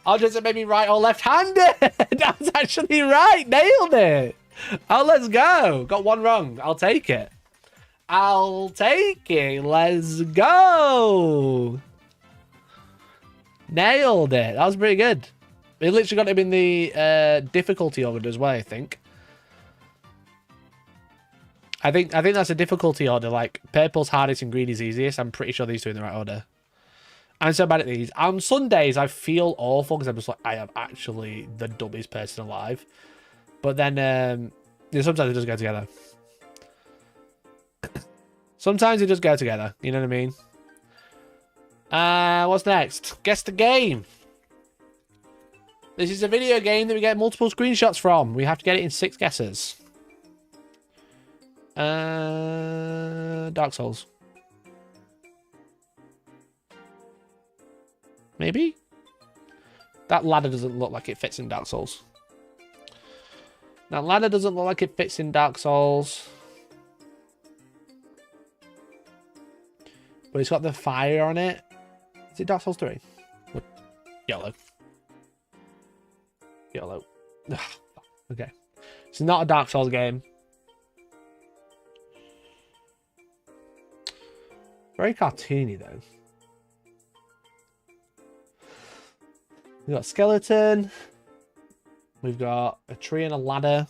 Oh, does it make me right or left-handed? That's actually right. Nailed it. Oh, let's go. Got one wrong. I'll take it. I'll take it. Let's go. Nailed it. That was pretty good. It literally got him in the difficulty order as well, I think. I think that's a difficulty order. Like, purple's hardest and green is easiest. I'm pretty sure these two are in the right order. I'm so bad at these. On Sundays, I feel awful because I'm just like, I am actually the dumbest person alive. But then, sometimes it does go together. Sometimes it does go together. You know what I mean? What's next? Guess the game. This is a video game that we get multiple screenshots from. We have to get it in 6 guesses. Dark Souls. Maybe? That ladder doesn't look like it fits in Dark Souls. That ladder doesn't look like it fits in Dark Souls. But it's got the fire on it. Is it Dark Souls 3? Yellow. Yellow. Okay. It's not a Dark Souls game. Very cartoony, though. We've got a skeleton. We've got a tree and a ladder.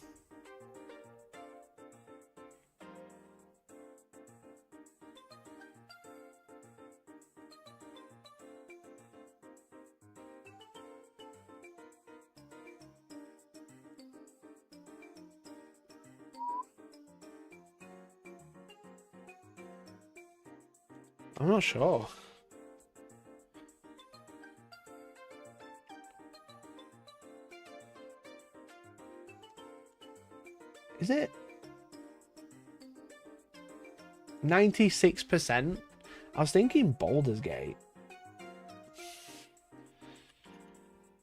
I'm not sure. Is it 96%? I was thinking Baldur's Gate.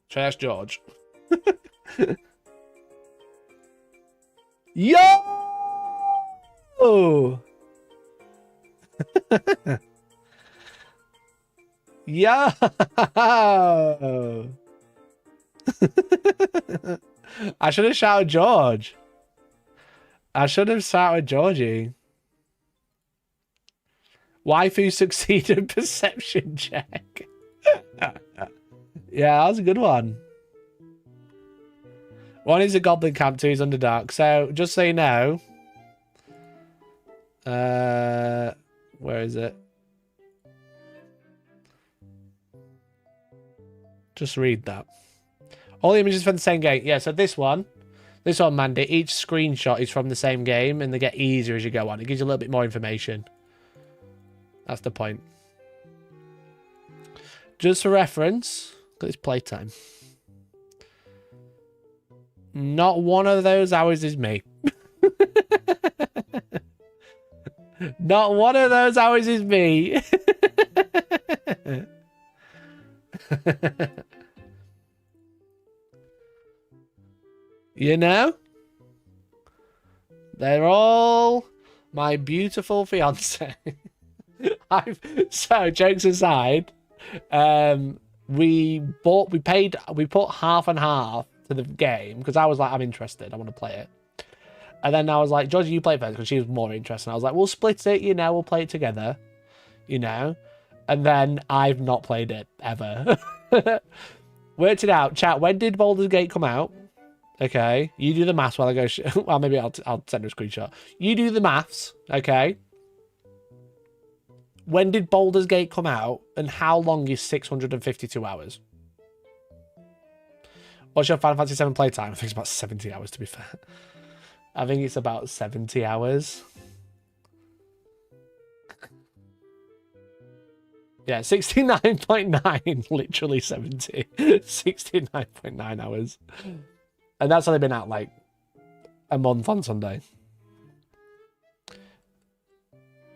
Should I ask George? Yo! Yo! I should have shouted George. I should have shouted Georgie. Waifu succeeded perception check. Yeah, that was a good one. One is a goblin camp, 2 is Underdark. So, just so you know. Where is it? Just read that. All the images from the same game. Yeah, so this one, Mandy, each screenshot is from the same game and they get easier as you go on. It gives you a little bit more information. That's the point. Just for reference, look at this playtime. Not one of those hours is me. Not one of those hours is me. You know? They're all my beautiful fiance. So, jokes aside, we put half and half to the game because I was like, I'm interested, I want to play it. And then I was like, Georgie, you play it first because she was more interested. And I was like, we'll split it, you know, we'll play it together, you know. And then I've not played it ever. Worked it out, chat. When did Baldur's Gate come out? Okay, you do the maths while I go. Well, maybe I'll send her a screenshot. You do the maths, okay? When did Baldur's Gate come out, and how long is 652 hours? What's your Final Fantasy 7 playtime? I think it's about 70 hours, to be fair. I think it's about 70 hours. Yeah, 69.9, literally 70. 69.9 hours. And that's only been out like a month on Sunday.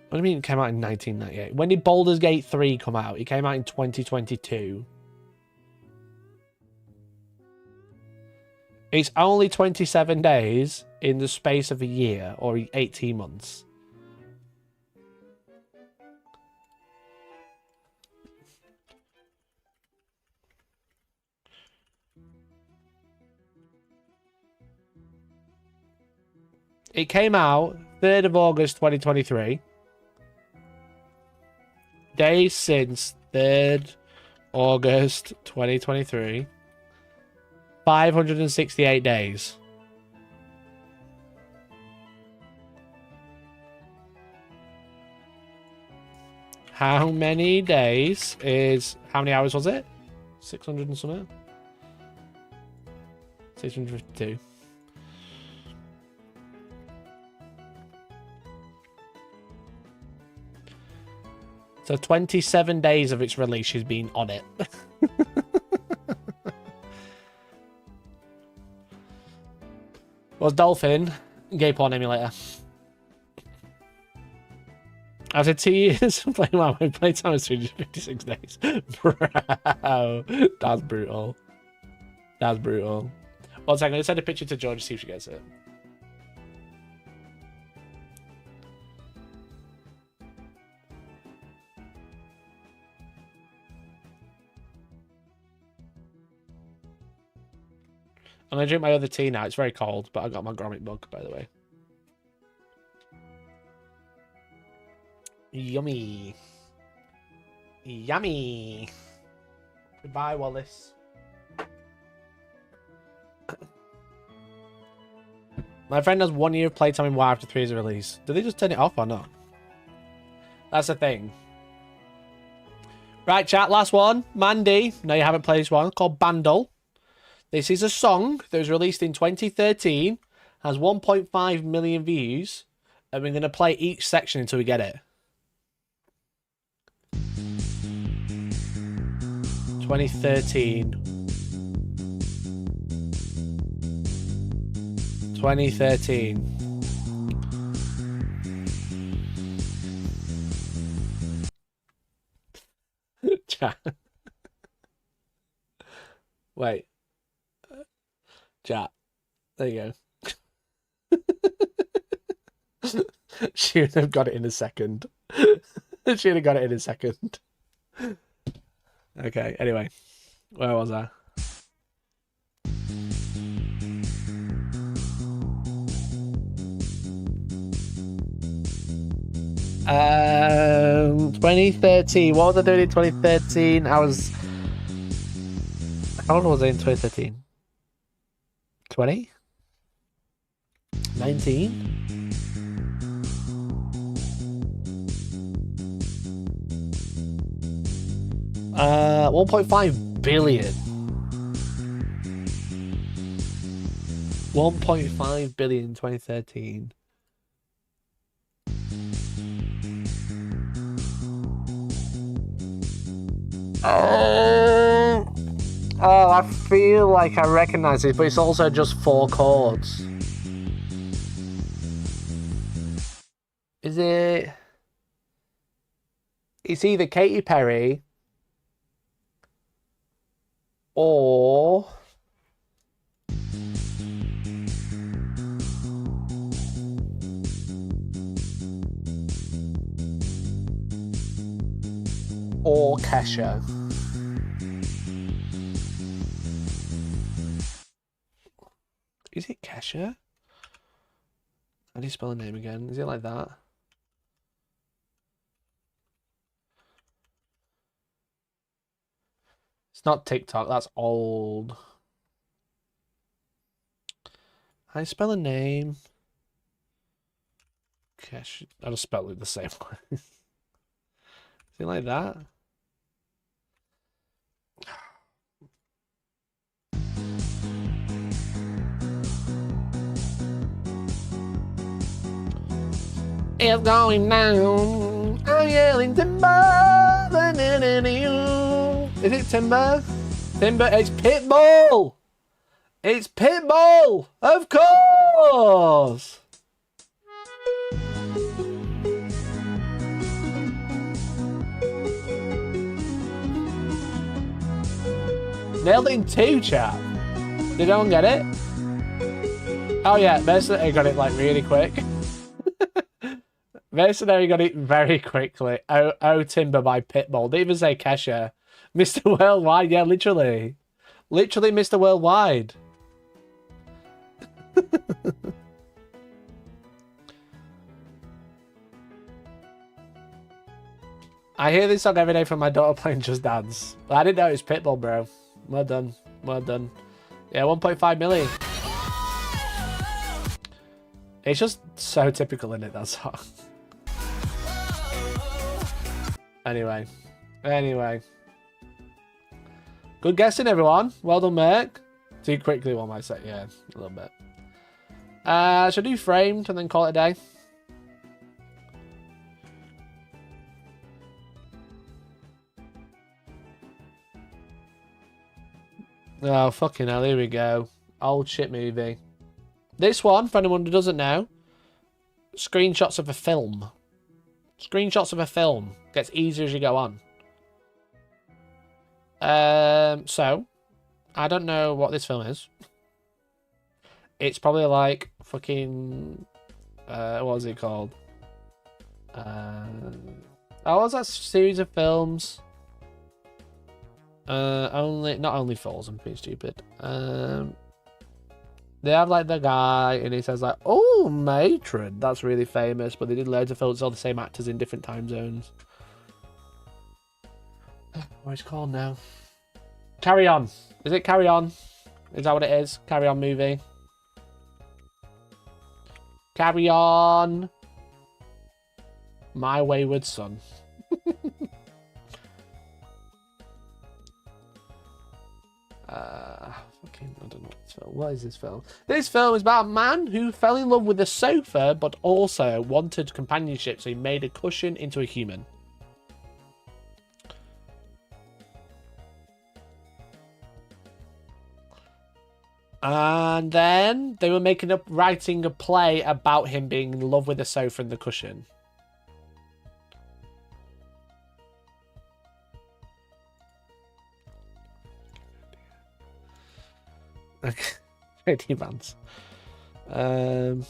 What do you mean it came out in 1998? When did Baldur's Gate 3 come out? It came out in 2022. It's only 27 days in the space of a year, or 18 months. It came out 3rd of August 2023. Days since 3rd August 2023. 568 days. How many days is... How many hours was it? 600 and something? 652. So 27 days of its release she's been on it. Was Dolphin gay porn emulator? After 2 years of playing my playtime is 356 days. Bro, that's brutal. That's brutal. One second, let's send a picture to George to see if she gets it. I'm gonna drink my other tea now. It's very cold, but I got my grommet mug, by the way. Yummy. Yummy. Goodbye, Wallace. My friend has 1 year of playtime in WoW after 3 years of release. Do they just turn it off or not? That's the thing. Right, chat, last one. Mandy. No, you haven't played this one. Called Bandle. This is a song that was released in 2013. Has 1.5 million views. And we're going to play each section until we get it. 2013. 2013. Chat. Wait. Chat. There you go. She would have got it in a second. She would have got it in a second. Okay, anyway. Where was I? 2013. What was I doing in 2013? I was... How old was I in 2013? 20? 19? Uh, 1.5 billion. 1.5 billion in 2013. Oh, I feel like I recognize it, but it's also just 4 chords. Is it? It's either Katy Perry or Kesha. Is it Kesha? How do you spell the name again? Is it like that? It's not TikTok, that's old. How do you spell a name? Kesha. I'll just spell it the same way. Is it like that? It's going down. I'm yelling timber. Is it Timber? Timber, it's Pitbull! It's Pitbull! Of course! Nailed it in 2, chat. Did anyone get it? Oh yeah, Mercenary got it like really quick. Mercenary got it very quickly. Oh Timber by Pitbull. Didn't even say Kesha. Mr. Worldwide, yeah, literally. Literally Mr. Worldwide. I hear this song every day from my daughter playing Just Dance. But I didn't know it was Pitbull, bro. Well done. Well done. Yeah, 1.5 million. It's just so typical, in it, that song. Anyway. Good guessing, everyone. Well done, Merc. Too quickly, one might say. Yeah, a little bit. Should I do framed and then call it a day? Oh, fucking hell. Here we go. Old shit movie. This one, for anyone who doesn't know, screenshots of a film. Screenshots of a film. Gets easier as you go on. So, I don't know what this film is. It's probably like fucking... what was it called? What was that series of films? Not Only Fools, I'm being stupid. They have like the guy and he says like, oh, matron, that's really famous, but they did loads of films, all the same actors in different time zones. What is it called now? Carry On. Is it Carry On? Is that what it is? Carry On movie. Carry On. My Wayward Son. I don't know this film. What is this film? This film is about a man who fell in love with a sofa, but also wanted companionship, so he made a cushion into a human. And then they were writing a play about him being in love with the sofa and the cushion. Okay, trading bands. Something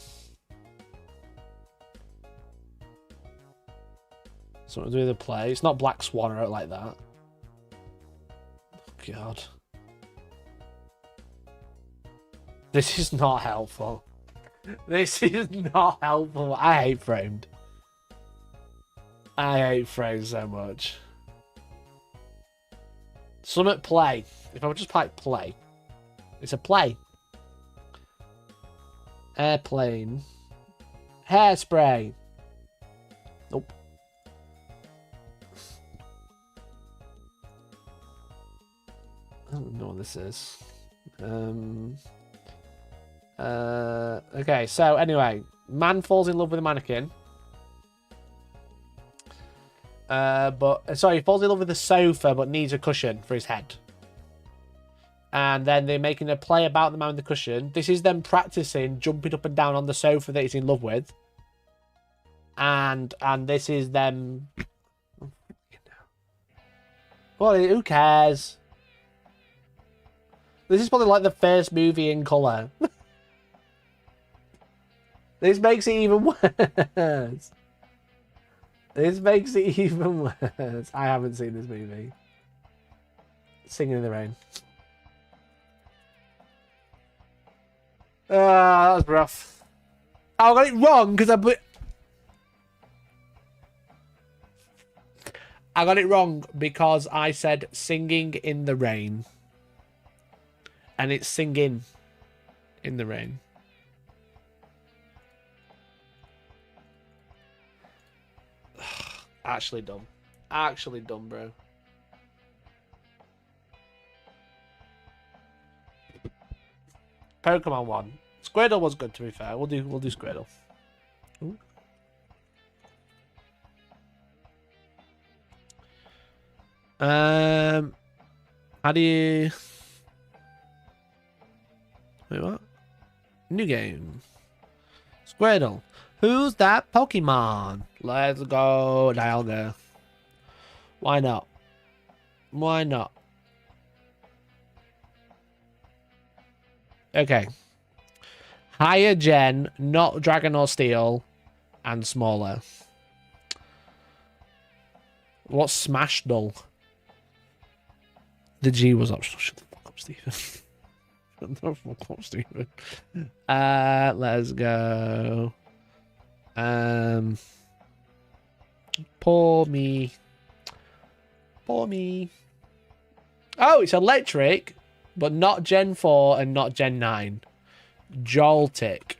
to do with the play. It's not Black Swan or like that. Oh, God. This is not helpful. This is not helpful. I hate Framed. I hate Framed so much. Summit play. If I would just type play. It's a play. Airplane. Hairspray. Nope. I don't know what this is. Okay, so anyway, man falls in love with a mannequin. He falls in love with a sofa but needs a cushion for his head. And then they're making a play about the man with the cushion. This is them practicing jumping up and down on the sofa that he's in love with. And this is them... Well, who cares? This is probably like the first movie in colour. This makes it even worse. This makes it even worse. I haven't seen this movie. Singing in the Rain. That was rough. Oh, I got it wrong because I got it wrong because I said singing in the rain. And it's singing in the rain. Actually dumb. Actually dumb, bro. Pokemon one. Squirtle was good, to be fair. We'll do Squirtle. Ooh. How do you... Wait, what? New game. Squirtle. Who's that Pokemon? Let's go, Dialga. Why not? Why not? Okay. Higher gen, not Dragon or Steel, and smaller. What's Smash Null? The G was optional. Shut the fuck up, Stephen. Shut the fuck up, Stephen. Let's go. Poor me. Poor me. Oh, it's electric, but not Gen 4 and not Gen 9. Joltik.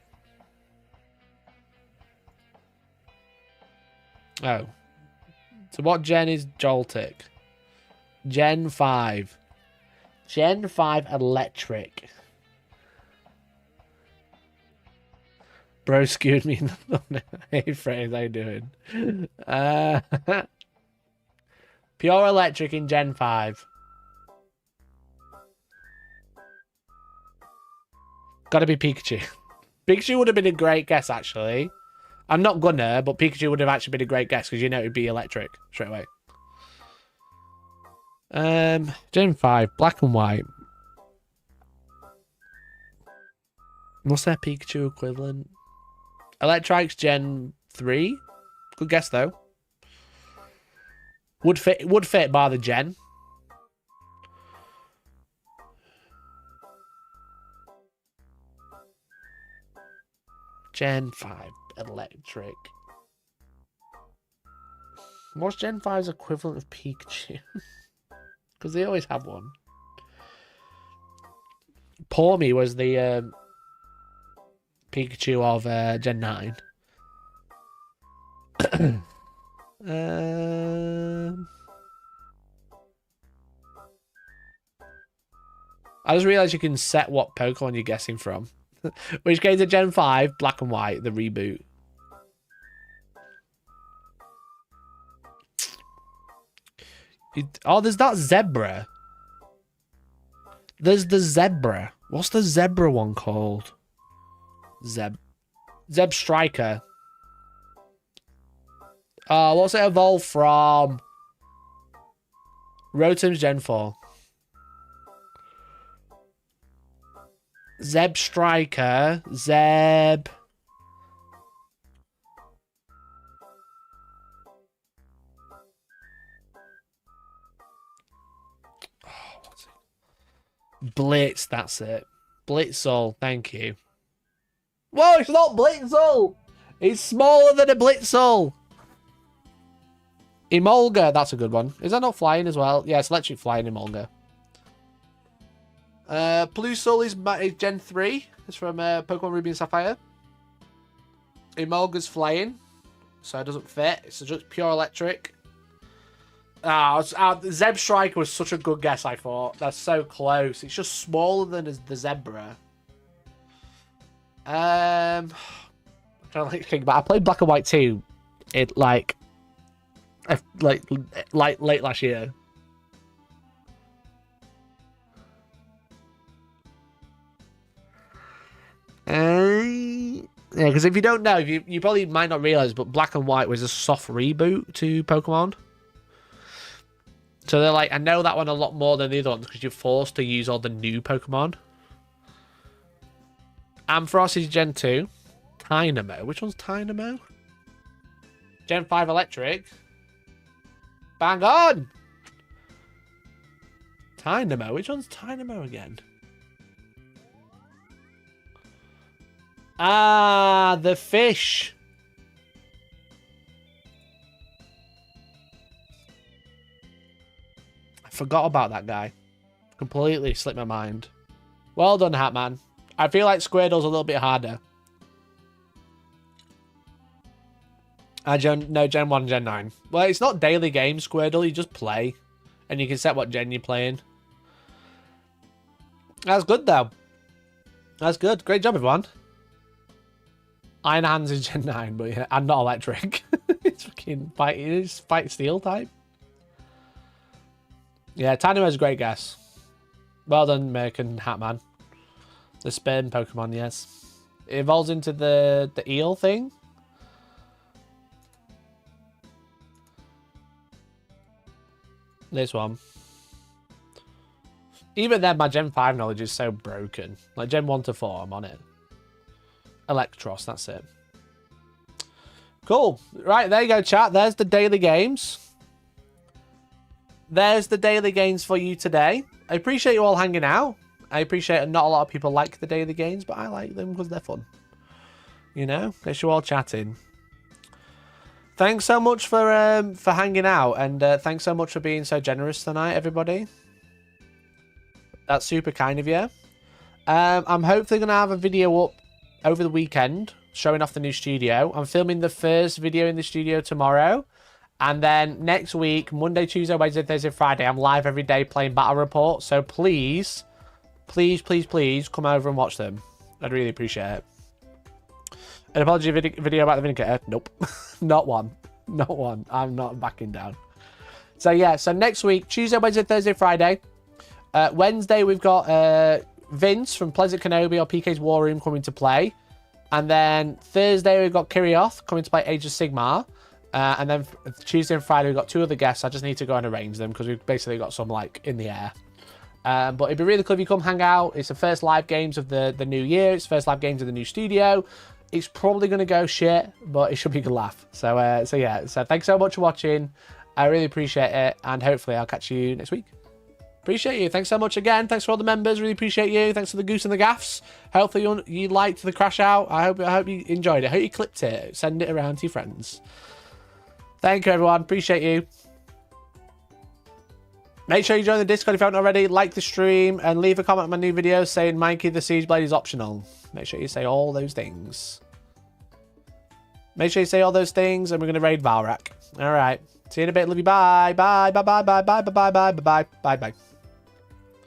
Oh. So what gen is Joltik? Gen 5. Gen 5 electric. Bro skewed me in the thumbnail. Hey, Frames, how you doing? Pure electric in Gen 5. Gotta be Pikachu. Pikachu would have been a great guess, actually. I'm not gonna, but Pikachu would have actually been a great guess because you know it'd be electric straight away. Gen 5, black and white. What's their Pikachu equivalent? Electrike's Gen 3. Good guess though. Would fit bar the Gen. Gen 5 electric. What's Gen 5's equivalent of Pikachu? Because they always have one. Pawmi was the Pikachu of Gen 9. I just realised you can set what Pokemon you're guessing from. Which came to Gen 5, black and white, the reboot. Oh, there's that zebra. There's the zebra. What's the zebra one called? Zeb Striker. Oh, what's it evolved from? Rotom's Gen 4. Zeb Striker. Zeb. Oh, what's it? Blitz, that's it. Blitzel, thank you. Whoa, it's not Blitzel! It's smaller than a Blitzel! Emolga, that's a good one. Is that not flying as well? Yeah, it's electric flying Emolga. Plusol is Gen 3. It's from Pokemon Ruby and Sapphire. Emolga's flying, so it doesn't fit. It's just pure electric. Zeb Striker was such a good guess, I thought. That's so close. It's just smaller than the zebra. I'm trying to think about. I played Black and White 2. It like late last year. Yeah, because if you don't know, you probably might not realize, but Black and White was a soft reboot to Pokemon. So they're like, I know that one a lot more than the other ones because you're forced to use all the new Pokemon. Ampharos is Gen 2. Tynamo. Which one's Tynamo? Gen 5 Electric. Bang on! Tynamo. Which one's Tynamo again? Ah, the fish. I forgot about that guy. Completely slipped my mind. Well done, Hatman. I feel like Squirtle's a little bit harder. Gen 1, Gen 9. Well, it's not daily games, Squirtle. You just play. And you can set what gen you're playing. That's good, though. That's good. Great job, everyone. Iron Hands is Gen 9, but yeah, and not electric. It's fucking fight. It's fight steel type. Yeah, Tynamo's a great guess. Well done, Merc and Hatman. The sperm Pokemon, yes. It evolves into the eel thing. This one. Even then, my Gen 5 knowledge is so broken. Like, Gen 1 to 4, I'm on it. Electros, that's it. Cool. Right, there you go, chat. There's the daily games. There's the daily games for you today. I appreciate you all hanging out. I appreciate not a lot of people like the daily games, but I like them because they're fun. You know, gets you all chatting. Thanks so much for hanging out, and thanks so much for being so generous tonight, everybody. That's super kind of you. I'm hopefully going to have a video up over the weekend showing off the new studio. I'm filming the first video in the studio tomorrow. And then next week, Monday, Tuesday, Wednesday, Thursday, Friday, I'm live every day playing Battle Report. So please, please, please, please come over and watch them. I'd really appreciate it. An apology video about the vinegar. Nope. Not one. Not one. I'm not backing down. So yeah, so next week, Tuesday, Wednesday, Thursday, Friday. Wednesday, we've got Vince from Pleasant Kenobi or PK's War Room coming to play. And then Thursday, we've got Kirioth coming to play Age of Sigmar. And then Tuesday and Friday, we've got 2 other guests. I just need to go and arrange them because we've basically got some, like, in the air. But it'd be really cool if you come hang out. It's the first live games of the new year. It's the first live games of the new studio. It's probably going to go shit, but it should be a good laugh. So yeah. So thanks so much for watching. I really appreciate it. And hopefully I'll catch you next week. Appreciate you. Thanks so much again. Thanks for all the members. Really appreciate you. Thanks for the goose and the gaffs. Hopefully you liked the crash out. I hope you enjoyed it. I hope you clipped it. Send it around to your friends. Thank you, everyone. Appreciate you. Make sure you join the Discord if you haven't already. Like the stream and leave a comment on my new video saying Mikey the Siege Blade is optional. Make sure you say all those things. Make sure you say all those things and we're going to raid Valrak. All right. See you in a bit. Love you. Bye. Bye. Bye. Bye. Bye. Bye. Bye. Bye. Bye. Bye. Bye. Bye.